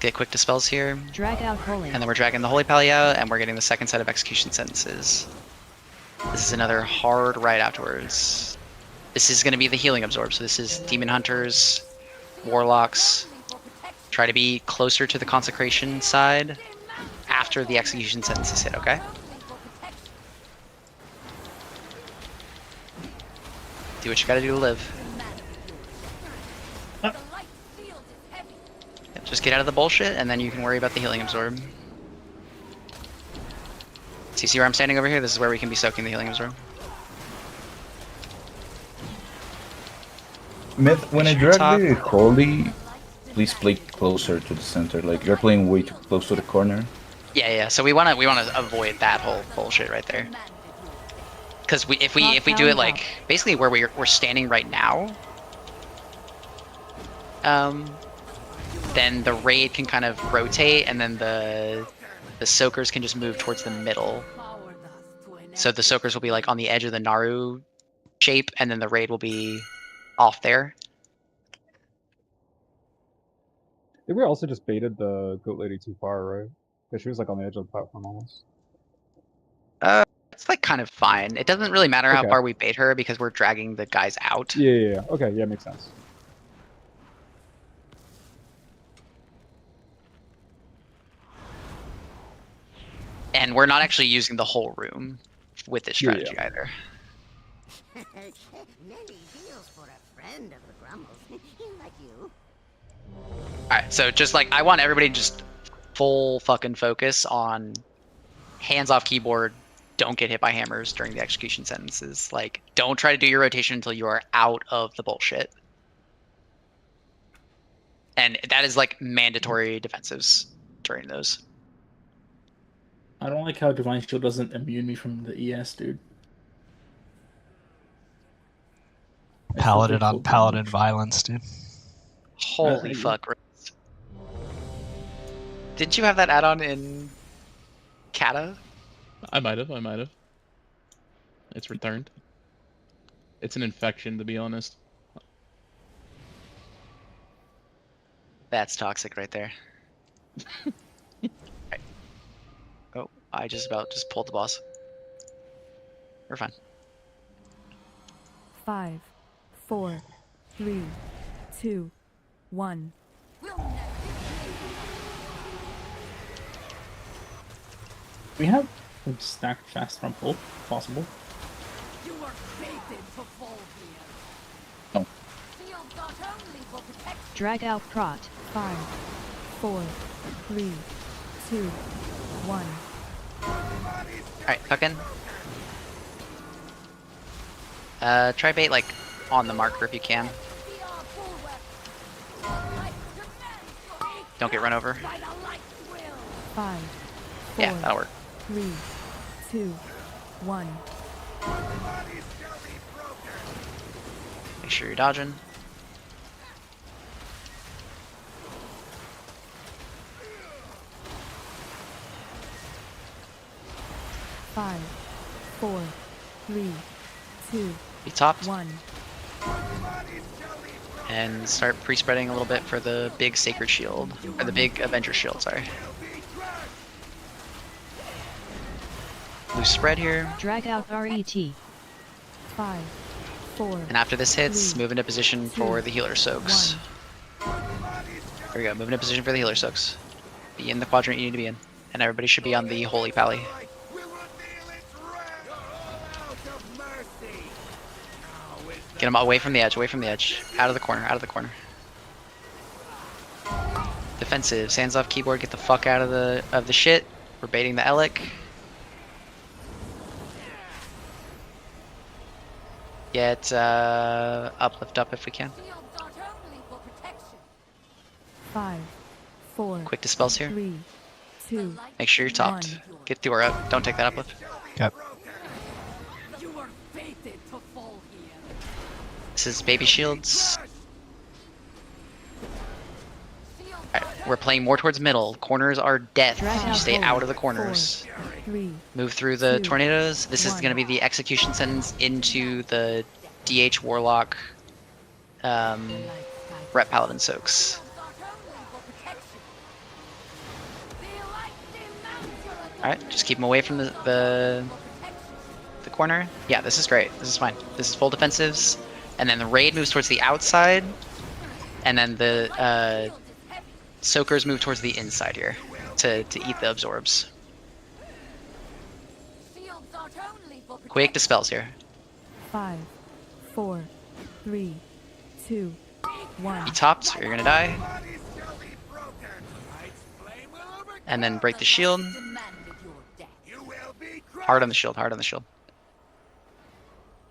S2: Get quick dispels here.
S13: Drag out Holy.
S2: And then we're dragging the Holy Pally out, and we're getting the second set of execution sentences. This is another hard right afterwards. This is going to be the healing absorb, so this is Demon Hunters, Warlocks. Try to be closer to the consecration side after the execution sentences hit, okay? Do what you gotta do to live. Yep, just get out of the bullshit, and then you can worry about the healing absorb. So you see where I'm standing over here? This is where we can be soaking the healing absorb.
S15: Myth, when I drag the Holy, please play closer to the center. Like you're playing way too close to the corner.
S2: Yeah. So we wanna avoid that whole bullshit right there. Because if we do it like basically where we're standing right now, then the raid can kind of rotate, and then the soakers can just move towards the middle. So the soakers will be like on the edge of the Naru shape, and then the raid will be off there.
S4: I think we also just baited the goat lady too far, right? Because she was like on the edge of the platform almost.
S2: It's like kind of fine. It doesn't really matter how
S4: Okay.
S2: far we bait her because we're dragging the guys out.
S4: Yeah. Okay, yeah, makes sense.
S2: And we're not actually using the whole room with this strategy either.
S19: Many deals for a friend of the Grumbles. Like you.
S2: Alright, so just like I want everybody to just full fucking focus on hands off keyboard. Don't get hit by hammers during the execution sentences. Like, don't try to do your rotation until you are out of the bullshit. And that is like mandatory defensives during those.
S7: I don't like how Divine Shield doesn't immune me from the ES, dude.
S21: Paladin on paladin violence, dude.
S2: Holy fuck. Didn't you have that add-on in Kata?
S16: I might have. It's returned. It's an infection, to be honest.
S2: That's toxic right there. Right. Oh, I just pulled the boss. We're fine.
S20: 5, 4, 3, 2, 1.
S7: We have stacked fast from pull, possible.
S19: You were fated to fall here.
S15: No.
S19: Shields not only will protect
S13: Drag out Prot.
S20: 5, 4, 3, 2, 1.
S2: Alright, fucking. Try bait like on the marker if you can. Don't get run over.
S20: 5, 4,
S2: Yeah, that'll work.
S20: 3, 2, 1.
S2: Make sure you're dodging.
S20: Five, 4, 3, 2,
S2: Be topped.
S20: 1.
S2: And start pre-spreading a little bit for the big Sacred Shield. Or the big Avenger Shield, sorry. Loose spread here.
S13: Drag out RET.
S20: 5, 4.
S2: And after this hits,
S20: 3,
S2: move into position
S20: 2,
S2: for the healer soaks. There we go. Move into position for the healer soaks. Be in the quadrant you need to be in, and everybody should be on the holy pally. Get them away from the edge. Away from the edge. Out of the corner. Out of the corner. Defensive. Sands off keyboard. Get the fuck out of the shit. We're baiting the Elec. Get uplift up if we can.
S20: 5, 4.
S2: Quick dispels here.
S20: 3, 2.
S2: Make sure you're topped. Get the aura up. Don't take that uplift.
S21: Yep.
S2: This is baby shields. Alright, we're playing more towards middle. Corners are death. You stay out of the corners.
S20: 3,
S2: Move through the
S20: 2,
S2: tornadoes. This is
S20: 1.
S2: going to be the execution sentence into the DH Warlock Ret Paladin soaks. Alright, just keep them away from the corner. Yeah, this is great. This is fine. This is full defensives. And then the raid moves towards the outside. And then the soakers move towards the inside here to eat the absorbs. Quick dispels here.
S20: 5, 4, 3, 2, 1.
S2: Be topped or you're gonna die. And then break the shield. Hard on the shield, hard on the shield.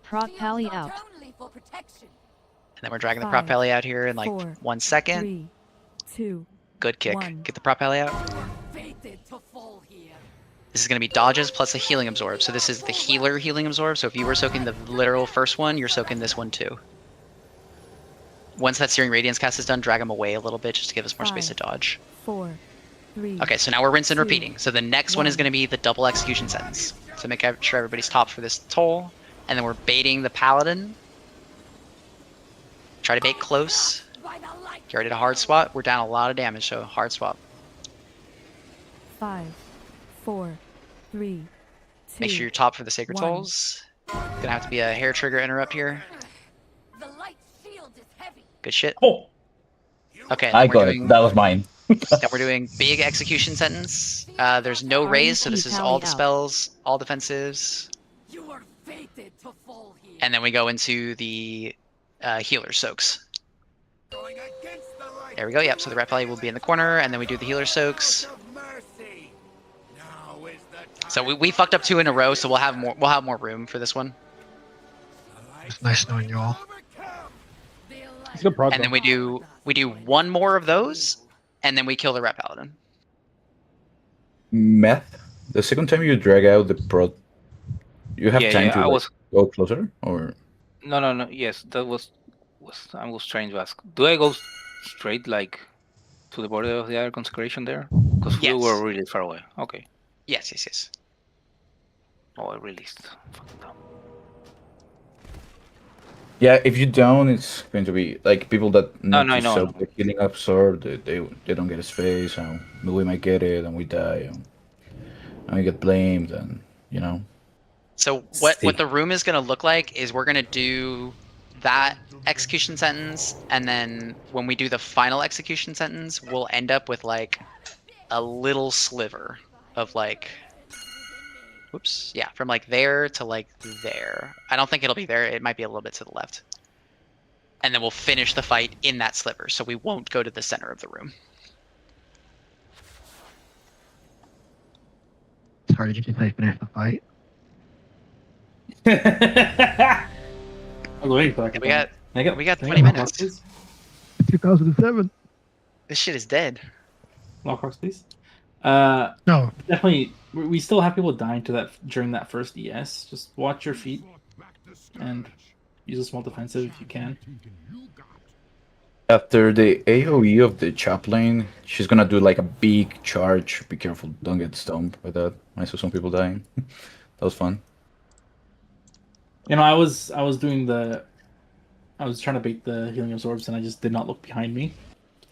S13: Prot pally out.
S2: And then we're dragging the prop pally out here in like
S20: 4,
S2: 1 second.
S20: 3, 2.
S2: Good kick.
S20: 1.
S2: Get the prop pally out. This is going to be dodges plus a healing absorb. So this is the healer healing absorb. So if you were soaking the literal first one, you're soaking this one too. Once that Searing Radiance cast is done, drag them away a little bit just to give us more space to
S20: 5,
S2: dodge.
S20: 4, 3.
S2: Okay, so now we're rinsing and
S20: 2,
S2: repeating. So the next one is
S20: 1.
S2: going to be the double execution sentence. So make sure everybody's topped for this toll. And then we're baiting the paladin. Try to bait close. Get ready to hard swap. We're down a lot of damage, so hard swap.
S20: 5, 4, 3, 2.
S2: Make sure you're top for the sacred
S20: 1.
S2: tolls. Gonna have to be a hair trigger interrupt here. Good shit.
S15: Oh.
S2: Okay,
S15: I
S2: then we're
S15: got
S2: doing,
S15: it. That was mine.
S2: then we're doing big execution sentence. There's no raise, so this is all dispels, all defensives. And then we go into the healer soaks. There we go. Yep. So the Ret Pally will be in the corner, and then we do the healer soaks. So we fucked up 2 in a row, so we'll have more. We'll have more room for this one.
S10: It's nice knowing you all.
S4: It's good progress.
S2: And then we do 1 more of those, and then we kill the Ret Paladin.
S15: Meth. The second time you drag out the pro, you have time to go closer, or
S14: No. Yes, that was I was trying to ask. Do I go straight like to the border of the other consecration there? Because we were really far away. Okay.
S2: Yes.
S14: Oh, I released. Fucked up.
S15: yeah, if you don't, it's going to be like people that
S14: No,
S15: need
S14: I
S15: to
S14: know.
S15: soak the healing absorb. They don't get a space, and we might get it, and we die, and we get blamed, and you know.
S2: So what the room is going to look like is we're going to do that execution sentence, and then when we do the final execution sentence, we'll end up with like a little sliver of like, whoops, yeah, from like there to like there. I don't think it'll be there. It might be a little bit to the left. And then we'll finish the fight in that sliver, so we won't go to the center of the room.
S10: Sorry, did you say finish the fight?
S7: I was waiting for that.
S2: We got 20 minutes.
S10: 2007.
S2: This shit is dead.
S7: Lockhawks, please.
S10: No.
S7: Definitely, we still have people dying to that during that first ES. Just watch your feet and use a small defensive if you can.
S15: After the AoE of the chaplain, she's gonna do like a big charge. Be careful, don't get stumped by that. I saw some people dying. That was fun.
S7: You know, I was trying to bait the healing absorbs, and I just did not look behind me.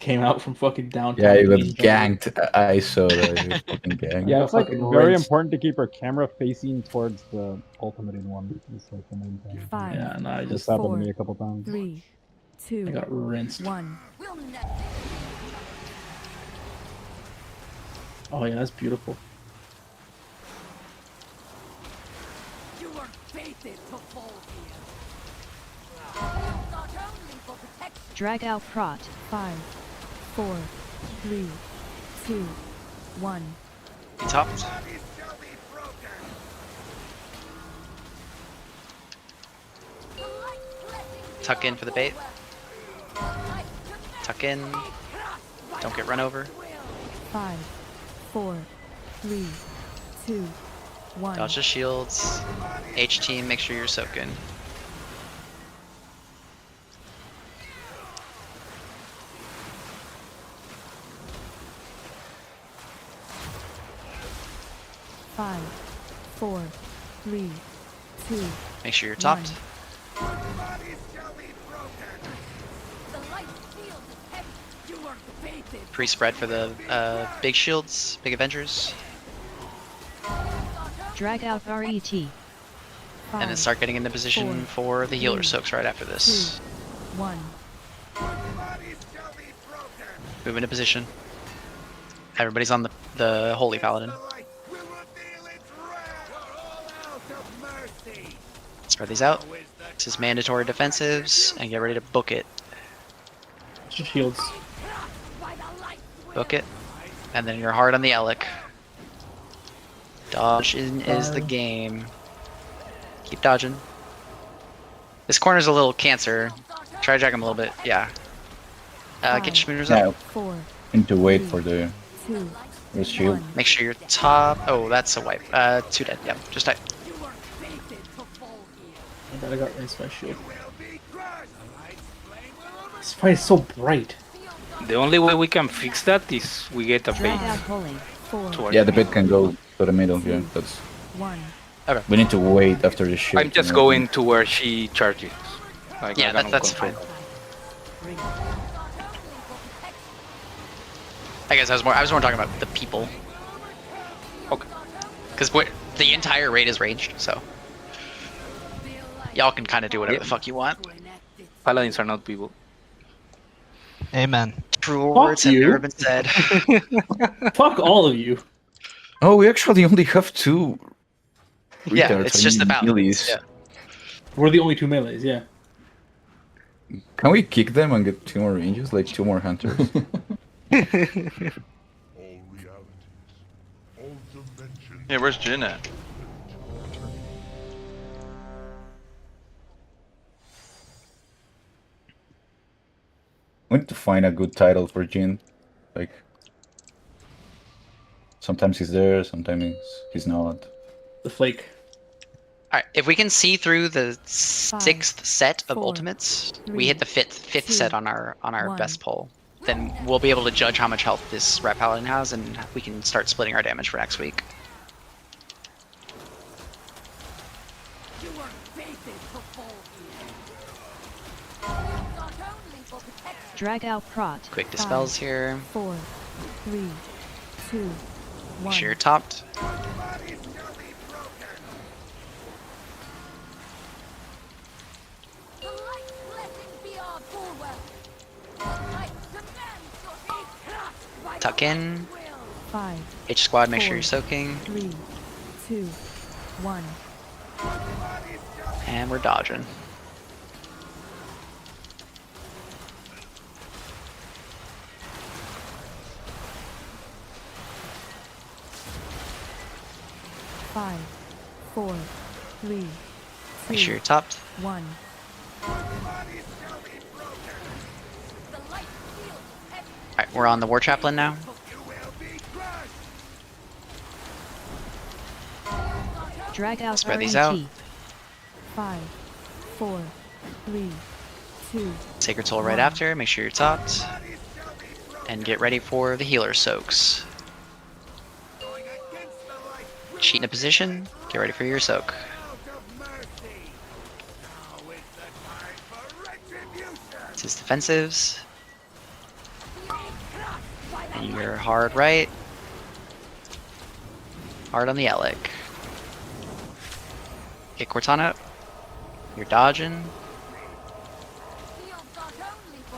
S7: came out from fucking downtown.
S15: Yeah, you got
S7: Queens jungle.
S15: ganked. I saw that. You fucking ganked.
S4: Yeah, it's like
S7: fucking
S4: very
S7: rinsed.
S4: important to keep our camera facing towards the ultimate in one. It's like the main thing.
S20: 5,
S7: Yeah, no, I
S4: This
S7: just
S4: happened to
S20: 4,
S4: me a couple times.
S20: 3, 2,
S7: I got rinsed.
S20: 1.
S7: Oh yeah, that's beautiful.
S19: You were fated to fall here. Not only for protection.
S13: Drag out Prot.
S20: 5, 4, 3, 2, 1.
S2: He topped. Tuck in for the bait. Tuck in. Don't get run over.
S20: 5, 4, 3, 2, 1.
S2: Dodge the shields. H team, make sure you're soaking.
S20: Five, 4, 3, 2.
S2: Make sure you're topped. Pre-spread for the big shields, big Avengers.
S13: Drag out RET.
S2: And then start getting into position for the healer soaks right after this.
S20: 1.
S2: Move into position. Everybody's on the Holy Paladin. Spread these out. This is mandatory defensives, and get ready to book it.
S7: Shields.
S2: Book it. And then you're hard on the Elec. Dodge is the game. Keep dodging. This corner's a little cancer. Try to drag him a little bit. Yeah. Get your movers up.
S15: Need to wait for the shield.
S2: Make sure you're top. Oh, that's a wipe. 2 dead. Yep. Just type.
S7: I got rinsed by shield. This fight is so bright.
S14: The only way we can fix that is we get a bait.
S15: Yeah, the bait can go to the middle. Yeah, that's.
S2: Okay.
S15: We need to wait after the shield.
S14: I'm just going to where she charges. Like,
S2: yeah,
S14: I got no
S2: that's
S14: control.
S2: fine. I guess I was more talking about the people.
S14: Okay.
S2: Because the entire raid is ranged, so y'all can kind of do whatever the fuck you want.
S14: Paladins are not people.
S21: Amen.
S2: True words have never been said.
S7: Fuck all of you.
S15: Oh, we actually only have 2.
S2: Yeah,
S15: retards.
S2: it's just about.
S15: Melees.
S2: Yeah.
S7: We're the only 2 melees, yeah.
S15: Can we kick them and get 2 more ranges, like 2 more hunters?
S17: Yeah, where's Jin at?
S15: We need to find a good title for Jin. Like, sometimes he's there, sometimes he's not.
S7: The flake.
S2: Alright, if we can see through the 6th set of ultimates, we hit the 5th set on our best pull. Then we'll be able to judge how much health this Rat Paladin has, and we can start splitting our damage for next week.
S13: Drag out Prot.
S2: Quick dispels here.
S20: 4, 3, 2, 1.
S2: Make sure you're topped. Tuck in.
S20: 5.
S2: H squad, make sure
S20: 4,
S2: you're soaking.
S20: 3, 2, 1.
S2: And we're dodging.
S20: Five, 4, 3, 2,
S2: Make sure you're topped.
S20: 1.
S2: Alright, we're on the War Chaplain now.
S13: Drag out
S2: Spread these
S13: RET.
S2: out.
S20: 5, 4, 3, 2.
S2: Sacred Soul right after. Make sure you're topped. And get ready for the healer soaks. Cheat in a position. Get ready for your soak. This is defensives. And you're hard right. Hard on the Alec. Okay, Cortana. You're dodging.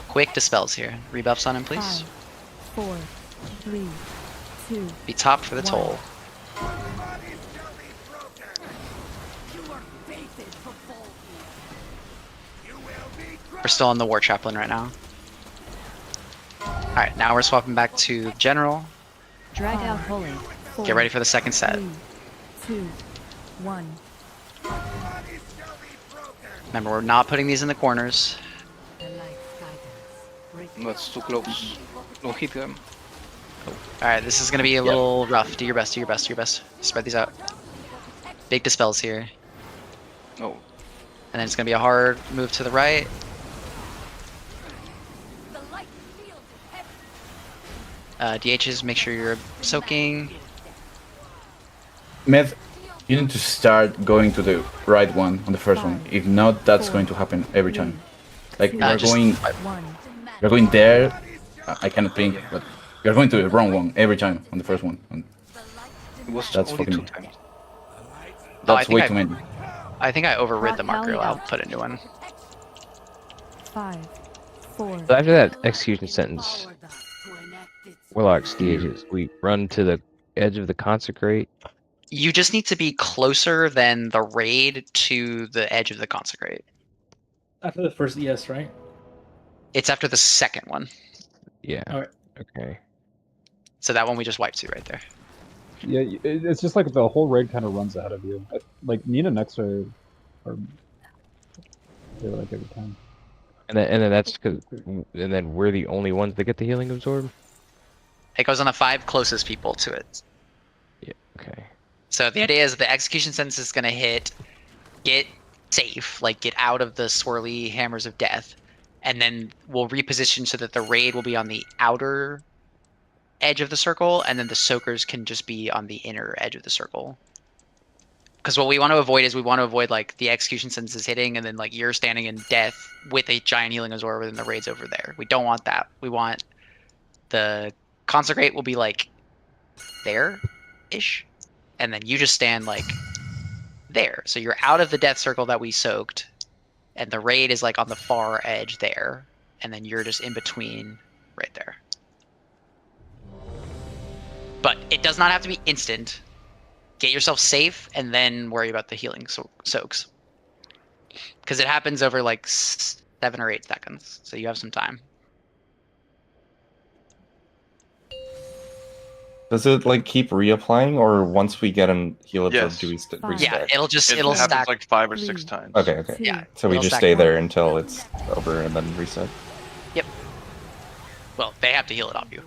S2: Quick dispels here. Rebuffs on him, please.
S20: 5, 4, 3, 2.
S2: Be top for the toll. We're still on the War Chaplain right now. Alright, now we're swapping back to General.
S13: Drag out holy.
S2: Get ready for the second set.
S20: 3, 2, 1.
S2: Remember, we're not putting these in the corners.
S14: That's too close. Don't hit them.
S2: Alright, this is gonna be a little rough. Do your best, do your best, do your best. Spread these out. Big dispels here.
S14: Oh.
S2: And then it's gonna be a hard move to the right. DHs, make sure you're soaking.
S15: Myth, you need to start going to the right one on the first one. If not, that's going to happen every time. Like you're going there. I cannot think, but you're going to the wrong one every time on the first one. And that's fucking. That's way too many.
S2: I think I overrid the marker. I'll put a new one.
S20: 5, 4.
S6: So after that execution sentence, Warlocks, DHs, we run to the edge of the Consecrate.
S2: You just need to be closer than the raid to the edge of the Consecrate.
S7: After the first ES, right?
S2: It's after the second one.
S6: Yeah.
S7: Alright.
S6: Okay.
S2: So that one we just wiped to right there.
S4: Yeah, it's just like the whole raid kind of runs ahead of you. Like Nina next are they're like every time.
S6: And then that's because, and then we're the only ones that get the healing absorb.
S2: It goes on the 5 closest people to it.
S6: Yeah. Okay.
S2: So the idea is the execution sentence is going to hit, get safe, like get out of the swirly hammers of death, and then we'll reposition so that the raid will be on the outer edge of the circle, and then the soakers can just be on the inner edge of the circle. Because what we want to avoid is like the execution sentence is hitting, and then like you're standing in death with a giant healing absorber, and the raid's over there. We don't want that. We want the Consecrate will be like there-ish, and then you just stand like there. So you're out of the death circle that we soaked, and the raid is like on the far edge there, and then you're just in between right there. But it does not have to be instant. Get yourself safe, and then worry about the healing soaks. Because it happens over like 7 or 8 seconds, so you have some time.
S18: Does it like keep reapplying, or once we get an heal absorb,
S17: Yes.
S18: do we restack?
S2: Yeah, it'll
S17: happens
S2: stack
S17: like 5 or 6 times.
S18: Okay, okay.
S2: Yeah.
S18: So we
S2: it'll
S18: just
S2: stack
S18: stay
S2: more.
S18: there until it's over and then reset.
S2: Yep. Well, they have to heal it off you.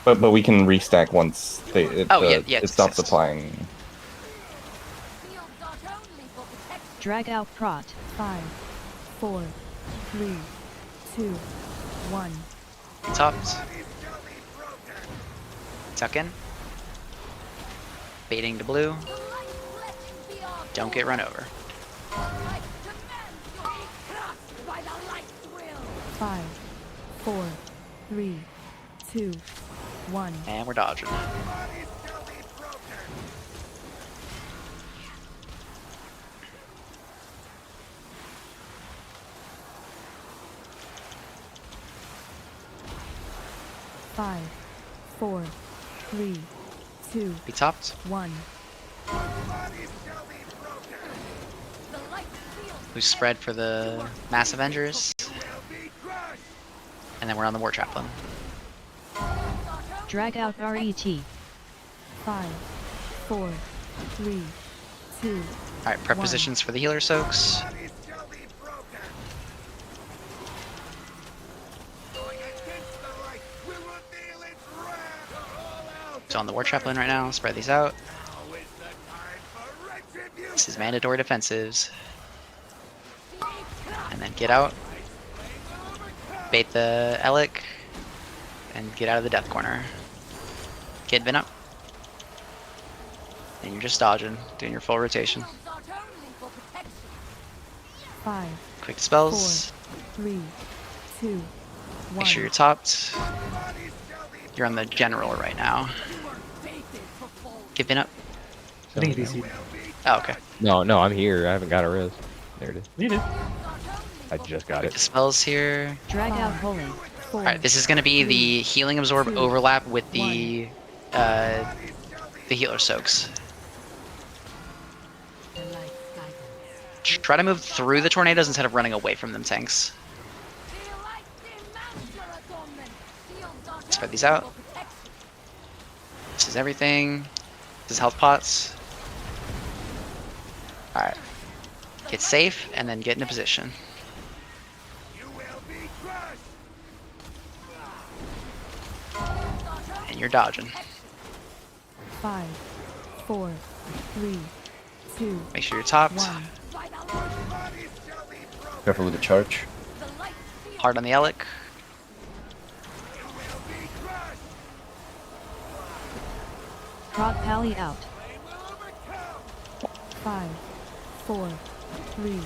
S18: But we can restack once it stops applying.
S13: Drag out prot.
S20: 5, 4, 3, 2, 1.
S2: Topped. Tuck in. Baiting to blue. Don't get run over.
S20: 5, 4, 3, 2, 1.
S2: And we're dodging.
S20: Five, 4, 3, 2.
S2: Be topped.
S20: 1.
S2: We spread for the Mass Avengers. And then we're on the War Chaplain.
S13: Drag out RET.
S20: 5, 4, 3, 2.
S2: Alright, prep positions for the healer soaks. So on the War Chaplain right now, spread these out. This is mandatory defensives. And then get out. Bait the Elic. And get out of the death corner. Get Vin up. And you're just dodging, doing your full rotation.
S20: 5,
S2: Quick spells.
S20: 4, 3, 2, 1.
S2: Make sure you're topped. You're on the general right now. Giving up.
S7: I think DC.
S2: Oh, okay.
S6: No, I'm here. I haven't got a res. There it is.
S7: You did.
S6: I just got
S2: Quick
S6: it.
S2: dispels here.
S13: Drag out holy.
S2: Alright, this is going to be the healing absorb overlap with the healer soaks. Try to move through the tornadoes instead of running away from them, tanks. Spread these out. This is everything. This is health pots. Alright. Get safe and then get into position. And you're dodging.
S20: 5, 4, 3, 2.
S2: Make sure you're topped.
S20: 1.
S15: Careful with the charge.
S2: Hard on the Elic.
S13: Prod pally out.
S20: 5, 4, 3,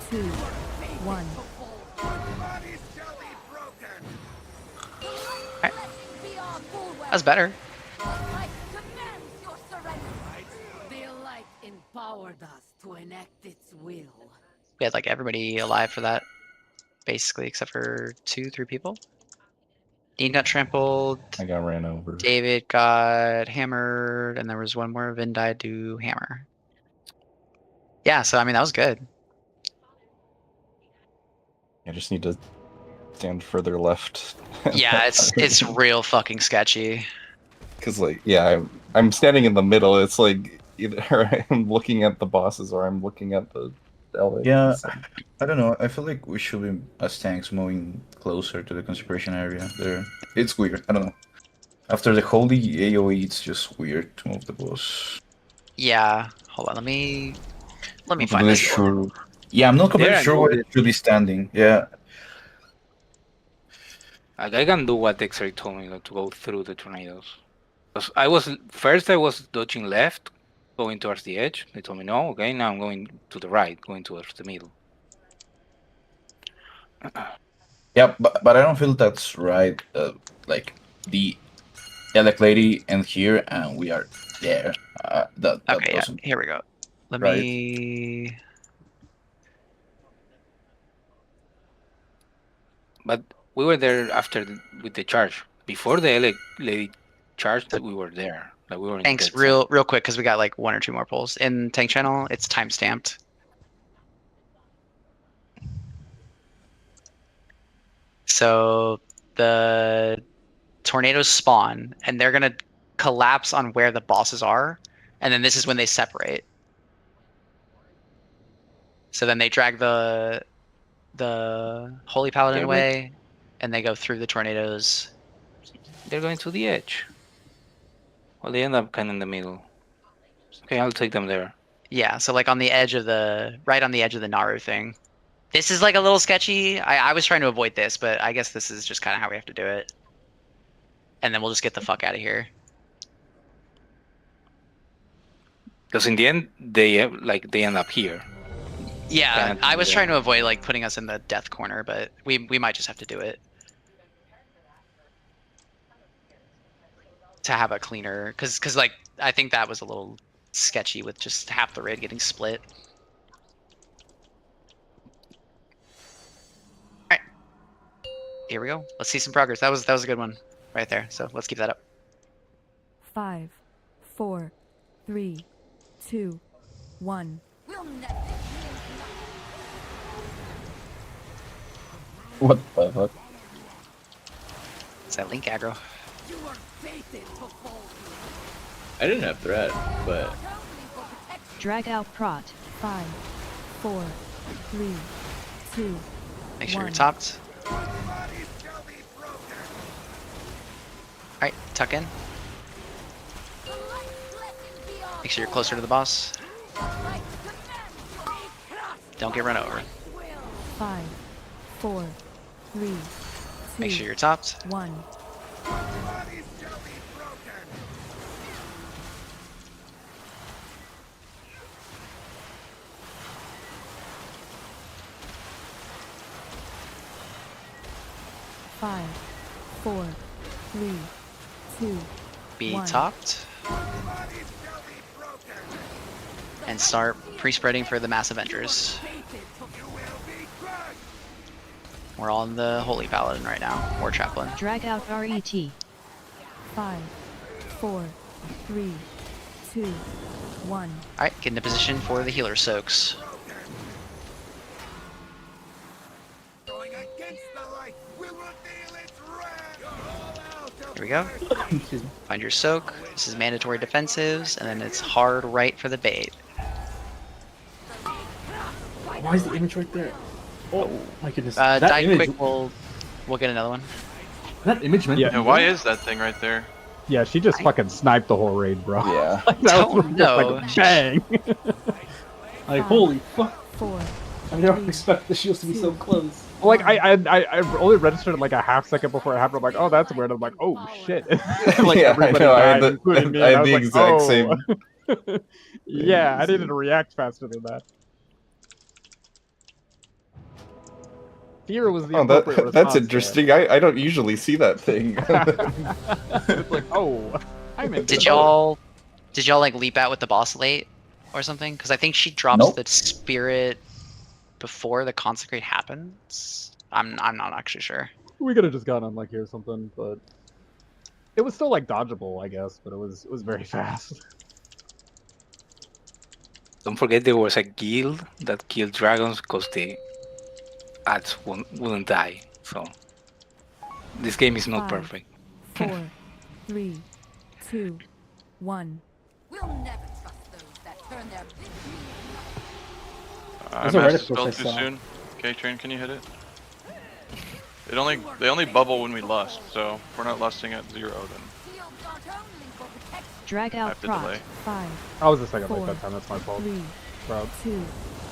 S20: 2, 1.
S2: That's better.
S19: The light empowered us to enact its will.
S2: We had like everybody alive for that, basically, except for 2-3 people. Dean got trampled.
S18: I got ran over.
S2: David got hammered, and there was one more. Vin died to hammer. Yeah, so I mean that was good.
S18: I just need to stand further left.
S2: Yeah, it's real fucking sketchy.
S18: Because like, yeah, I'm standing in the middle. It's like either I'm looking at the bosses or I'm looking at the LA.
S15: Yeah, I don't know. I feel like we should be, as tanks, moving closer to the consecration area there. It's weird. I don't know. After the holy AoE, it's just weird to move the boss.
S2: Yeah, hold on. Let me
S15: I'm
S2: find
S15: completely
S2: this.
S15: sure. Yeah, I'm not completely sure where it should be standing. Yeah.
S14: Like, I can do what X-Ray told me, like, to go through the tornadoes. 'Cause I was dodging left, going towards the edge. They told me no. Okay, now I'm going to the right, going towards the middle.
S15: Yeah, but I don't feel that's right. Like the Elec lady and here, and we are there. That
S2: Okay, yeah,
S15: doesn't.
S2: here we go. Let
S15: Right.
S2: me.
S14: But we were there after with the charge. Before the lady charged, we were there. Like we were in
S2: Thanks,
S14: the dead
S2: real quick, because we got like 1 or 2 more pulls in tank channel. It's time stamped. So the tornadoes spawn, and they're gonna collapse on where the bosses are, and then this is when they separate. So then they drag the holy paladin
S14: They're
S2: away, and they go through the tornadoes.
S14: They're going to the edge. Well, they end up kind of in the middle. Okay, I'll take them there.
S2: Yeah, so like on the edge of right on the edge of the Naru thing. This is like a little sketchy. I was trying to avoid this, but I guess this is just kind of how we have to do it. And then we'll just get the fuck out of here.
S14: Because in the end, they end up here.
S2: Yeah,
S14: Kinda
S2: I was
S14: yeah.
S2: trying to avoid like putting us in the death corner, but we might just have to do it. To have a cleaner, because like I think that was a little sketchy with just half the raid getting split. Alright. Here we go. Let's see some progress. That was a good one right there. So let's keep that up.
S20: 5, 4, 3, 2, 1.
S18: What the fuck?
S2: It's that Link aggro.
S1: I didn't have threat, but
S13: Drag out prot.
S20: 5, 4, 3, 2,
S2: Make sure
S20: 1.
S2: you're topped. Alright, tuck in. Make sure you're closer to the boss. Don't get run over.
S20: 5, 4, 3, 2,
S2: Make sure you're topped.
S20: 1. Five, 4, 3, 2,
S2: Be
S20: 1.
S2: topped. And start pre-spreading for the Mass Avengers. We're on the Holy Paladin right now, or Chaplain.
S13: Drag out RET.
S20: 5, 4, 3, 2, 1.
S2: Alright, get into position for the healer soaks. Here we go. Find your soak. This is mandatory defensives, and then it's hard right for the bait.
S7: Why is the image right there? Oh my goodness.
S2: Die
S7: That image,
S2: quick, we'll get another one.
S7: that image meant
S17: Yeah, why is that thing right there?
S4: Yeah, she just fucking sniped the whole raid, bro.
S15: Yeah.
S4: Like, that was
S2: Don't
S4: just
S2: know.
S4: like bang.
S7: like, holy fuck.
S20: 4.
S7: I never expected the shields to be so close.
S4: Like I only registered like a half second before it happened. I'm like, oh, that's weird. I'm like, oh shit. Like
S18: Yeah,
S4: everybody
S18: I
S4: died,
S18: had
S4: including me.
S18: I
S4: and
S18: had
S4: was
S18: the
S4: like,
S18: exact
S4: oh.
S18: same.
S4: Yeah, I needed to react faster than that. Fear was the appropriate response.
S18: That's interesting. I don't usually see that thing.
S4: It's like, oh, I'm in.
S2: Did y'all like leap out with the boss late or something? Because I think she drops
S15: Nope.
S2: the spirit before the consecrate happens. I'm not actually sure.
S4: We could have just gone unlucky or something, but it was still like dodgeable, I guess. But it was very fast.
S14: Don't forget there was a guild that killed dragons because the ads wouldn't die. So this game is not
S20: 5,
S14: perfect.
S20: 4, 3, 2, 1.
S19: We'll never trust those that turn their big
S7: There's
S17: I
S7: a Reddit
S17: messed spell
S7: post I
S17: too
S7: saw.
S17: soon. Okay, Train, can you hit it? They only bubble when we lust, so if we're not lusting at 0, then
S19: shields aren't only for protection.
S13: Drag
S17: I
S13: out
S17: have to
S13: prot.
S17: delay.
S20: 5,
S4: I was a second late
S20: 4,
S4: that time. That's my fault.
S20: 3,
S4: Bro.
S20: 2,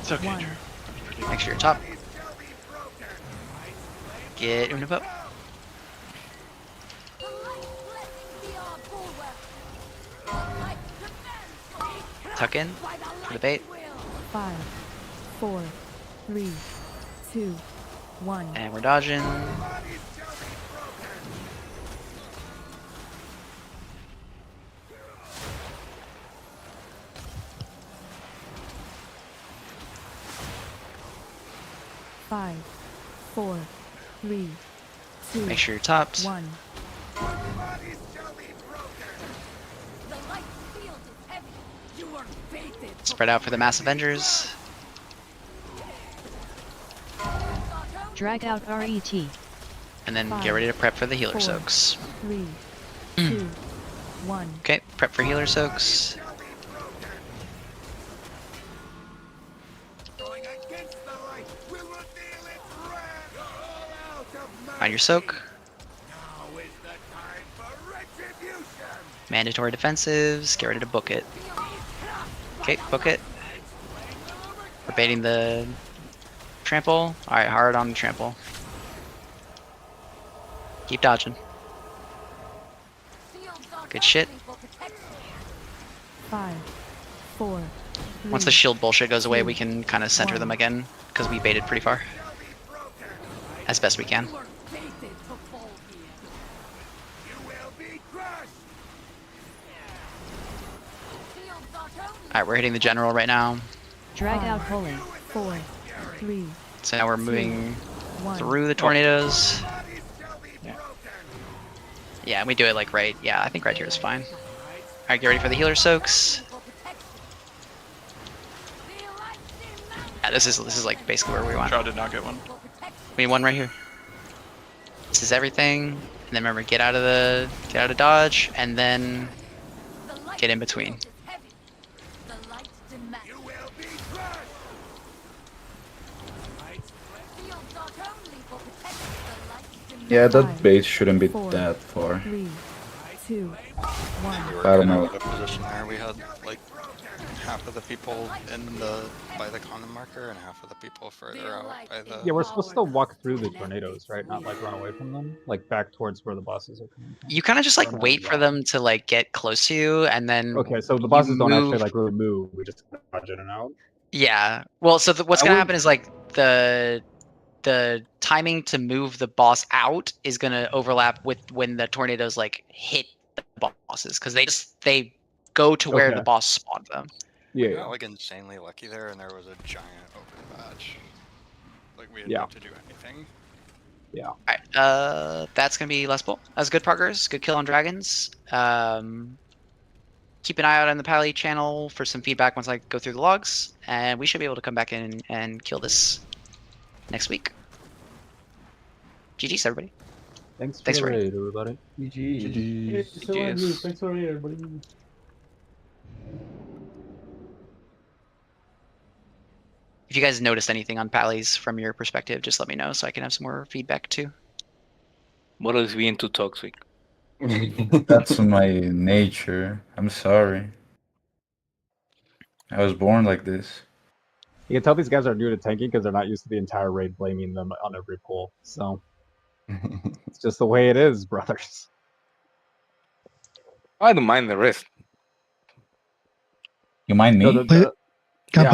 S17: it's okay,
S20: 1.
S17: Train.
S2: Make sure you're top. Get Una up.
S19: The light blessing be our bulwark. The light demands
S2: Tuck in
S19: by the
S2: for the
S19: light
S2: bait.
S19: will.
S20: 5, 4, 3, 2, 1.
S2: And we're dodging.
S20: Five, 4, 3, 2.
S2: Make sure you're topped.
S20: 1.
S19: The light field is heavy. You are fated.
S2: Spread out for the Mass Avengers.
S13: Drag out RET.
S2: And then
S20: 5,
S2: get ready to prep for the healer
S20: 4,
S2: soaks.
S20: 3, 2, 1.
S2: Okay, prep for healer soaks. Find your soak. Mandatory defensives. Get ready to book it. Okay, book it. We're baiting the trample. Alright, hard on the trample. Keep dodging. Good shit.
S20: 5, 4, 3.
S2: Once the shield bullshit goes away, we
S20: 2,
S2: can kind of center
S20: 1.
S2: them again, because we baited pretty far. As best we can.
S19: You are fated to fall here. You will be crushed. Shields aren't only
S2: Alright, we're hitting the general right now.
S13: Drag
S20: 5,
S13: out holy.
S20: 4, 3,
S2: So now we're moving
S20: 1.
S2: through the tornadoes. Yeah, and we do it like right. Yeah, I think right here is fine. Alright, get ready for the healer soaks. Yeah, this is like basically where we want.
S17: Shaw did not get one.
S2: We need one right here. This is everything. And then remember, get out of dodge, and then get in between.
S19: the light demands. You will be crushed. Shields aren't only for protection. The light demands.
S15: Yeah, that
S20: 5,
S15: bait shouldn't be
S20: 4,
S15: that far.
S20: 3, 2, 1.
S5: We were
S15: I don't
S5: kind
S15: know.
S5: of in a position there. We had like half of the people by the condom marker and half of the people further out by the.
S4: Yeah, we're supposed to walk through the tornadoes, right? Not like run away from them. Like back towards where the bosses are coming from.
S2: You kind of just like wait for them to like get close to you, and then
S4: Okay, so the bosses don't actually
S2: move.
S4: like really move. We just dodge in and out.
S2: Yeah. Well, so what's
S4: I
S2: gonna
S4: would-
S2: happen is like the timing to move the boss out is gonna overlap with when the tornadoes like hit the bosses because they go to where the
S4: Okay.
S2: boss spawned them.
S4: Yeah,
S5: We
S4: yeah.
S5: got like insanely lucky there, and there was a giant open patch. Like we didn't
S4: Yeah.
S5: have to do anything.
S4: Yeah.
S2: Alright, that's gonna be less bull. That's good progress. Good kill on dragons. Keep an eye out on the Pally channel for some feedback once I go through the logs, and we should be able to come back in and kill this next week.
S4: Thanks
S2: GG's, everybody.
S4: for
S2: Thanks
S4: the
S2: for
S4: raid, everybody.
S16: GG's.
S7: Thanks for it, everybody.
S2: If you guys noticed anything on Pally's from your perspective, just let me know so I can have some more feedback too.
S14: What is being too toxic?
S15: That's my nature. I'm sorry. I was born like this.
S4: You can tell these guys are new to tanking because they're not used to the entire raid blaming them on every pull. So it's just the way it is, brothers.
S14: I don't mind the risk.
S15: You mind me?
S4: No,